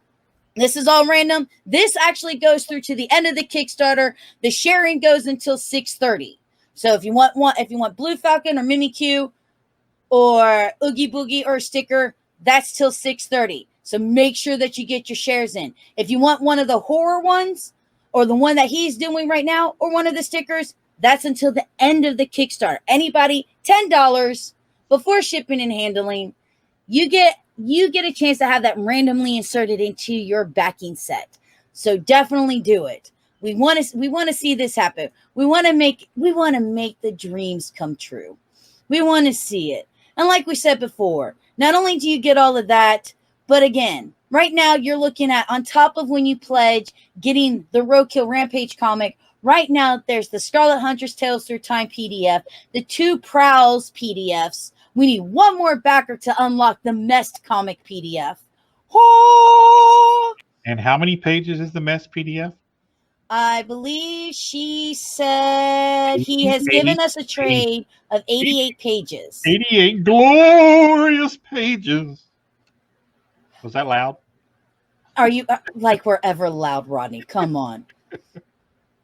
this is all random. This actually goes through to the end of the Kickstarter. The sharing goes until 6:30. So if you want Blue Falcon or Mimikyu or Oogie Boogie or a sticker, that's till 6:30. So make sure that you get your shares in. If you want one of the horror ones or the one that he's doing right now or one of the stickers, that's until the end of the Kickstarter. Anybody, $10 before shipping and handling, you get a chance to have that randomly inserted into your backing set. So definitely do it. We want to see this happen. We want to make the dreams come true. We want to see it. And like we said before, not only do you get all of that, but again, right now you're looking at, on top of when you pledge, getting the Roadkill Rampage comic. Right now, there's the Scarlet Huntress Tales Through Time PDF, the 2 Prowls PDFs. We need one more backer to unlock the Mest comic PDF. Oh! And how many pages is the Mest PDF? I believe she said he has given us a trade of 88 pages. 88 glorious pages. Was that loud? Are you like we're ever loud, Rodney? Come on.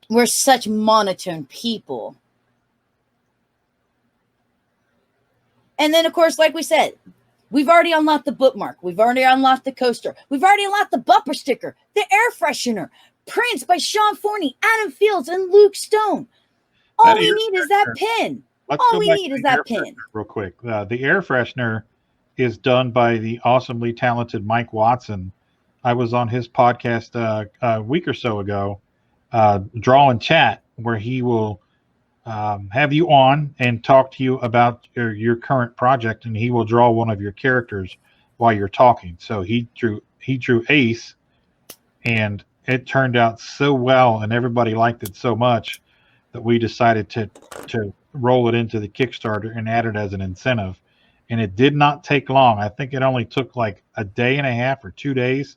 We're such monotone people. And then, of course, like we said, we've already unlocked the bookmark. We've already unlocked the coaster. We've already unlocked the bumper sticker, the air freshener, prints by Sean Forney, Adam Fields, and Luke Stone. All we need is that pin. All we need is that pin. Real quick. The air freshener is done by the awesomely talented Mike Watson. I was on his podcast a week or so ago, Draw and Chat, where he will have you on and talk to you about your current project, and he will draw one of your characters while you're talking. So he drew Ace, and it turned out so well, and everybody liked it so much that we decided to roll it into the Kickstarter and add it as an incentive. And it did not take long. I think it only took like a day and a half or 2 days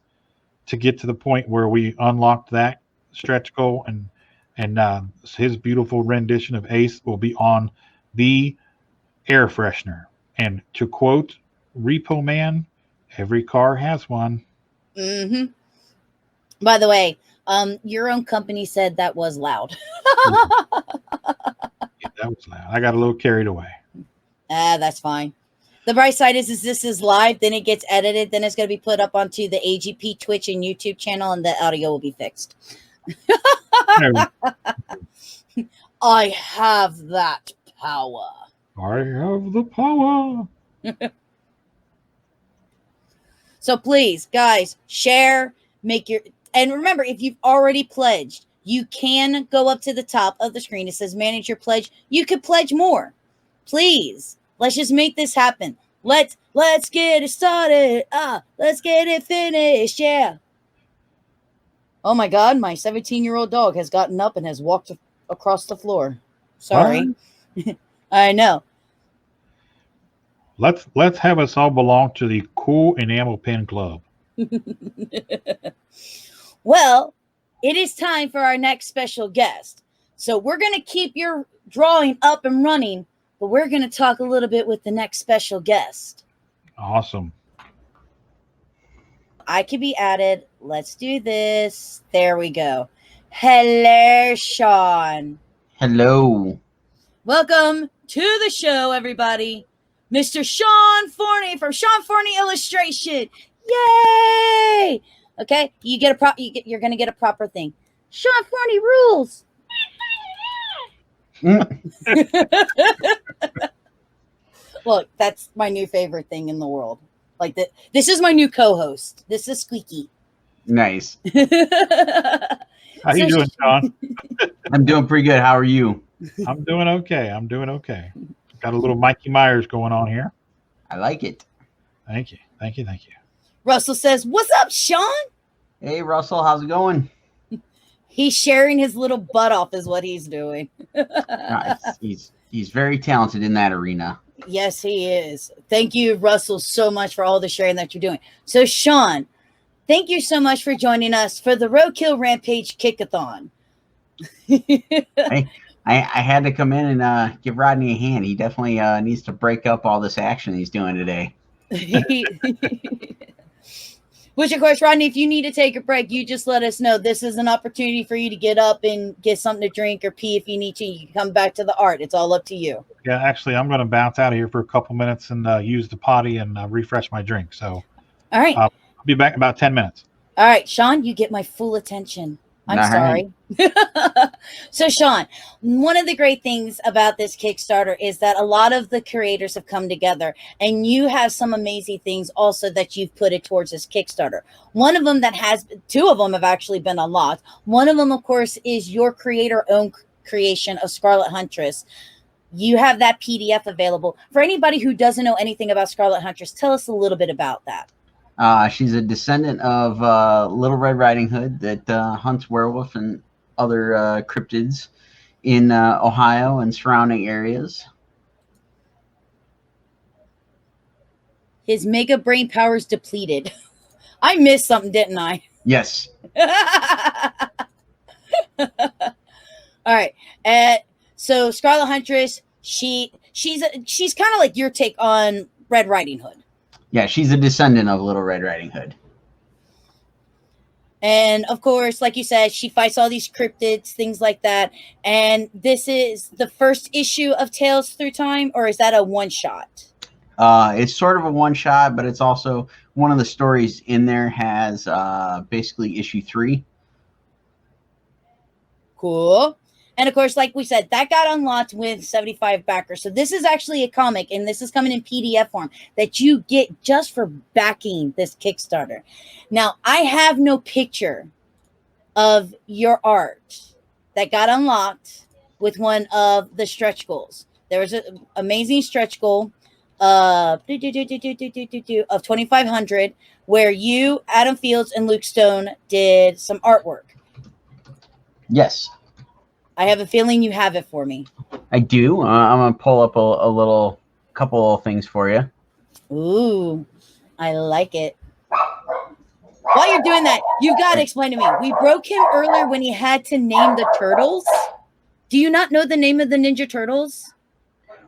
to get to the point where we unlocked that stretch goal, and his beautiful rendition of Ace will be on the air freshener. And to quote Repo Man, every car has one. Mm-hmm. By the way, your own company said that was loud. Yeah, that was loud. I got a little carried away. That's fine. The bright side is this is live, then it gets edited, then it's going to be put up onto the AGP Twitch and YouTube channel, and the audio will be fixed. I have that power. I have the power. So please, guys, share, and remember, if you've already pledged, you can go up to the top of the screen. It says manage your pledge. You could pledge more. Please, let's just make this happen. Let's get it started. Let's get it finished. Yeah. Oh my God, my 17-year-old dog has gotten up and has walked across the floor. Sorry. I know. Let's have us all belong to the Cool Enamel Pen Club. Well, it is time for our next special guest. So we're going to keep your drawing up and running, but we're going to talk a little bit with the next special guest. Awesome. I could be added. Let's do this. There we go. Hello, Sean. Hello. Welcome to the show, everybody. Mr. Sean Forney from Sean Forney Illustration. Yay! Okay, you're gonna get a proper thing. Sean Forney rules. Look, that's my new favorite thing in the world. Like that. This is my new co-host. This is Squeaky. Nice. How you doing, Sean? I'm doing pretty good. How are you? I'm doing okay. Got a little Mikey Myers going on here. I like it. Thank you. Russell says, "What's up, Sean?" Hey, Russell. How's it going? He's sharing his little butt off is what he's doing. Nice. He's very talented in that arena. Yes, he is. Thank you, Russell, so much for all the sharing that you're doing. So, Sean, thank you so much for joining us for the Roadkill Rampage Kick-a-Thon. I had to come in and give Rodney a hand. He definitely needs to break up all this action he's doing today. Which, of course, Rodney, if you need to take a break, you just let us know. This is an opportunity for you to get up and get something to drink or pee if you need to. You can come back to the art. It's all up to you. Yeah, actually, I'm going to bounce out of here for a couple minutes and use the potty and refresh my drink. So, all right. I'll be back in about 10 minutes. All right, Sean, you get my full attention. I'm All sorry. So, Sean, one of the great things about this Kickstarter is that a lot of the creators have come together, and you have some amazing things also that you've put it towards this Kickstarter. One of them two of them have actually been unlocked. One of them, of course, is your creator-owned creation of Scarlet Huntress. You have that PDF available. For anybody who doesn't know anything about Scarlet Huntress, tell us a little bit about that. She's a descendant of Little Red Riding Hood that hunts werewolf and other cryptids in Ohio and surrounding areas. His mega brain power is depleted. I missed something, didn't I? Yes. All right. So Scarlet Huntress, she's kind of like your take on Red Riding Hood. Yeah, she's a descendant of Little Red Riding Hood. And of course, like you said, she fights all these cryptids, things like that. And this is the first issue of Tales Through Time, or is that a one-shot? It's sort of a one-shot, but it's also one of the stories in there has basically issue 3. Cool. And of course, like we said, that got unlocked with 75 backers. So this is actually a comic, and this is coming in PDF form that you get just for backing this Kickstarter. Now, I have no picture of your art that got unlocked with one of the stretch goals. There was an amazing stretch goal of 2,500 where you, Adam Fields, and Luke Stone did some artwork. Yes. I have a feeling you have it for me. I do. I'm going to pull up a couple of things for you. Ooh, I like it. While you're doing that, you've got to explain to me. We broke him earlier when he had to name the turtles. Do you not know the name of the Ninja Turtles?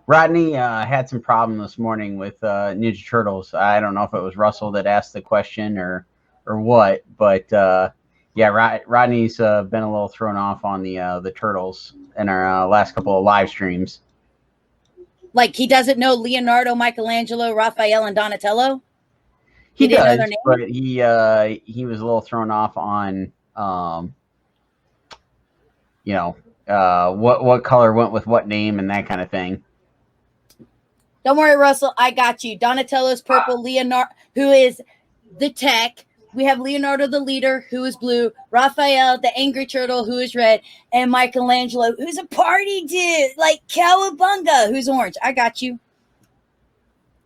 Rodney had some problem this morning with Ninja Turtles. I don't know if it was Russell that asked the question or what, but yeah, Rodney's been a little thrown off on the Turtles in our last couple of live streams. Like he doesn't know Leonardo, Michelangelo, Raphael, and Donatello? He didn't does, know their name? but he was a little thrown off on what color went with what name and that kind of thing. Don't worry, Russell. I got you. Donatello's purple. Leonardo, who is the tech. We have Leonardo, the leader, who is blue. Raphael, the angry turtle, who is red. And Michelangelo, who's a party dude, like Cowabunga, who's orange. I got you.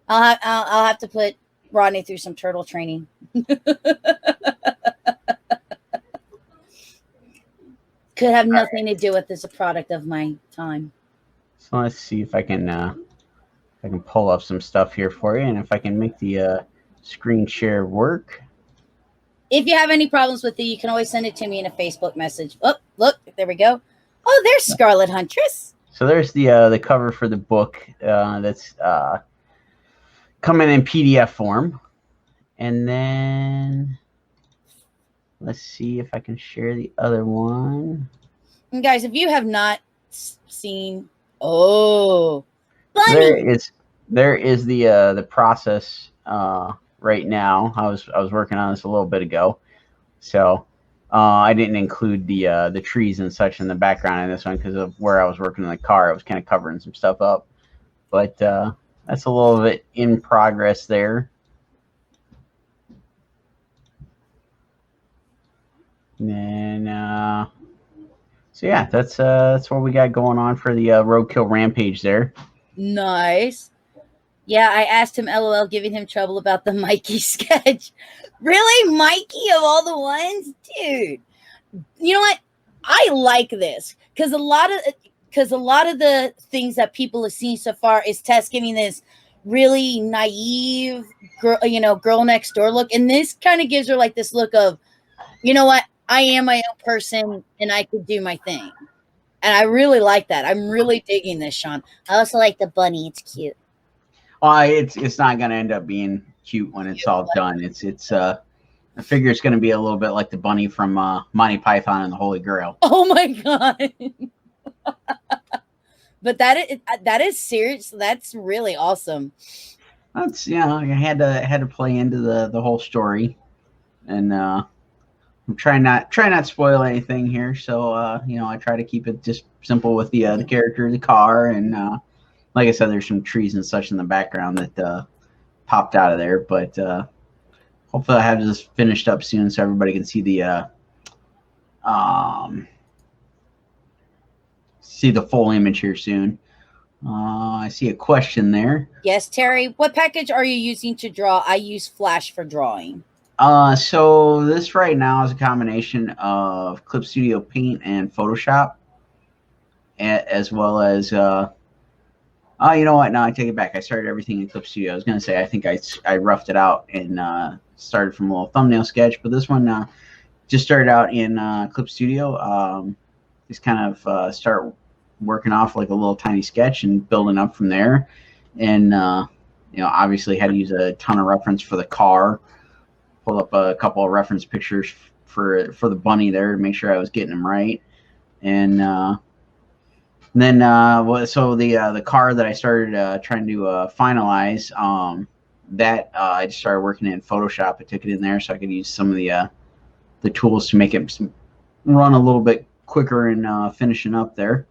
I'll have to put Rodney through some turtle training. Could have nothing to do with this, a product of my time. So let's see if I can pull up some stuff here for you, and if I can make the screen share work. If you have any problems with it, you can always send it to me in a Facebook message. Oh, look, there we go. Oh, there's Scarlet Huntress. So there's the cover for the book that's coming in PDF form. And then let's see if I can share the other one. And guys, if you have not seen, Bunny. There is the process right now. I was working on this a little bit ago, so I didn't include the trees and such in the background in this one because of where I was working in the car. I was kind of covering some stuff up, but that's a little bit in progress there. And then so yeah, that's what we got going on for the Roadkill Rampage there. Nice. Yeah, I asked him, LOL, giving him trouble about the Mikey sketch. Really, Mikey of all the ones, dude. You know what? I like this because a lot of the things that people have seen so far is Tess giving this really naive girl next door look, and this kind of gives her like this look of, you know what? I am my own person, and I can do my thing. And I really like that. I'm really digging this, Sean. I also like the bunny. It's cute. It's not going to end up being cute when it's all done. I figure it's going to be a little bit like the bunny from Monty Python and the Holy Grail. Oh my god! But that is serious. That's really awesome. That's I had to play into the whole story. and I'm trying not to spoil anything here. So I try to keep it just simple with the character, the car, and like I said, there's some trees and such in the background that popped out of there. But hopefully, I have this finished up soon so everybody can see the full image here soon. I see a question there. Yes, Terry. What package are you using to draw? I use Flash for drawing. So this right now is a combination of Clip Studio Paint and Photoshop, as well as you know what? No, I take it back. I started everything in Clip Studio. I was gonna say I think I roughed it out and started from a little thumbnail sketch, but this one just started out in Clip Studio. Just kind of start working off like a little tiny sketch and building up from there, and obviously had to use a ton of reference for the car. Pull up a couple of reference pictures for the bunny there to make sure I was getting them right, and then so the car that I started trying to finalize, that I just started working in Photoshop. I took it in there so I could use some of the tools to make it run a little bit quicker and finishing up there.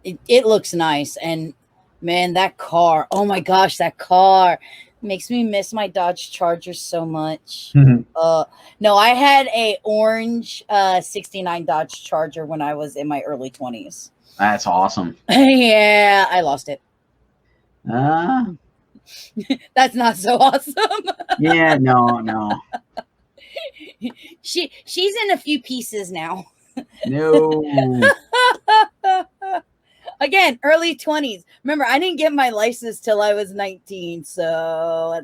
It looks nice, and man, that car! Oh my gosh, that car makes me miss my Dodge Charger so much. No, I had a orange 69 Dodge Charger when I was in my early 20s. That's awesome. Yeah, I lost it. That's not so awesome. Yeah, no. She's in a few pieces now. No. Again, early 20s. Remember, I didn't get my license till I was 19. So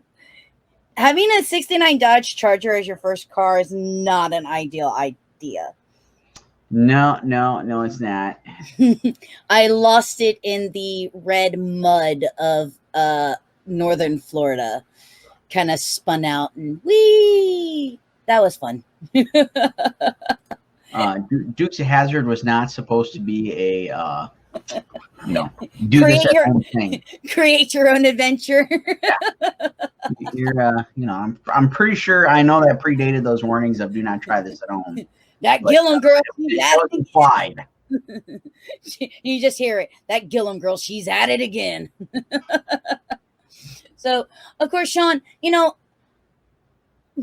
having a 69 Dodge Charger as your first car is not an ideal idea. No, it's not. I lost it in the red mud of northern Florida. Kind of spun out and whee! That was fun. Dukes of Hazzard was not supposed to be a do this at home thing. Create your own adventure. You're I'm pretty sure I know that predated those warnings of do not try this at home. That Gilliam girl, it implied. You just hear it. That Gilliam girl, she's at it again. So, of course, Sean,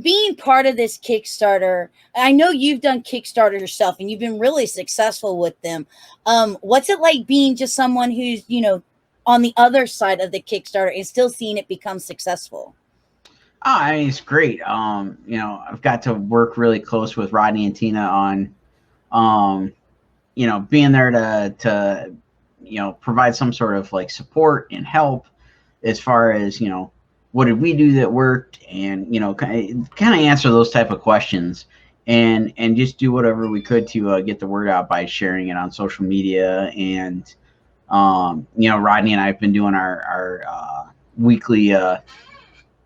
being part of this Kickstarter, I know you've done Kickstarter yourself and you've been really successful with them. What's it like being just someone who's, on the other side of the Kickstarter and still seeing it become successful? It's great. I've got to work really close with Rodney and Tina on, being there to provide some sort of like support and help as far as, what did we do that worked, and kind of answer those type of questions, and just do whatever we could to get the word out by sharing it on social media. And Rodney and I have been doing our weekly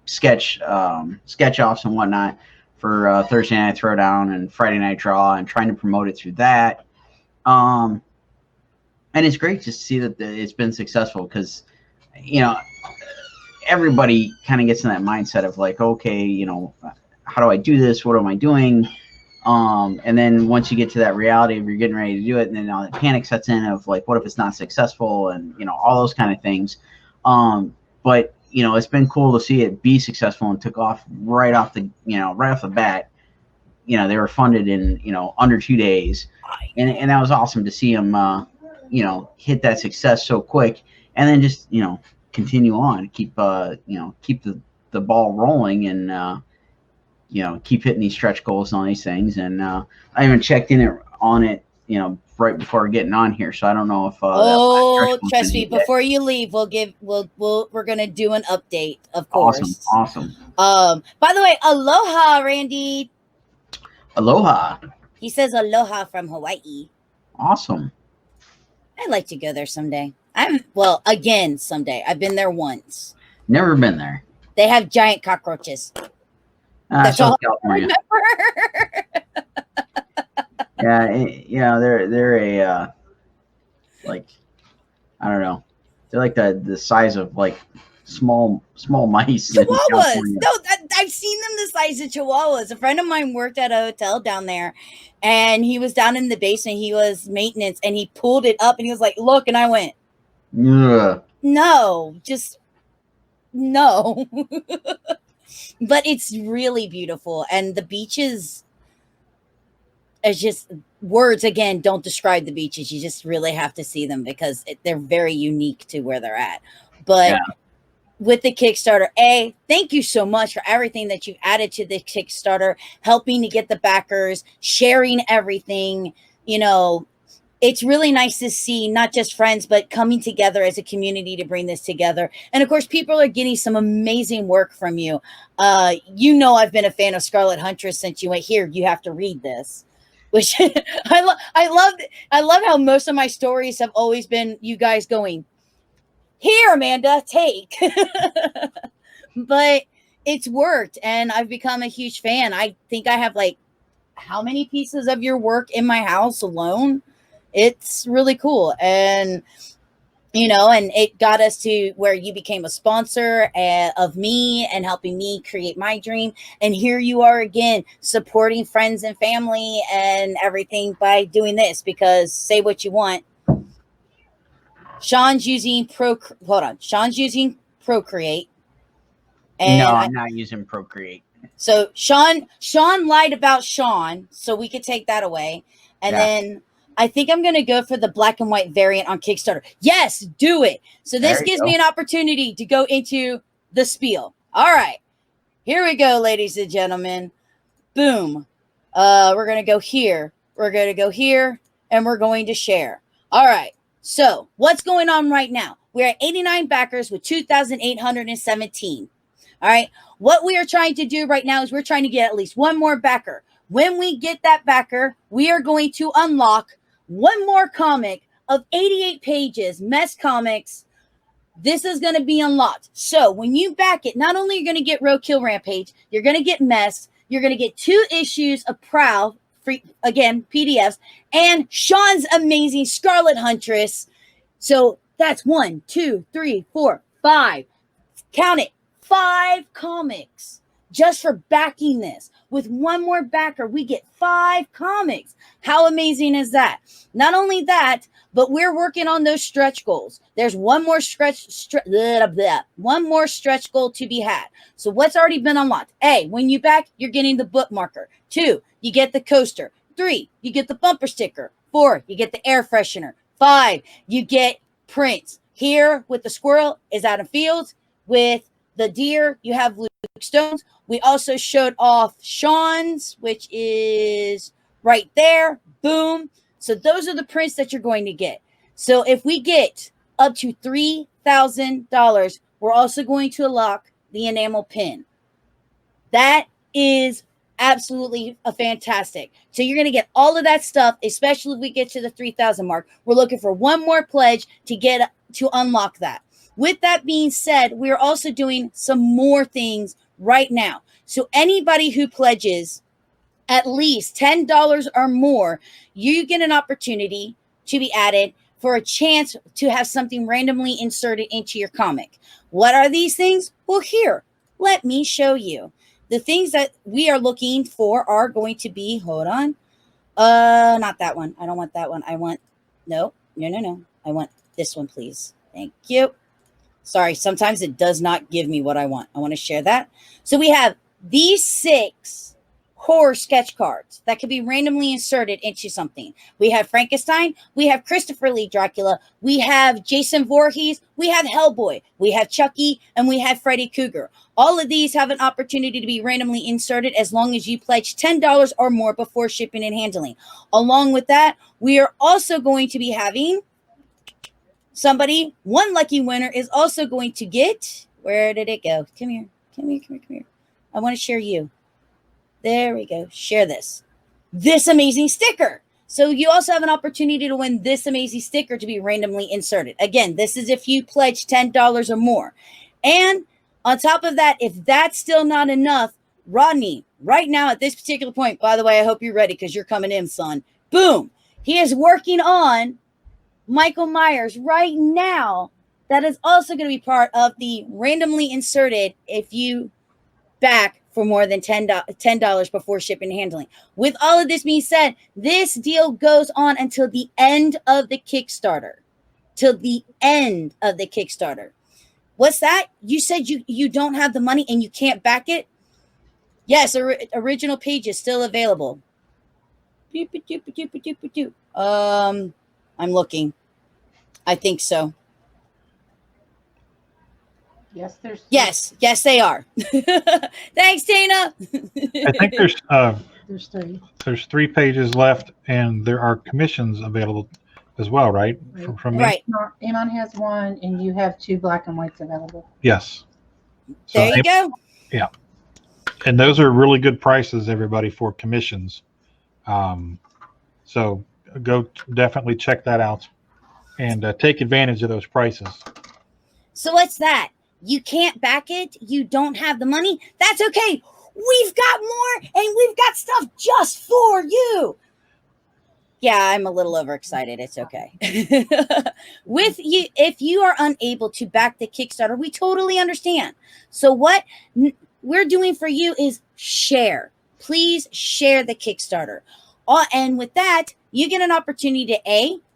sketch offs and whatnot for Thursday Night Throwdown and Friday Night Draw, and trying to promote it through that. And it's great to see that it's been successful, because everybody kind of gets in that mindset of like, okay, how do I do this? What am I doing? And then once you get to that reality of you're getting ready to do it, and then all the panic sets in of like, what if it's not successful, and all those kind of things. But it's been cool to see it be successful and took off right off the bat. They were funded in under 2 days, and that was awesome to see them hit that success so quick, and then just continue on, keep the ball rolling, and keep hitting these stretch goals and all these things. And I even checked on it right before getting on here, so I don't know if trust me, before you leave, we're gonna do an update, of course. Awesome. By the way, aloha, Randy. Aloha. He says aloha from Hawaii. Awesome. I'd like to go there someday. Someday. I've been there once. Never been there. They have giant cockroaches. That's all I remember. Yeah, they're a like, I don't know. They're like the size of like small mice. in Chihuahuas. California. No, I've seen them the size of chihuahuas. A friend of mine worked at a hotel down there, and he was down in the basement. He was maintenance, and he pulled it up, and he was like, "Look," and I went, Ugh. "No, just no." But it's really beautiful, and the beaches. It's just words again don't describe the beaches. You just really have to see them because they're very unique to where they're at. But with the Kickstarter, thank you so much for everything that you've added to the Kickstarter, helping to get the backers, sharing everything. You know, it's really nice to see not just friends, but coming together as a community to bring this together. And of course, people are getting some amazing work from you. You know, I've been a fan of Scarlet Huntress since you went here. You have to read this. Which I love how most of my stories have always been you guys going, "Here, Amanda, take." But it's worked, and I've become a huge fan. I think I have like how many pieces of your work in my house alone? It's really cool. And you know, and it got us to where you became a sponsor of me and helping me create my dream. And here you are again, supporting friends and family and everything by doing this, because say what you want. Sean's using Procreate. And No, I'm not using Procreate. So Sean lied about Sean, so we could take that away. And then I think I'm going to go for the black and white variant on Kickstarter. Yes, do it. So this gives me an opportunity to go into the spiel. All right. Here we go, ladies and gentlemen. Boom. We're going to go here. We're going to go here. And we're going to share. All right. So what's going on right now? We're at 89 backers with 2,817. All right. What we are trying to do right now is we're trying to get at least one more backer. When we get that backer, we are going to unlock one more comic of 88 pages, Mess Comics. This is going to be unlocked. So when you back it, not only are you going to get Roadkill Rampage, you're going to get Mess, you're going to get 2 issues of Prowl, free, again, PDFs, and Sean's amazing Scarlet Huntress. So that's 1, 2, 3, 4, 5. Count it. 5 comics just for backing this. With one more backer, we get 5 comics. How amazing is that? Not only that, but we're working on those stretch goals. There's one more stretch goal to be had. So what's already been unlocked? A, when you back, you're getting the bookmarker. 2, you get the coaster. 3, you get the bumper sticker. 4, you get the air freshener. 5, you get prints. Here with the squirrel is Adam Fields. With the deer, you have Luke Stones. We also showed off Sean's, which is right there. Boom. So those are the prints that you're going to get. So if we get up to $3,000, we're also going to unlock the enamel pin. That is absolutely a fantastic. So you're going to get all of that stuff, especially if we get to the 3,000 mark. We're looking for one more pledge to unlock that. With that being said, we're also doing some more things right now. So anybody who pledges at least $10 or more, you get an opportunity to be added for a chance to have something randomly inserted into your comic. What are these things? Well, here, let me show you. The things that we are looking for are going to be, hold on. Not that one. I don't want that one. I want, no. I want this one, please. Thank you. Sorry, sometimes it does not give me what I want. I want to share that. So we have these 6 horror sketch cards that can be randomly inserted into something. We have Frankenstein. We have Christopher Lee Dracula. We have Jason Voorhees. We have Hellboy. We have Chucky. And we have Freddy Krueger. All of these have an opportunity to be randomly inserted as long as you pledge $10 or more before shipping and handling. Along with that, we are also going to be having somebody, one lucky winner is also going to get, where did it go? Come here. I want to share you. There we go. Share this amazing sticker. So you also have an opportunity to win this amazing sticker to be randomly inserted. Again, this is if you pledge $10 or more. And on top of that, if that's still not enough, Rodney, right now at this particular point, by the way, I hope you're ready because you're coming in, son. Boom. He is working on Michael Myers right now that is also going to be part of the randomly inserted if you back for more than $10 before shipping and handling. With all of this being said, this deal goes on until the end of the Kickstarter. Till the end of the Kickstarter. What's that? You said you don't have the money and you can't back it? Yes, original page is still available. I'm looking. I think so. Yes, there's. Yes, they are. Thanks, Tina. I think There's 3. there's 3 pages left, and there are commissions available as well, right? From me? Right. Eamon has 1, and you have 2 black and whites available. Yes. So, There you go. Yeah. And those are really good prices, everybody, for commissions. So go definitely check that out and take advantage of those prices. So what's that? You can't back it? You don't have the money? That's okay. We've got more, and we've got stuff just for you. Yeah, I'm a little overexcited. It's okay. With you, if you are unable to back the Kickstarter, we totally understand. So what we're doing for you is share. Please share the Kickstarter. And with that, you get an opportunity to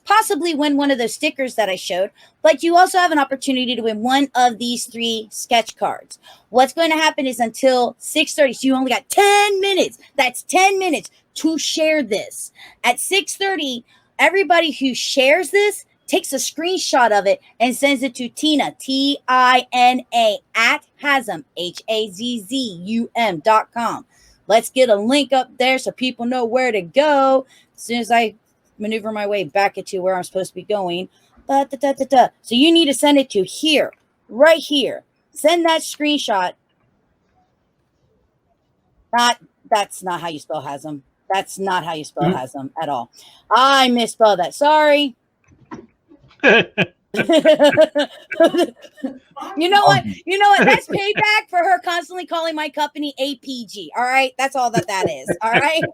possibly win one of those stickers that I showed, but you also have an opportunity to win one of these 3 sketch cards. What's going to happen is until 6:30, so you only got 10 minutes. That's 10 minutes to share this. At 6:30, everybody who shares this takes a screenshot of it and sends it to Tina, TINA, at Hazzum, HAZZUM.com. Let's get a link up there so people know where to go. As soon as I maneuver my way back into where I'm supposed to be going. So you need to send it to here, right here. Send that screenshot. That's not how you spell Hazzum. That's not how you spell Hazzum at all. I misspelled that. Sorry. You know what? That's payback for her constantly calling my company APG. All right. That's all that is. All right.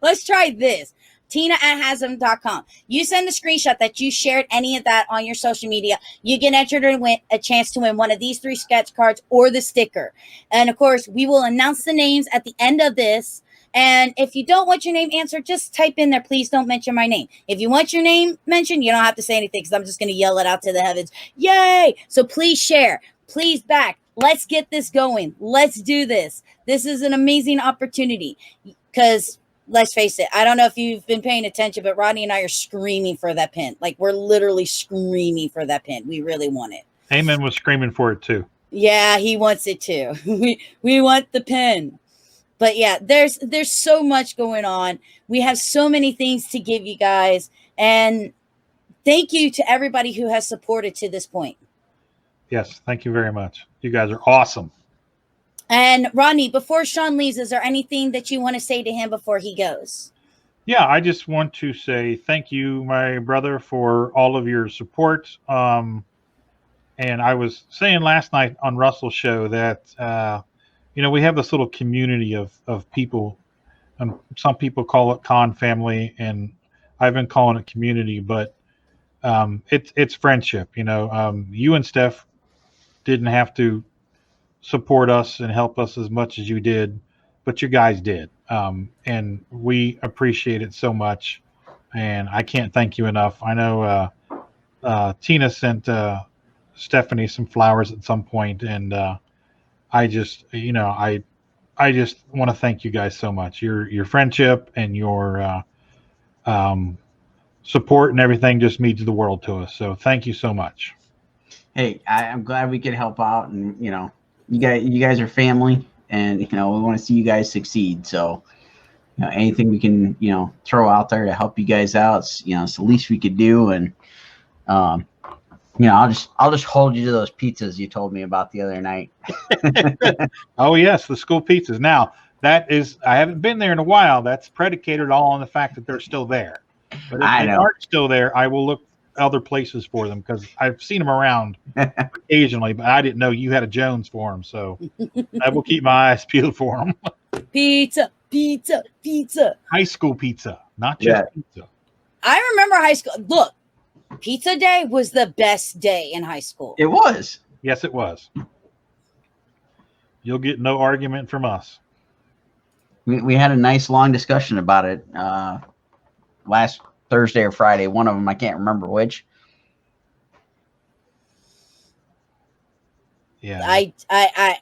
Let's try this. Tina at Hazzum.com. You send the screenshot that you shared any of that on your social media. You get entered and win a chance to win one of these 3 sketch cards or the sticker. And of course, we will announce the names at the end of this. And if you don't want your name answered, just type in there, please don't mention my name. If you want your name mentioned, you don't have to say anything because I'm just going to yell it out to the heavens. Yay! So please share. Please back. Let's get this going. Let's do this. This is an amazing opportunity because let's face it, I don't know if you've been paying attention, but Rodney and I are screaming for that pin. Like, we're literally screaming for that pin. We really want it. Eamon was screaming for it too. Yeah, he wants it too. We want the pin. But yeah, there's so much going on. We have so many things to give you guys. And thank you to everybody who has supported to this point. Yes, thank you very much. You guys are awesome. And Rodney, before Sean leaves, is there anything that you want to say to him before he goes? Yeah, I just want to say thank you, my brother, for all of your support. And I was saying last night on Russell's show that, we have this little community of people, and some people call it Con family, and I've been calling it community, but it's friendship. You and Steph didn't have to support us and help us as much as you did, but you guys did. And we appreciate it so much. And I can't thank you enough. I know Tina sent Stephanie some flowers at some point, and I just, I just want to thank you guys so much. Your friendship and your support and everything just means the world to us. So thank you so much. Hey, I'm glad we could help out, and you guys are family, and we want to see you guys succeed. So anything we can throw out there to help you guys out, it's the least we could do. And I'll just hold you to those pizzas you told me about the other night. Oh yes, the school pizzas. Now I haven't been there in a while. That's predicated all on the fact that they're still there. But if they aren't still there, I will look other places for them because I've seen them around occasionally, but I didn't know you had a Jones for them, so I will keep my eyes peeled for them. Pizza. High school pizza, not just pizza. I remember high school. Look, Pizza day was the best day in high school. It was. Yes, it was. You'll get no argument from us. We had a nice long discussion about it last Thursday or Friday. One of them, I can't remember which. Yeah. I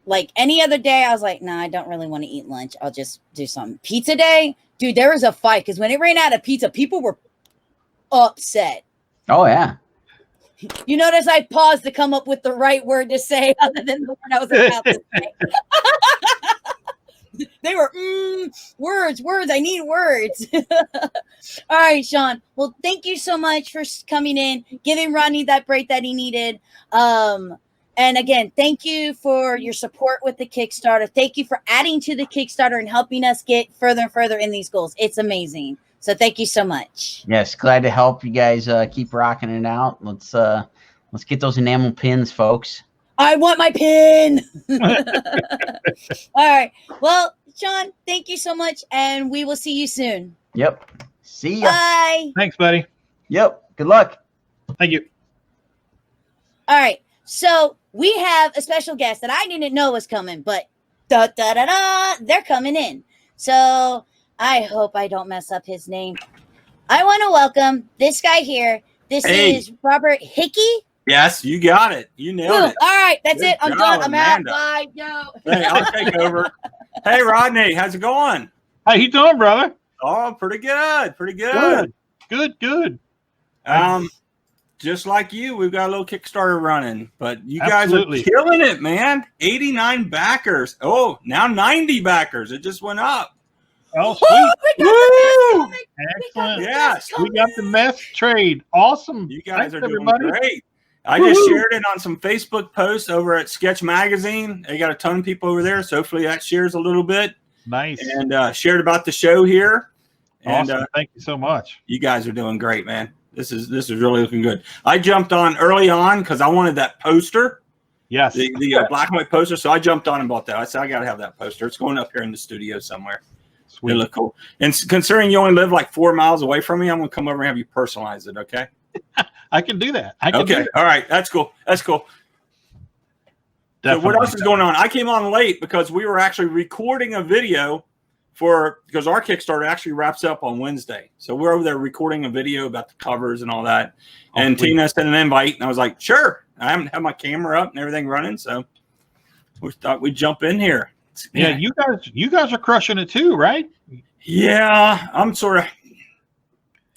like any other day, I was like, nah, I don't really want to eat lunch. I'll just do something. Pizza day, dude, there was a fight because when it ran out of pizza, people were upset. Oh, yeah. You notice I paused to come up with the right word to say other than the word I was about to say. They were words. I need words. All right, Sean. Well, thank you so much for coming in, giving Rodney that break that he needed. And again, thank you for your support with the Kickstarter. Thank you for adding to the Kickstarter and helping us get further and further in these goals. It's amazing. So thank you so much. Yes, glad to help you guys keep rocking it out. Let's get those enamel pins, folks. I want my pin. All right. Well, Sean, thank you so much, and we will see you soon. Yep. See ya. Bye. Thanks, buddy. Yep. Good luck. Thank you. All right. So we have a special guest that I didn't know was coming, but they're coming in. So I hope I don't mess up his name. I want to welcome this guy here. This is Robert Hickey. Yes, you got it. You nailed it. All right, that's Good it. I'm job, done. I'm Amanda. out. Bye. Yo. Hey, I'll take over. Hey, Rodney, how's it going? How you doing, brother? Oh, pretty good. Pretty good. Good. Just like you, we've got a little Kickstarter running, but you Absolutely. guys are killing it, man. 89 backers. Oh, now 90 backers. It just went up. Oh, sweet. Woo! Excellent. Yes. We got the mess trade. Awesome. You guys Thanks, are doing everybody. great. I just shared it on some Facebook posts over at Sketch Magazine. They got a ton of people over there, so hopefully that shares a little bit. Nice. And shared about the show here. And Awesome. Thank you so much. you guys are doing great, man. This is really looking good. I jumped on early on because I wanted that poster, Yes. the black and white poster. So I jumped on and bought that. I said I got to have that poster. It's going up here in the studio somewhere. Sweet. It look cool. And considering you only live like 4 miles away from me, I'm gonna come over and have you personalize it. Okay. I can do that. I can do Okay. that. All right. That's cool. That's cool. So what else is going on? I came on late because we were actually recording a video because our Kickstarter actually wraps up on Wednesday. So we're over there recording a video about the covers and all that. And sweet. Tina sent an invite, and I was like, sure. I haven't had my camera up and everything running, so we thought we'd jump in here. Yeah, you guys are crushing it too, right? Yeah, I'm sort of.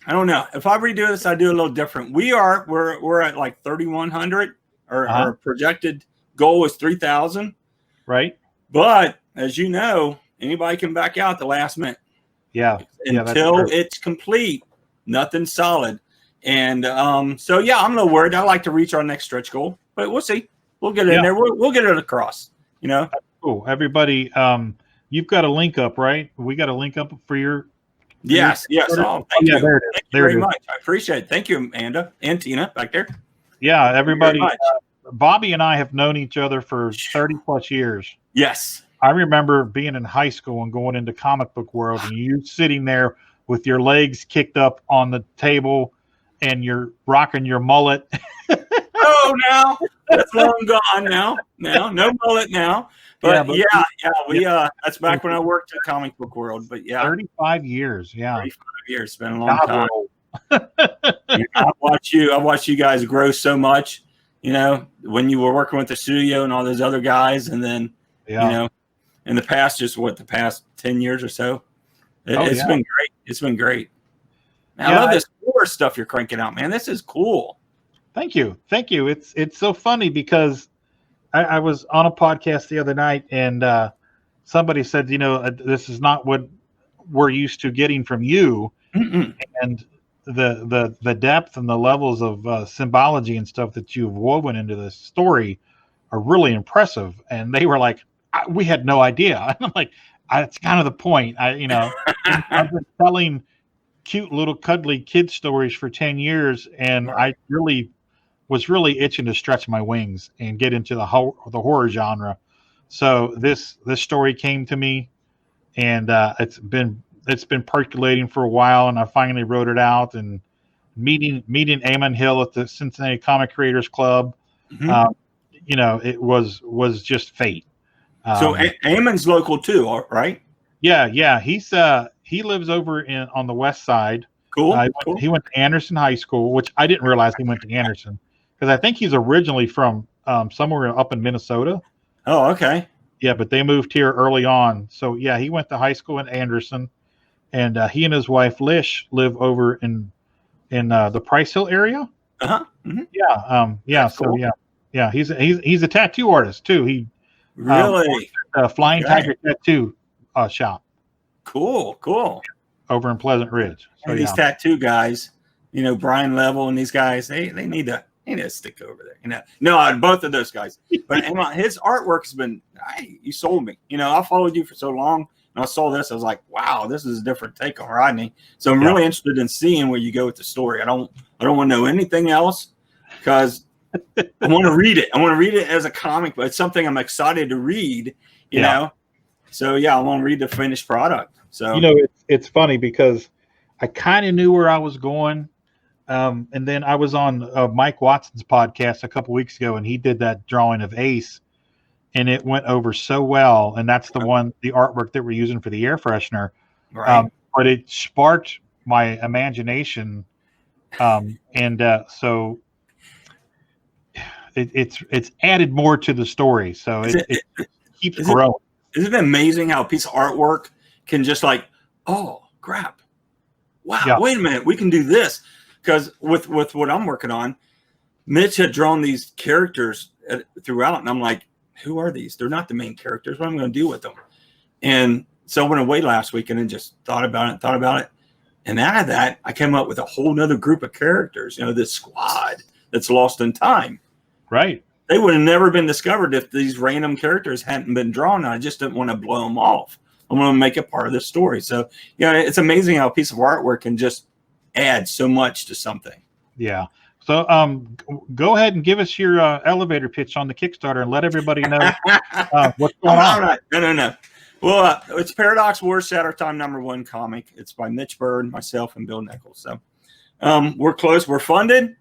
I don't know. If I redo this, I do a little different. We're at like 3,100. Our projected goal is 3,000. Right. But as you know, anybody can back out the last minute. Yeah. Until it's complete, nothing's solid. And so yeah, I'm a little worried. I like to reach our next stretch goal, but we'll see. We'll get it in there. We'll get it across. You know. Cool. Everybody, you've got a link up, right? We got a link up for your. Yes. Oh, thank you. There it is. Thank you very much. I appreciate it. Thank you, Amanda and Tina back there. Yeah, everybody. Bobby and I have known each other for 30 plus years. Yes. I remember being in high school and going into comic book world, and you sitting there with your legs kicked up on the table, and you're rocking your mullet. Oh, now that's long gone. Now, no mullet now. But yeah, that's back when I worked in the comic book world. But yeah, 35 years. Yeah, 35 years. It's been a long time. I watched you guys grow so much. You know, when you were working with the studio and all those other guys, and then you know, in the past, the past 10 years or so, it's been great. It's been great. Man, I love this horror stuff you're cranking out, man. This is cool. Thank you. It's so funny because I was on a podcast the other night, and somebody said, you know, this is not what we're used to getting from you. Mm-mm. And the depth and the levels of symbology and stuff that you've woven into this story are really impressive. And they were like, we had no idea. And I'm like, it's kind of the point. I've been telling cute little cuddly kid stories for 10 years, and I was really itching to stretch my wings and get into the horror genre. So this story came to me, and it's been percolating for a while, and I finally wrote it out and meeting Eamon Hill at the Cincinnati Comic Creators Club. Mhm. It was just fate. So Eamon's local too, right? Yeah. He lives over on the west side. Cool. He went to Anderson High School, which I didn't realize he went to Anderson, because I think he's originally from somewhere up in Minnesota. Oh, okay. Yeah, but they moved here early on. So yeah, he went to high school in Anderson, and he and his wife Lish live over in the Price Hill area. Uh-huh. Mm-hmm. Yeah. That's So cool. yeah. He's a tattoo artist too. He Really Flying Okay. Tiger Tattoo shop cool. over in Pleasant Ridge. So And these tattoo guys, Brian Level and these guys, they need to stick over there. No, both of those guys. But his artwork has been. You sold me. I followed you for so long, and I saw this. I was like, wow, this is a different take on Rodney. So I'm really interested in seeing where you go with the story. I don't want to know anything else because I want to read it. I want to read it as a comic, but it's something I'm excited to read. You know. So yeah, I want to read the finished product. So it's funny because I kind of knew where I was going, and then I was on Mike Watson's podcast a couple weeks ago, and he did that drawing of Ace, and it went over so well. And that's the artwork that we're using for the air freshener. Right. But it sparked my imagination, and so it's added more to the story. So it keeps growing. Isn't it amazing how a piece of artwork can just oh crap, wow, wait a minute, we can do this? Because with what I'm working on, Mitch had drawn these characters throughout, and I'm like, who are these? They're not the main characters. What am I going to do with them? And so I went away last weekend and just thought about it. And out of that, I came up with a whole nother group of characters, this squad that's lost in time. Right. They would have never been discovered if these random characters hadn't been drawn. I just didn't want to blow them off. I want to make it part of the story. So, it's amazing how a piece of artwork can just add so much to something. Yeah. So, go ahead and give us your elevator pitch on the Kickstarter and let everybody know what's going on. Right. No. Well, it's Paradox Wars Shatter Time #1 comic. It's by Mitch Bird, myself, and Bill Nichols. So, we're close. We're funded.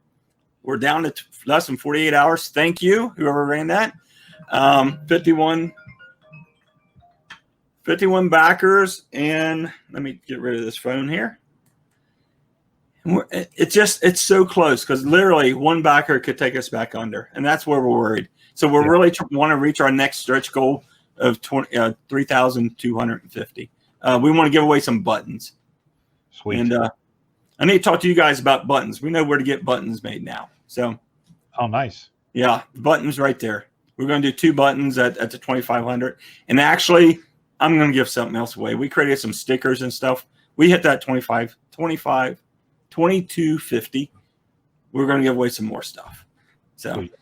We're down to less than 48 hours. Thank you, whoever ran that. 51 backers, and let me get rid of this phone here. It's so close because literally one backer could take us back under, and that's where we're worried. So we're really want to reach our next stretch goal of 3,250. We want to give away some buttons. Sweet. And I need to talk to you guys about buttons. We know where to get buttons made now. So, oh, nice. Yeah, buttons right there. We're going to do 2 buttons at the 2,500. And actually, I'm going to give something else away. We created some stickers and stuff. We hit that 2250. We're going to give away some more stuff. So, Sweet.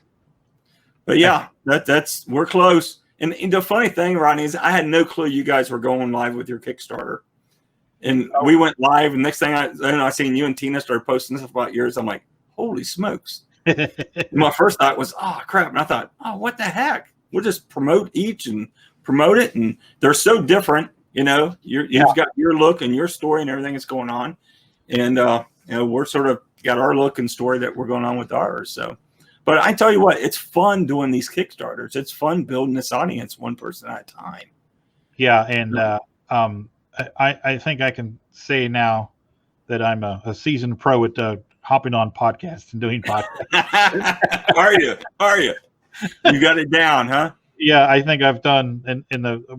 But yeah, that's we're close. And the funny thing, Rodney, is I had no clue you guys were going live with your Kickstarter. And we went live, and next thing I seen you and Tina started posting stuff about yours. I'm like, holy smokes. My first thought was, oh, crap. And I thought, oh, what the heck? We'll just promote each and promote it. And they're so different, you've got your look and your story and everything that's going on. And, we're sort of got our look and story that we're going on with ours. So, but I tell you what, it's fun doing these Kickstarters. It's fun building this audience one person at a time. Yeah. And, I think I can say now that I'm a seasoned pro at hopping on podcasts and doing podcasts. Are you? You got it down, huh? Yeah, I think I've done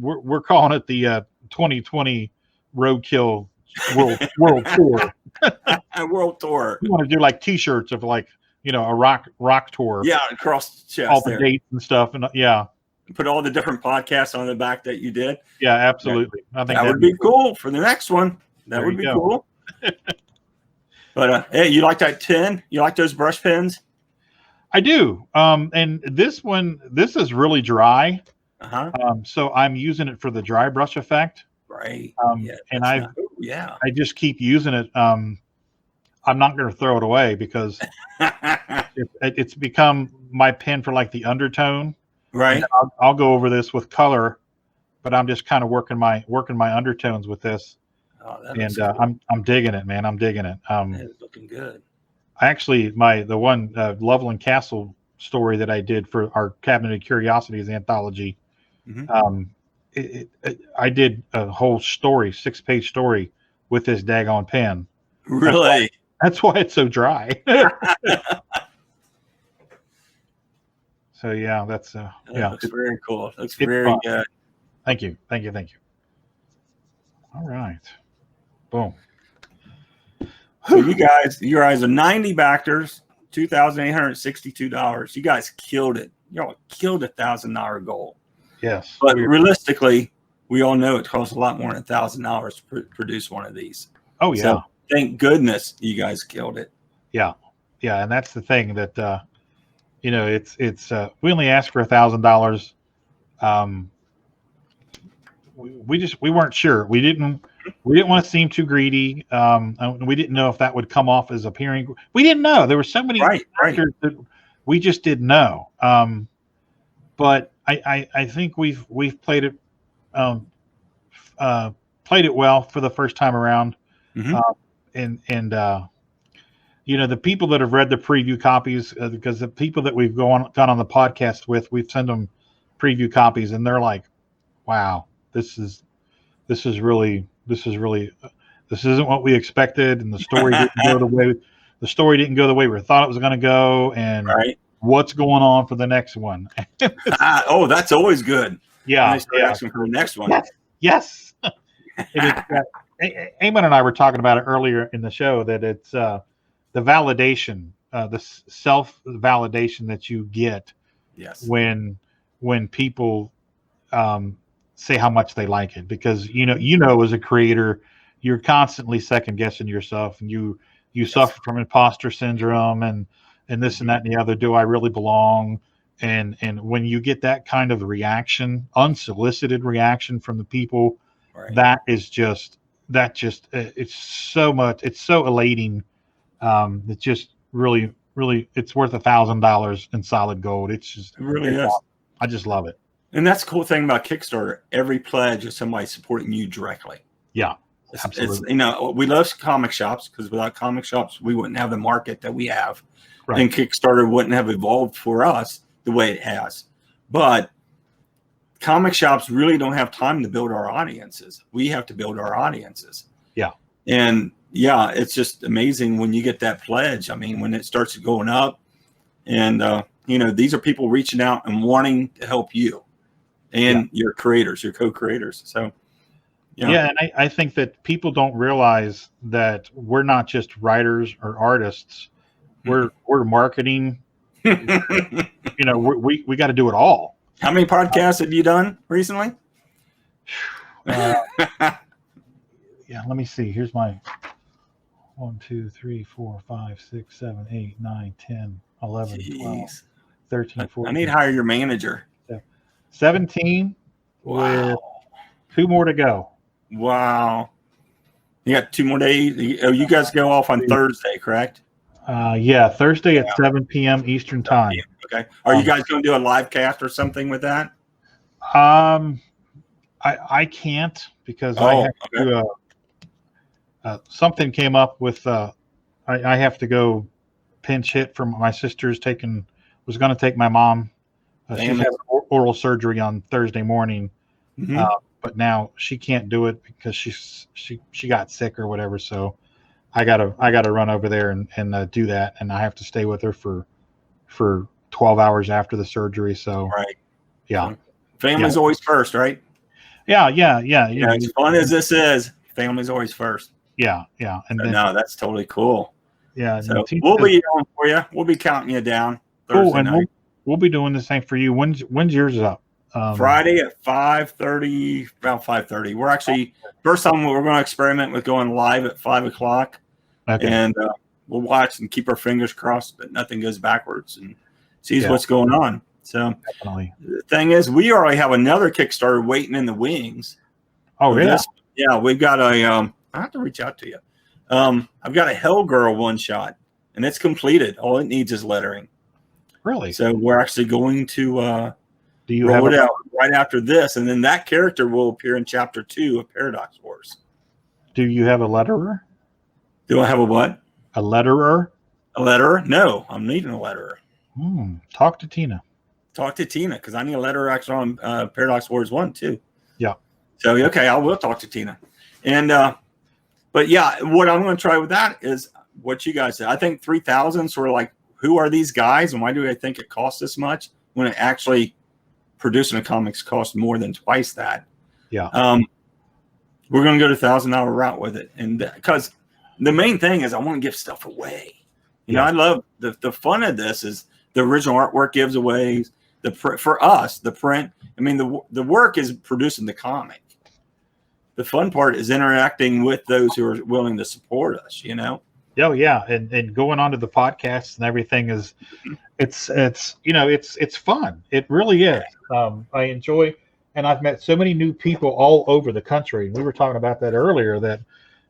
we're calling it the 2020 Roadkill World Tour. World Tour. We want to do like T-shirts of a rock tour. Yeah, across the chest. All the dates and stuff, and put all the different podcasts on the back that you did. Yeah, absolutely. I think that would be cool for the next one. That would be cool. But hey, you like that 10? You like those brush pens? I do. And this is really dry. So I'm using it for the dry brush effect. Right. And I just keep using it. I'm not going to throw it away because it's become my pen for like the undertone. Right. I'll go over this with color, but I'm just kind of working my undertones with this. Oh, and cool. I'm digging it, man. I'm digging it. It's looking good. actually the one Loveland Castle story that I did for our Cabinet of Curiosities anthology. I did a whole story, 6-page story with this daggone pen. Really? That's why it's so dry. So yeah, that's That yeah. looks very cool. Looks it's very fun. good. Thank you. All right. Boom. So you guys are 90 backers, $2,862. You guys killed it. Y'all killed $1,000 goal. Yes. But realistically, we all know it costs a lot more than $1,000 to produce one of these. Oh yeah. So thank goodness you guys killed it. Yeah, and that's the thing that it's we only asked for $1,000. We weren't sure. We didn't want to seem too greedy. We didn't know if that would come off as appearing. We didn't know. There were so many factors that we just didn't know. But I think we've played it well for the first time around. The people that have read the preview copies, because the people that we've gone on the podcast with, we've sent them preview copies, and they're like, "Wow, this isn't what we expected, and the story didn't go the way we thought it was going to go, and what's going on for the next one?" Oh, that's always good. Yeah, asking for the next one. Yes. Eamon and I were talking about it earlier in the show that it's the validation, the self-validation that you get when people say how much they like it, because as a creator, you're constantly second guessing yourself, and you suffer from imposter syndrome and this and that and the other. Do I really belong? And when you get that kind of reaction, unsolicited reaction from the people, it's so elating. It's just really it's worth $1,000 in solid gold. It really is. I just love it. And that's the cool thing about Kickstarter. Every pledge is somebody supporting you directly. Yeah, absolutely. We love comic shops, because without comic shops, we wouldn't have the market that we have. Right. And Kickstarter wouldn't have evolved for us the way it has. But comic shops really don't have time to build our audiences. We have to build our audiences. Yeah. And yeah, it's just amazing when you get that pledge. I mean, when it starts going up, and these are people reaching out and wanting to help you and your creators, your co-creators. So and I think that people don't realize that we're not just writers or artists. We're marketing. We got to do it all. How many podcasts have you done recently? Let me see. Here's my 1, 2, 3, 4, 5, 6, 7, 8, 9, 10, 11, 12, 13, 14. I need to hire your manager. 17 with 2 more to go. Wow. You got 2 more days. Oh, you guys go off on Thursday, correct? Thursday at 7 p.m. Eastern time. Okay. Are you guys going to do a live cast or something with that? I can't, because I have to. Something came up with. I have to go pinch hit from my sister's was going to take my mom. She's having oral surgery on Thursday morning, but now she can't do it because she got sick or whatever. So I gotta run over there and do that, and I have to stay with her for 12 hours after the surgery. So family's always first, right? Yeah. As fun as this is, family's always first. Yeah. And then, that's totally cool. Yeah. So we'll be on for you. We'll be counting you down. Cool, and we'll be doing the same for you. When's yours up? Friday at 5:30, about 5:30. We're actually first time we're going to experiment with going live at 5 o'clock, and we'll watch and keep our fingers crossed that nothing goes backwards and sees what's going on. So definitely. The thing is, we already have another Kickstarter waiting in the wings. Oh yeah, we've got a. I have to reach out to you. I've got a Hell Girl one shot, and it's completed. All it needs is lettering. Really? So we're actually going to do you roll have it out right after this, and then that character will appear in Chapter 2 of Paradox Wars. Do you have a letterer? Do I have a what? A letterer? A letterer? No, I'm needing a letterer. Talk to Tina. Talk to Tina, because I need a letterer actually on Paradox Wars 1 too. Yeah. So okay, I will talk to Tina. And but yeah, what I'm going to try with that is what you guys said. I think 3,000 sort of like, who are these guys and why do I think it costs this much when it actually producing a comics costs more than twice that? Yeah. We're going to go to $1,000 route with it, and because the main thing is I want to give stuff away. You know, I love the fun of this is the original artwork giveaways. For us, the print. I mean, the work is producing the comic. The fun part is interacting with those who are willing to support us. You know. Oh yeah, and going on to the podcasts and everything is, it's you know it's fun. It really is. I enjoy, and I've met so many new people all over the country. We were talking about that earlier. That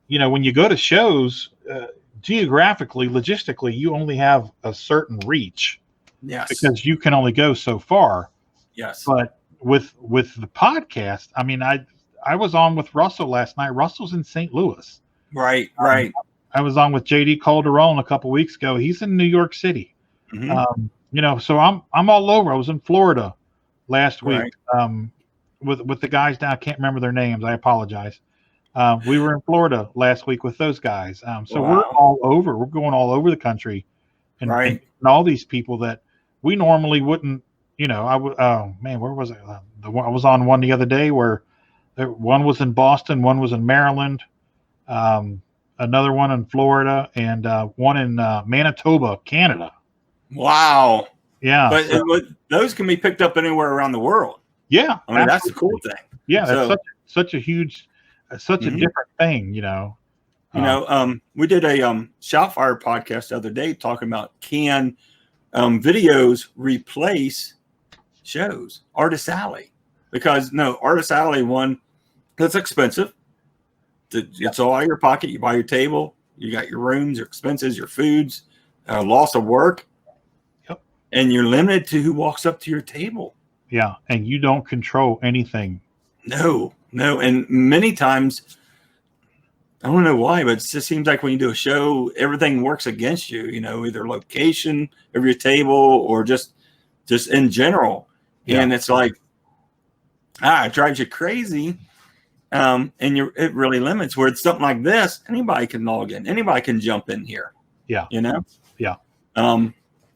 you know when you go to shows, geographically, logistically, you only have a certain reach. Yes. Because you can only go so far. Yes. But with the podcast, I mean, I was on with Russell last night. Russell's in St. Louis. Right. Right. I was on with JD Calderon a couple weeks ago. He's in New York City. Mm-hmm. You know, so I'm all over. I was in Florida last week with the guys down. I can't remember their names. I apologize. We were in Florida last week with those guys. So we're all over. We're going all over the country, and all these people that we normally wouldn't. You know, oh man, where was I? I was on one the other day where one was in Boston, one was in Maryland. Another one in Florida, and one in Manitoba, Canada. Wow. Yeah. But those can be picked up anywhere around the world. Yeah. I mean, that's the cool thing. Yeah. That's such a huge, such a different thing, you know. We did a Shoutfire podcast the other day talking about can videos replace shows? Artist Alley. Because, Artist Alley, one, that's expensive. It's all out of your pocket. You buy your table, you got your rooms, your expenses, your foods, loss of work. Yep. And you're limited to who walks up to your table. Yeah. And you don't control anything. No. And many times, I don't know why, but it just seems like when you do a show, everything works against you, either location of your table or just in general. Yeah. And it's like, it drives you crazy. And it really limits where it's something like this. Anybody can log in. Anybody can jump in here. Yeah. Yeah.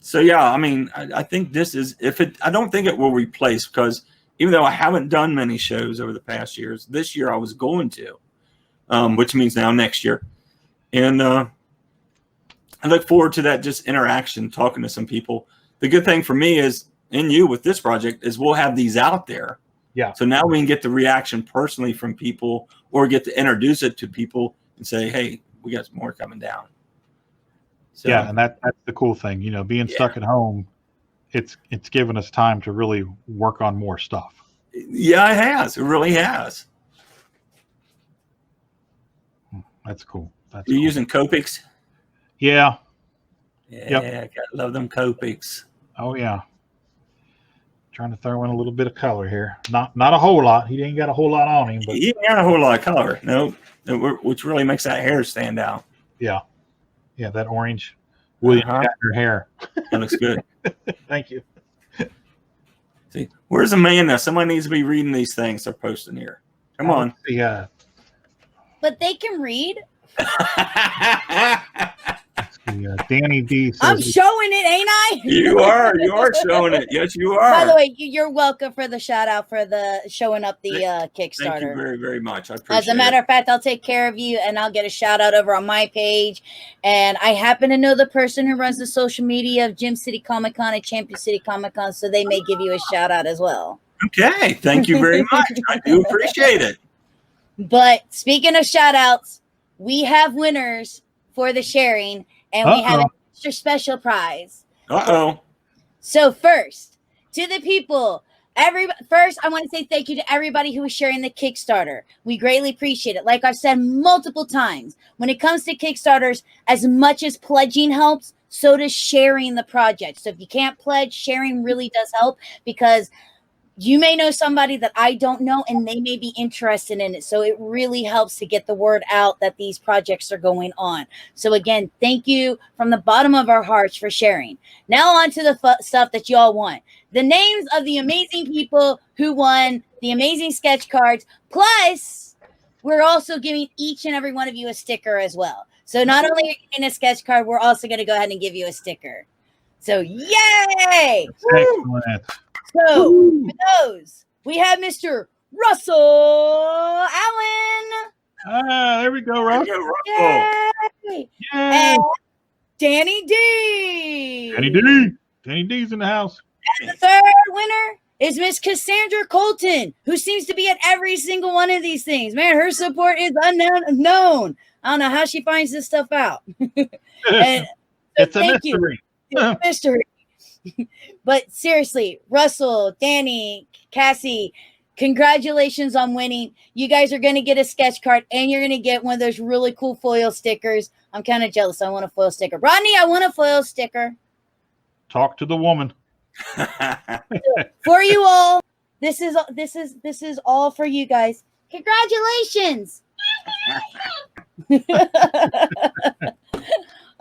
So yeah, I mean, I think this is, I don't think it will replace, because even though I haven't done many shows over the past years, this year I was going to, which means now next year. And I look forward to that just interaction, talking to some people. The good thing for me is, and you with this project, is we'll have these out there. Yeah. So now we can get the reaction personally from people, or get to introduce it to people and say, hey, we got some more coming down. So, yeah. And that's the cool thing, being stuck at home, it's given us time to really work on more stuff. Yeah, it has. It really has. That's cool. You using Copics? Yeah. Yeah. I love them Copics. Oh yeah. Trying to throw in a little bit of color here. Not a whole lot. He ain't got a whole lot on him, but he ain't got a whole lot of color. No, which really makes that hair stand out. Yeah. Yeah, that orange William Shatner hair. That looks good. Thank you. See, where's Amanda? Somebody needs to be reading these things they're posting here. Come on. Yeah. But they can read. Danny D says, I'm showing it, ain't I? You are showing it. Yes, you are. By the way, you're welcome for the shout out for the showing up the Kickstarter. Thank you very, very much. I appreciate it. As a matter of fact, I'll take care of you and I'll get a shout out over on my page. And I happen to know the person who runs the social media of Gym City Comic Con and Champion City Comic Con, so they may give you a shout out as well. Okay. Thank you very much. I do appreciate it. But speaking of shout outs, we have winners for the sharing. And we have an extra special prize. So first, to the people, first I want to say thank you to everybody who is sharing the Kickstarter. We greatly appreciate it. Like I've said multiple times, when it comes to Kickstarters, as much as pledging helps, so does sharing the project. So if you can't pledge, sharing really does help, because you may know somebody that I don't know, and they may be interested in it. So it really helps to get the word out that these projects are going on. So again, thank you from the bottom of our hearts for sharing. Now on to the stuff that y'all want. The names of the amazing people who won the amazing sketch cards. Plus, we're also giving each and every one of you a sticker as well. So not only are you getting a sketch card, we're also going to go ahead and give you a sticker. So yay! Excellent. So for those, we have Mr. Russell Allen. There we go, Russ. There you go, Russell. Yay! Yay. And Danny D. Danny D's in the house. And the third winner is Miss Cassandra Colton, who seems to be at every single one of these things. Man, her support is unknown. I don't know how she finds this stuff out. And It's a thank you. mystery. It's a mystery. But seriously, Russell, Danny, Cassie, congratulations on winning. You guys are going to get a sketch card, and you're going to get one of those really cool foil stickers. I'm kind of jealous. I want a foil sticker. Rodney, I want a foil sticker. Talk to the woman. For you all, this is all for you guys. Congratulations.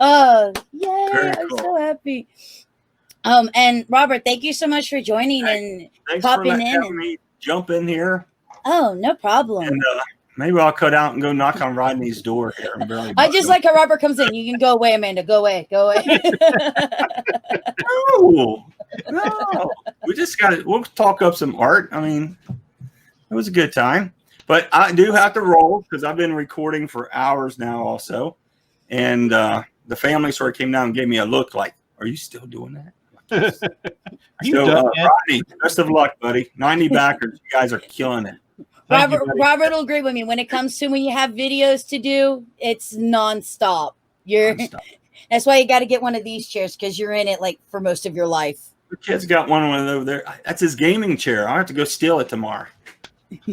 Oh, yay. Very I'm cool. so happy. And Robert, thank you so much for joining and Thanks popping for in. having me jump in here. Oh, no problem. And maybe I'll cut out and go knock on Rodney's door here. And barely I just like how Robert comes in. You can go away, Amanda. Go away. Go away. No. We just got to, we'll talk up some art. I mean, it was a good time. But I do have to roll because I've been recording for hours now also. And the family sort of came down and gave me a look like, are you still doing that? You So, done yet? Rodney, best of luck, buddy. 90 backers. You guys are killing it. Thank you, Robert buddy. will agree with me. When it comes to when you have videos to do, it's nonstop. That's why you got to get one of these chairs because you're in it like for most of your life. The kid's got one over there. That's his gaming chair. I have to go steal it tomorrow.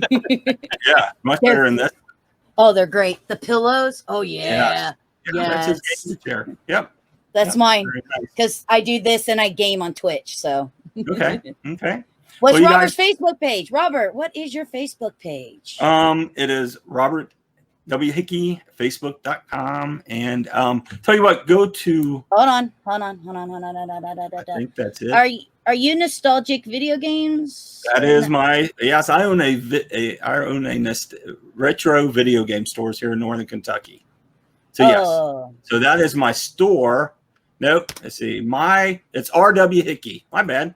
Yeah, much better than this. Oh, they're great. The pillows. Oh yeah. That's his Yes. gaming chair. Yep. That's mine Very nice. because I do this and I game on Twitch. So Okay. Okay. what's Well, you Robert's Facebook page? Robert, what is your Facebook page? It is Robert W. Hickey, Facebook.com. And tell you what, go to Hold on. I think that's it. Are you nostalgic video games? That is my I own a retro video game stores here in Northern Kentucky. So yes, so that is my store. Nope. Let's see. It's R.W. Hickey. My bad.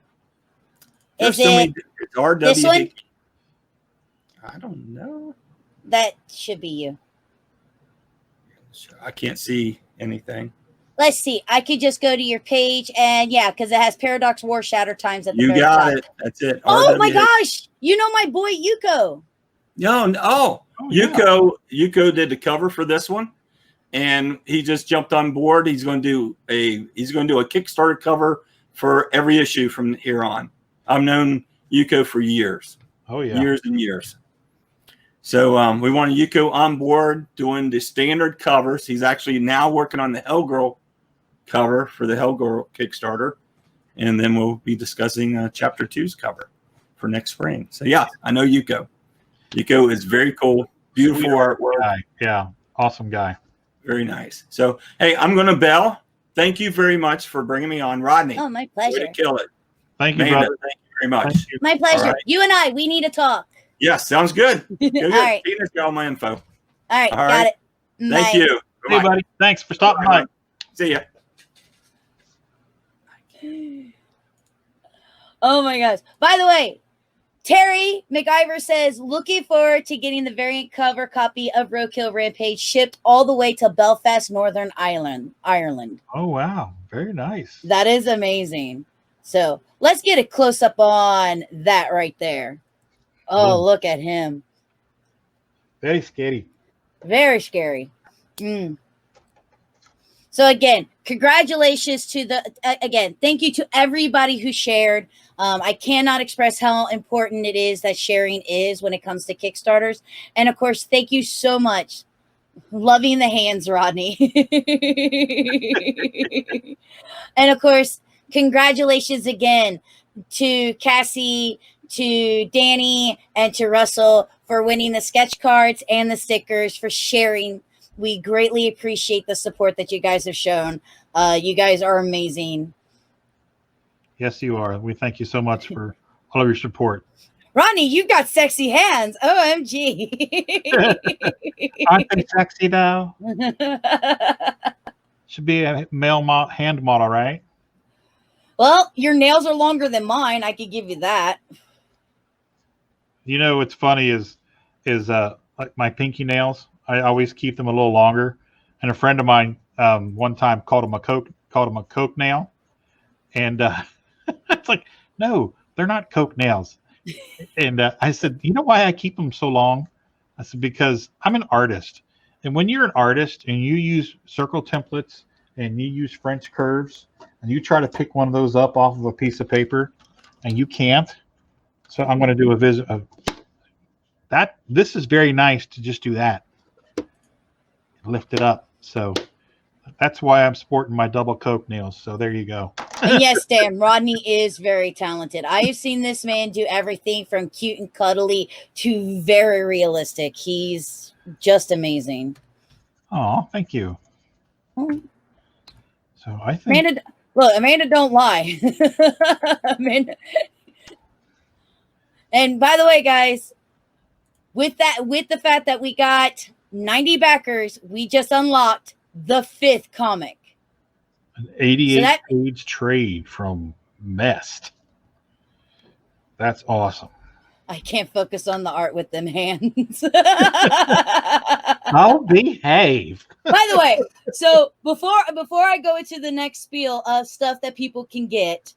Is it's R.W. this one? Hickey. I don't know. That should be you. I can't see anything. Let's see. I could just go to your page and yeah, because it has Paradox War Shatter Times at the You very got top. it. That's it. Oh my RW. gosh! You know my boy Yuko. No. Yuko did the cover for this one, and he just jumped on board. He's going to do a Kickstarter cover for every issue from here on. I've known Yuko for years. Oh yeah. Years and years. So we wanted Yuko on board doing the standard covers. He's actually now working on the Hellgirl cover for the Hellgirl Kickstarter. And then we'll be discussing Chapter 2's cover for next spring. So, yeah, I know Yuko. Yuko is very cool. Beautiful artwork. Guy. Yeah. Awesome guy. Very nice. So, hey, I'm going to bell. Thank you very much for bringing me on, Rodney. Oh, my Way pleasure. to kill it. Thank you, Amanda, brother. thank you very much. Thank you. My pleasure. All right. You and I, we need to talk. Yes, sounds good. Go All right. Tina's got all my info. All right. All Got right. it. Thank Bye. you. Hey, Bye. buddy. Thanks for stopping by. See ya. Oh my gosh. By the way, Terry McIver says, looking forward to getting the variant cover copy of Roadkill Rampage shipped all the way to Belfast, Northern Ireland. Oh wow. Very nice. That is amazing. So let's get a close up on that right there. Oh, look at him. Very scary. Very scary. So again, congratulations to thank you to everybody who shared. I cannot express how important it is that sharing is when it comes to Kickstarters. And of course, thank you so much. Loving the hands, Rodney. And of course, congratulations again to Cassie, to Danny and to Russell for winning the sketch cards and the stickers, for sharing. We greatly appreciate the support that you guys have shown. You guys are amazing. Yes, you are. We thank you so much for all of your support. Rodney, you've got sexy hands. OMG. Aren't they sexy though? Should be a male hand model, right? Well, your nails are longer than mine. I could give you that. You know what's funny is like my pinky nails. I always keep them a little longer. And a friend of mine one time called them a Coke nail, and it's like, no, they're not Coke nails. And I said, you know why I keep them so long? I said, because I'm an artist. And when you're an artist and you use circle templates and you use French curves and you try to pick one of those up off of a piece of paper and you can't. So I'm going to do a visit of that. This is very nice to just do that. Lift it up. So that's why I'm sporting my double Coke nails. So there you go. And yes, Dan, Rodney is very talented. I have seen this man do everything from cute and cuddly to very realistic. He's just amazing. Oh, thank you. So I think Amanda don't lie. Amanda. And by the way, guys, with the fact that we got 90 backers, we just unlocked the 5th comic. An 88-page trade from Mest. That's awesome. I can't focus on the art with them hands. I'll behave. By the way, so before I go into the next spiel of stuff that people can get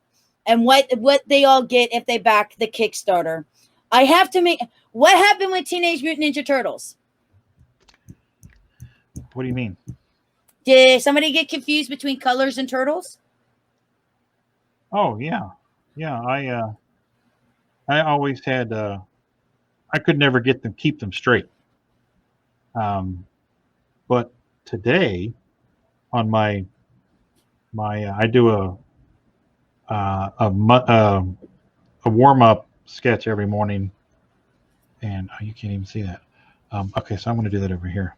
and what they all get if they back the Kickstarter, I have to make what happened with Teenage Mutant Ninja Turtles. What do you mean? Did somebody get confused between Colors and Turtles? Oh yeah. I always had I could never keep them straight. But today on my I do a warm-up sketch every morning, and you can't even see that. Okay, so I'm going to do that over here.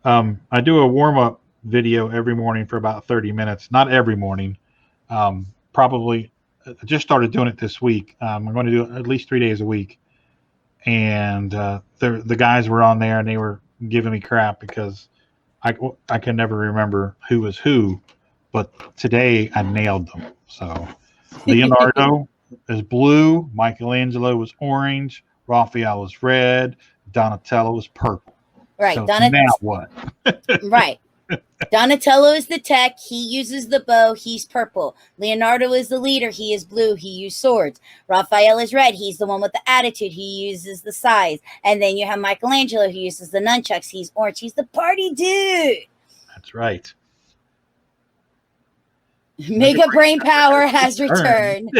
I do a warm-up video every morning for about 30 minutes. Not every morning. Probably I just started doing it this week. I'm going to do it at least 3 days a week. And the guys were on there and they were giving me crap because I can never remember who was who. But today I nailed them. So Leonardo is blue. Michelangelo was orange. Raphael was red. Donatello was purple. Right. So now what? Right. Donatello is the tech. He uses the bow. He's purple. Leonardo is the leader. He is blue. He used swords. Raphael is red. He's the one with the attitude. He uses the size. And then you have Michelangelo who uses the nunchucks. He's orange. He's the party dude. That's right. Mega Brain Power has returned.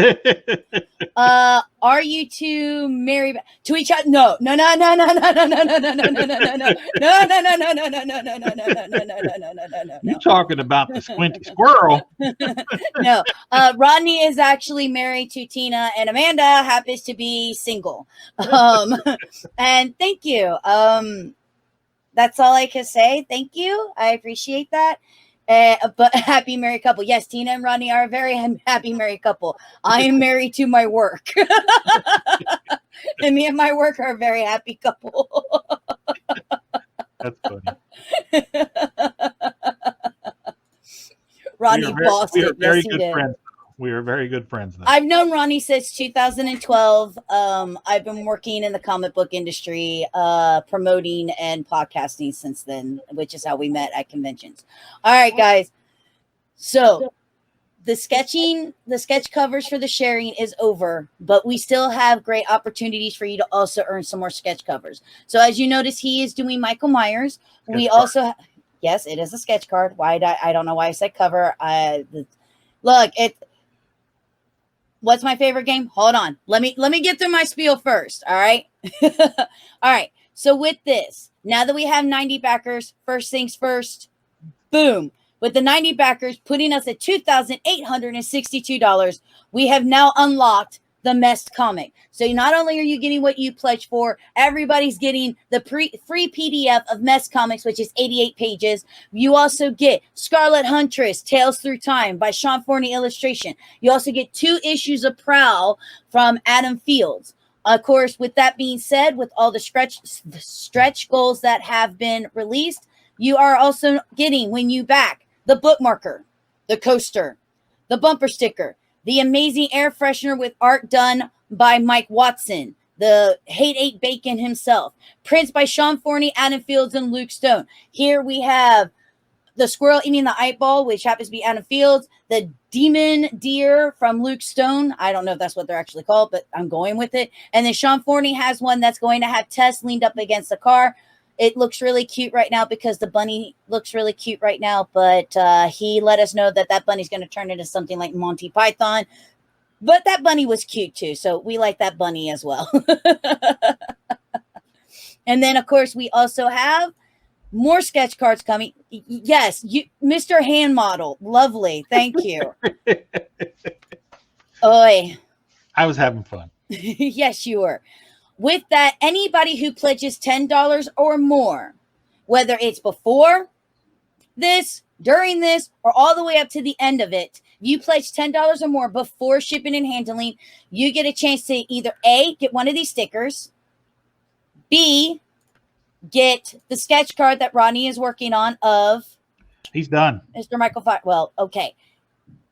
Are you two married to each other? No. You talking about the squinty squirrel? No. Rodney is actually married to Tina, and Amanda happens to be single. And thank you. That's all I can say. Thank you. I appreciate that. But happy married couple. Yes, Tina and Rodney are a very happy married couple. I am married to my work. And me and my work are a very happy couple. That's funny. Rodney bossed it. Very Yes, he good did. friends. We are very good friends now. I've known Ronnie since 2012. I've been working in the comic book industry, promoting and podcasting since then, which is how we met at conventions. All right, guys. So the sketch covers for the sharing is over, but we still have great opportunities for you to also earn some more sketch covers. So as you notice, he is doing Michael Myers. We also, yes, it is a sketch card. I don't know why I said cover. Look, what's my favorite game? Hold on. Let me get through my spiel first. All right. All right. So with this, now that we have 90 backers, first things first, boom. With the 90 backers putting us at $2,862, we have now unlocked the messed comic. So not only are you getting what you pledged for, everybody's getting the free PDF of Mess Comics, which is 88 pages. You also get Scarlet Huntress, Tales Through Time by Sean Forney illustration. You also get 2 issues of Prowl from Adam Fields. Of course, with that being said, with all the stretch goals that have been released, you are also getting, when you back, the bookmarker, the coaster, the bumper sticker, the amazing air freshener with art done by Mike Watson, the Hate 8 Bacon himself, prints by Sean Forney, Adam Fields, and Luke Stone. Here we have the squirrel eating the eyeball, which happens to be Adam Fields, the demon deer from Luke Stone. I don't know if that's what they're actually called, but I'm going with it. And then Sean Forney has one that's going to have Tess leaned up against the car. It looks really cute right now because the bunny looks really cute right now, but he let us know that that bunny's going to turn into something like Monty Python. But that bunny was cute too, so we like that bunny as well. And then, of course, we also have more sketch cards coming. Yes, you, Mr. Hand Model. Lovely. Thank you. Oi. I was having fun. Yes, you were. With that, anybody who pledges $10 or more, whether it's before this, during this, or all the way up to the end of it, if you pledge $10 or more before shipping and handling, you get a chance to either A, get one of these stickers, B, get the sketch card that Rodney is working on of... He's done. Mr. Michael Fyke. Well, okay.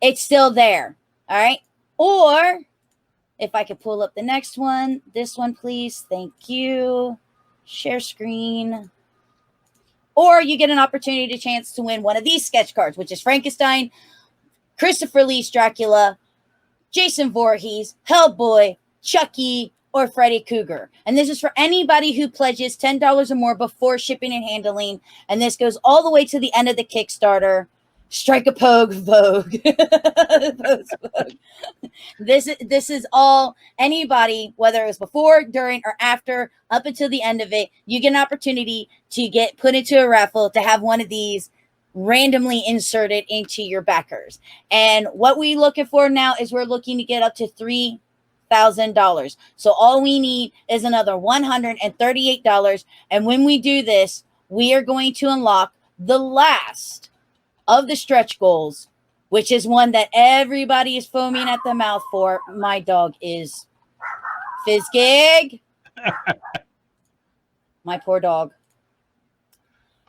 It's still there. All right. Or... if I could pull up the next one. This one, please. Thank you. Share screen. Or you get an opportunity to chance to win one of these sketch cards, which is Frankenstein, Christopher Lee's Dracula, Jason Voorhees, Hellboy, Chucky, or Freddy Krueger. And this is for anybody who pledges $10 or more before shipping and handling. And this goes all the way to the end of the Kickstarter. Strike a pogue, Vogue. Vogue. This is all anybody, whether it was before, during, or after, up until the end of it, you get an opportunity to get put into a raffle to have one of these randomly inserted into your backers. And what we're looking for now is we're looking to get up to $3,000. So all we need is another $138. And when we do this, we are going to unlock the last of the stretch goals, which is one that everybody is foaming at the mouth for. My dog is Fizzgig. My poor dog.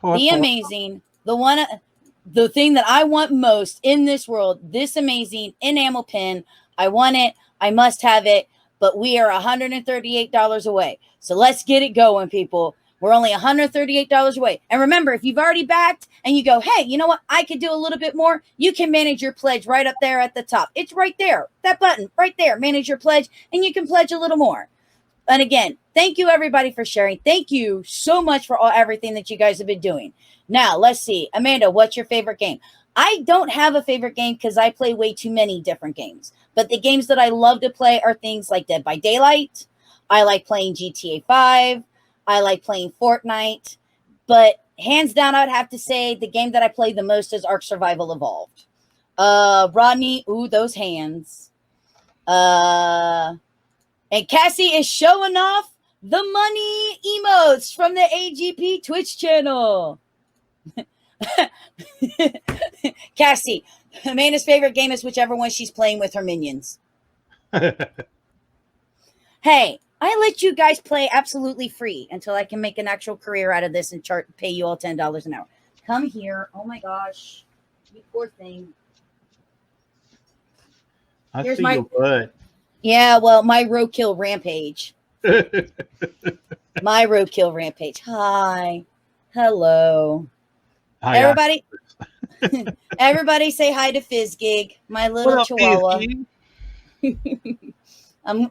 The amazing, the thing that I want most in this world, this amazing enamel pin. I want it. I must have it. But we are $138 away. So let's get it going, people. We're only $138 away. And remember, if you've already backed and you go, hey, you know what? I could do a little bit more. You can manage your pledge right up there at the top. It's right there. That button right there. Manage your pledge. And you can pledge a little more. And again, thank you, everybody, for sharing. Thank you so much for everything that you guys have been doing. Now, let's see. Amanda, what's your favorite game? I don't have a favorite game because I play way too many different games. But the games that I love to play are things like Dead by Daylight. I like playing GTA 5. I like playing Fortnite, but hands down, I'd have to say the game that I play the most is Ark Survival Evolved. Rodney, ooh, those hands. And Cassie is showing off the money emotes from the AGP Twitch channel. Cassie, Amanda's favorite game is whichever one she's playing with her minions. Hey, I let you guys play absolutely free until I can make an actual career out of this and pay you all $10 an hour. Come here. Oh my gosh. You poor thing. I see your butt. Yeah, well, my Roadkill Rampage. My Roadkill Rampage. Hi. Hello. Hi, everybody. Everybody say hi to Fizzgig, my little chihuahua.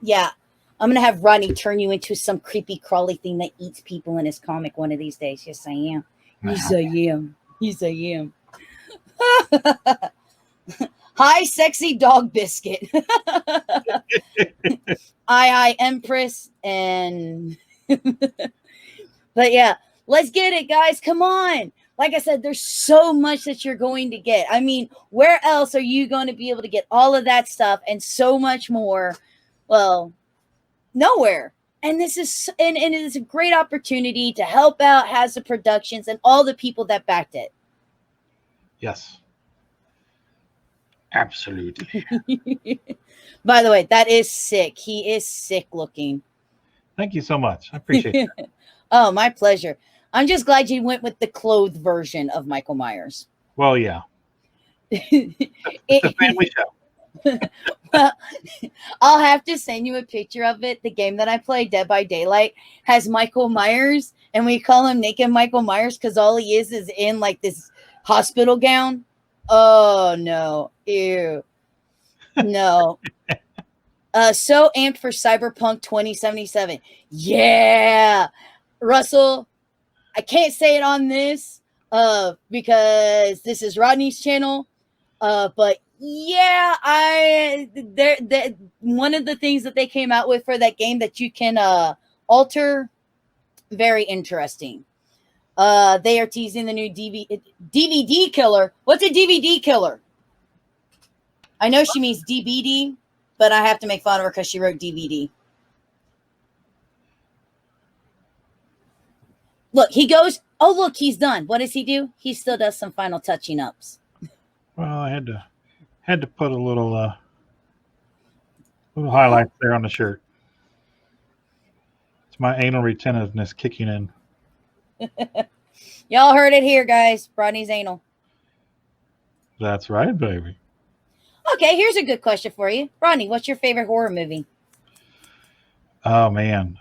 Yeah. I'm going to have Rodney turn you into some creepy crawly thing that eats people in his comic one of these days. Yes, I am. Yes, I am. Yes, I am. Hi, sexy dog biscuit. I Empress. And but yeah, let's get it, guys. Come on. Like I said, there's so much that you're going to get. I mean, where else are you going to be able to get all of that stuff and so much more Well, nowhere. And this is and it is a great opportunity to help out Hazzum Productions and all the people that backed it. Yes. Absolutely. By the way, that is sick. He is sick looking. Thank you so much. I appreciate that. Oh, my pleasure. I'm just glad you went with the clothed version of Michael Myers. Well, yeah. It's a family show. Well, I'll have to send you a picture of it. The game that I play, Dead by Daylight, has Michael Myers, and we call him Naked Michael Myers because all he is in like this hospital gown. Oh no, ew, no. So amped for Cyberpunk 2077. Yeah, Russell. I can't say it on this because this is Rodney's channel. But yeah, one of the things that they came out with for that game that you can alter, very interesting. They are teasing the new DVD killer. What's a DVD killer? I know she means DVD, but I have to make fun of her because she wrote DVD. Look, he goes, oh, look, he's done. What does he do? He still does some final touching ups. Well, I had to put a little highlights there on the shirt. It's my anal retentiveness kicking in. Y'all heard it here, guys. Rodney's anal. That's right, baby. Okay, here's a good question for you. Rodney, what's your favorite horror movie? Oh, man.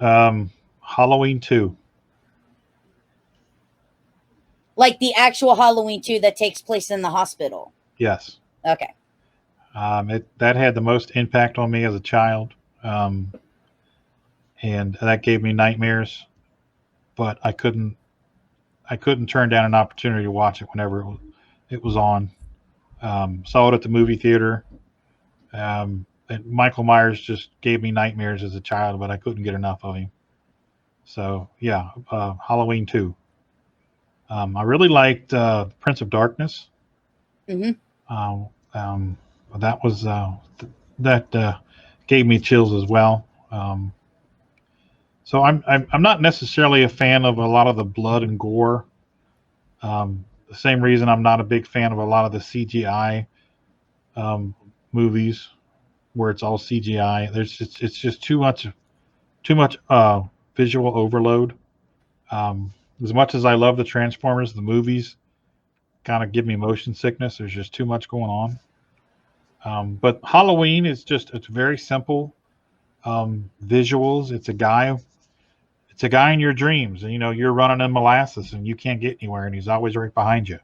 Halloween 2. Like the actual Halloween 2 that takes place in the hospital. Yes. Okay. That had the most impact on me as a child. And that gave me nightmares, but I couldn't turn down an opportunity to watch it whenever it was on. Saw it at the movie theater. And Michael Myers just gave me nightmares as a child, but I couldn't get enough of him. So yeah, Halloween 2. I really liked Prince of Darkness. Mm-hmm. That was that gave me chills as well. So I'm not necessarily a fan of a lot of the blood and gore. The same reason I'm not a big fan of a lot of the CGI movies where it's all CGI. It's just too much visual overload. As much as I love the Transformers, the movies kind of give me motion sickness. There's just too much going on. But Halloween is it's very simple visuals. It's a guy in your dreams, and you're running in molasses and you can't get anywhere, and he's always right behind you.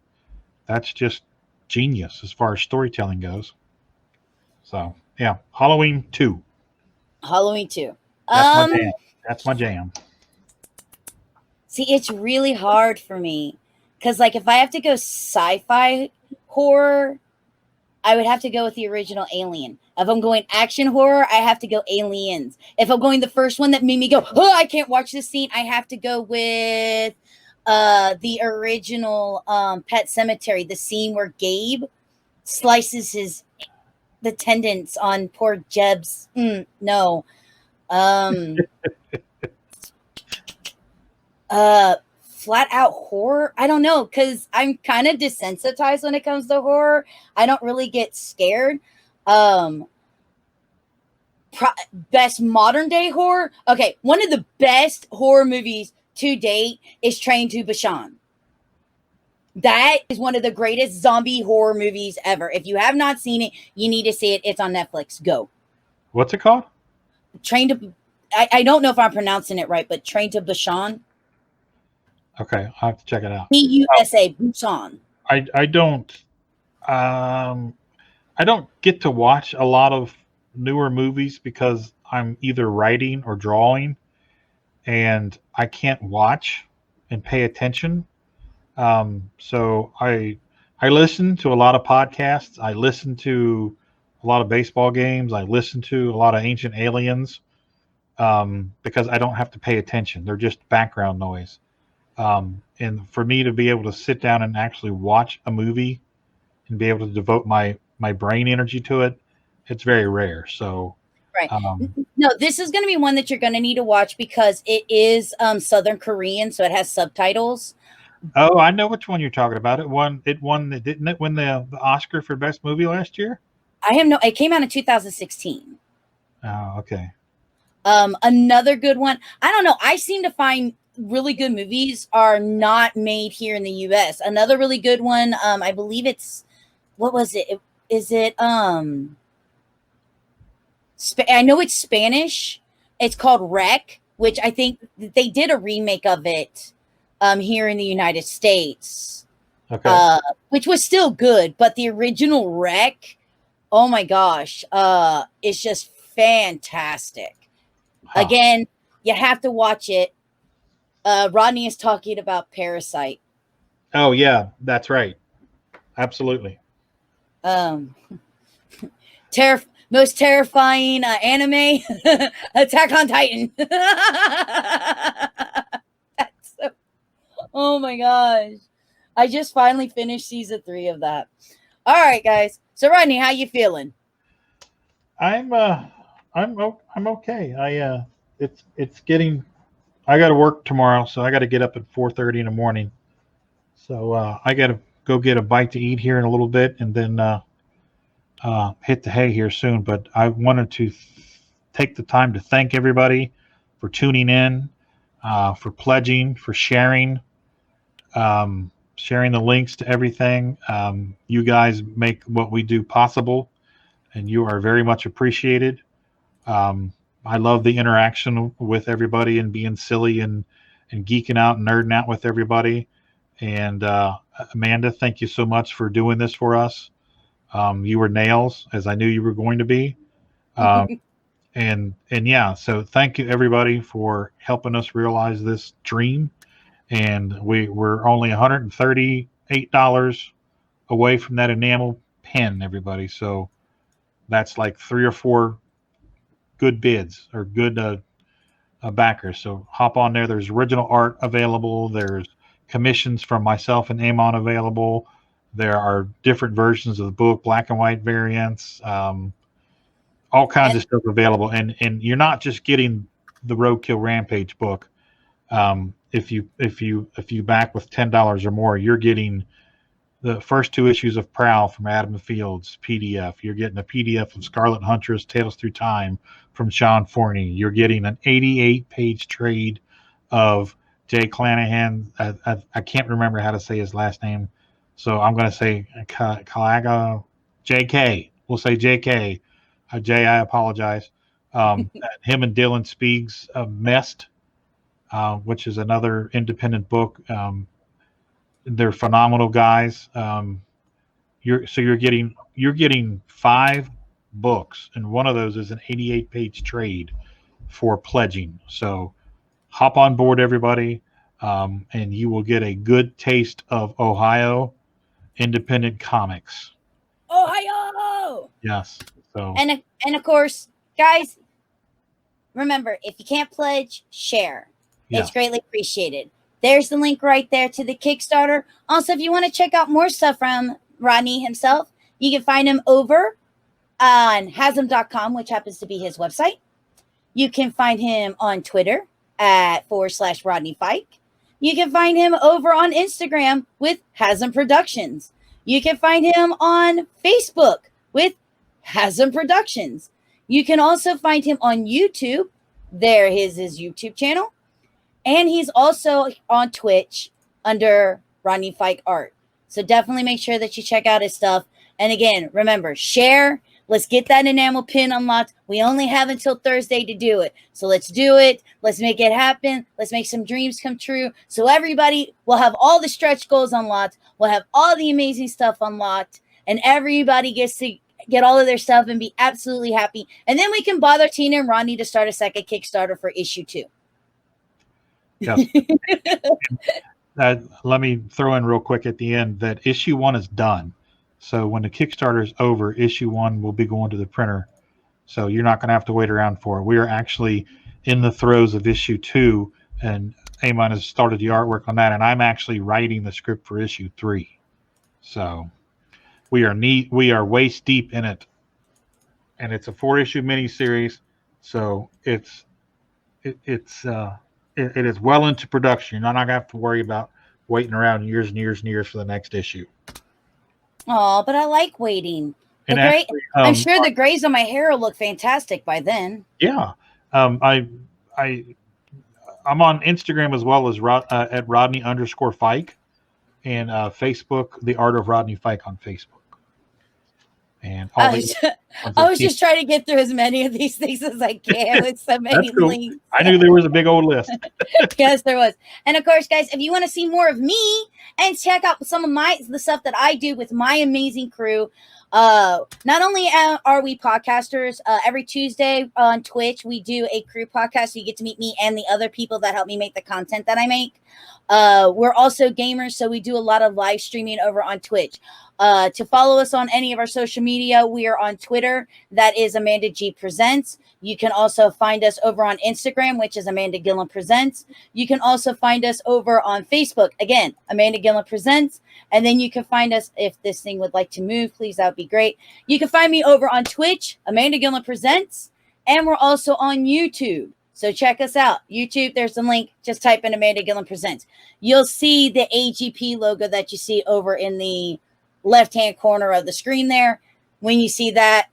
That's just genius as far as storytelling goes. So yeah, Halloween 2. Halloween 2. That's my jam. See, it's really hard for me because, like, if I have to go sci-fi horror, I would have to go with the original Alien. If I'm going action horror, I have to go Aliens. If I'm going the first one that made me go, oh, I can't watch this scene, I have to go with the original Pet Sematary, the scene where Gabe slices the tendons on poor Jeb's. No. Flat out horror. I don't know, because I'm kind of desensitized when it comes to horror. I don't really get scared. Best modern day horror. Okay, one of the best horror movies to date is Train to Busan. That is one of the greatest zombie horror movies ever. If you have not seen it, you need to see it. It's on Netflix. Go. What's it called? I don't know if I'm pronouncing it right, but Train to Busan. Okay, I'll have to check it out. Busa, Busan. I don't get to watch a lot of newer movies because I'm either writing or drawing, and I can't watch and pay attention. So I listen to a lot of podcasts. I listen to a lot of baseball games. I listen to a lot of Ancient Aliens because I don't have to pay attention. They're just background noise. And for me to be able to sit down and actually watch a movie and be able to devote my brain energy to it, it's very rare. So Right. Um, No, this is going to be one that you're going to need to watch because it is Southern Korean, so it has subtitles. oh, I know which one you're talking about. Didn't it win the Oscar for best movie last year? It came out in 2016. Oh, okay. Another good one. I don't know. I seem to find really good movies are not made here in the US. Another really good one, I believe it's, what was it? Is it I know it's Spanish. It's called Wreck, which I think they did a remake of it here in the United States. Okay. Which was still good, but the original Wreck, oh my gosh, it's just fantastic. Again, you have to watch it. Rodney is talking about Parasite. Oh yeah, that's right. Absolutely. Most terrifying anime, Attack on Titan. Oh my gosh. I just finally finished season 3 of that. All right, guys. So Rodney, how you feeling? I'm okay. It's getting, I got to work tomorrow, so I got to get up at 4:30 in the morning. So I got to go get a bite to eat here in a little bit, and then hit the hay here soon. But I wanted to take the time to thank everybody for tuning in, for pledging, for sharing, sharing the links to everything. You guys make what we do possible, and you are very much appreciated. I love the interaction with everybody and being silly and geeking out and nerding out with everybody. And Amanda, thank you so much for doing this for us. You were nails, as I knew you were going to be. And yeah, so thank you everybody for helping us realize this dream. And we're only $138 away from that enamel pen, everybody. So that's like 3 or 4 good bids or good backers. So hop on there. There's original art available. There's commissions from myself and Eamon available. There are different versions of the book, black and white variants, all kinds of stuff available. And you're not just getting the Roadkill Rampage book. If you back with $10 or more, you're getting the first 2 issues of Prowl from Adam Fields PDF. You're getting a PDF of Scarlet Huntress Tales Through Time from Sean Forney. You're getting an 88-page trade of Jay Clanahan. I can't remember how to say his last name, so I'm going to say Kalaga JK. We'll say JK. Jay, I apologize. Him and Dylan Spieg's Mest, which is another independent book. They're phenomenal guys. You're getting 5 books, and one of those is an 88-page trade for pledging. So hop on board, everybody, and you will get a good taste of Ohio independent comics. Ohio. Yes. So and of course, guys, remember, if you can't pledge, share. Yeah. It's greatly appreciated. There's the link right there to the Kickstarter. Also, if you want to check out more stuff from Rodney himself, you can find him over on Hazzum.com, which happens to be his website. You can find him on Twitter at /Rodney Fyke. You can find him over on Instagram with Hazzum Productions. You can find him on Facebook with Hazzum Productions. You can also find him on YouTube. There is his YouTube channel. And he's also on Twitch under Rodney Fyke Art. So definitely make sure that you check out his stuff. And again, remember, share. Let's get that enamel pin unlocked. We only have until Thursday to do it. So let's do it. Let's make it happen. Let's make some dreams come true. So everybody will have all the stretch goals unlocked. We'll have all the amazing stuff unlocked. And everybody gets to get all of their stuff and be absolutely happy. And then we can bother Tina and Rodney to start a second Kickstarter for issue 2. Yes. Let me throw in real quick at the end that issue 1 is done. So when the Kickstarter is over, issue 1 will be going to the printer. So you're not going to have to wait around for it. We are actually in the throes of issue 2, and Eamon has started the artwork on that, and I'm actually writing the script for issue 3. So we are waist deep in it, and it's a 4-issue miniseries. So it is well into production. You're not going to have to worry about waiting around years and years and years for the next issue. Oh, but I like waiting. And Actually, I'm sure the grays on my hair will look fantastic by then. Yeah. I'm on Instagram as well as at Rodney_Fyke, and Facebook, The Art of Rodney Fyke on Facebook. And I was just trying to get through as many of these things as I can with so many links. I knew there was a big old list. Yes, there was. And of course, guys, if you want to see more of me and check out some of the stuff that I do with my amazing crew, not only are we podcasters, every Tuesday on Twitch, we do a crew podcast. So you get to meet me and the other people that help me make the content that I make. We're also gamers, so we do a lot of live streaming over on Twitch. To follow us on any of our social media, we are on Twitter. That is Amanda G Presents. You can also find us over on Instagram, which is Amanda Gilliam Presents. You can also find us over on Facebook. Again, Amanda Gilliam Presents. And then you can find us, if this thing would like to move, please, that would be great. You can find me over on Twitch, Amanda Gilliam Presents. And we're also on YouTube. So check us out. YouTube, there's a link. Just type in Amanda Gilliam Presents. You'll see the AGP logo that you see over in the left-hand corner of the screen there. When you see that,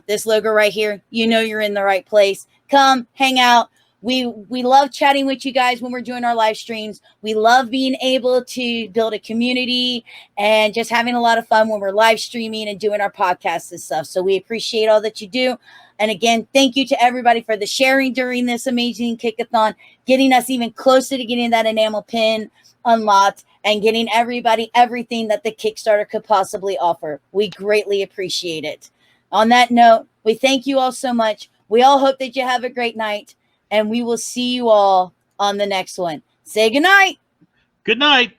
this logo right here, you're in the right place. Come hang out. We love chatting with you guys when we're doing our live streams. We love being able to build a community and just having a lot of fun when we're live streaming and doing our podcasts and stuff. So we appreciate all that you do. And again, thank you to everybody for the sharing during this amazing Kick-a-Thon, getting us even closer to getting that enamel pin unlocked and getting everybody everything that the Kickstarter could possibly offer. We greatly appreciate it. On that note, we thank you all so much. We all hope that you have a great night, and we will see you all on the next one. Say goodnight. Good night.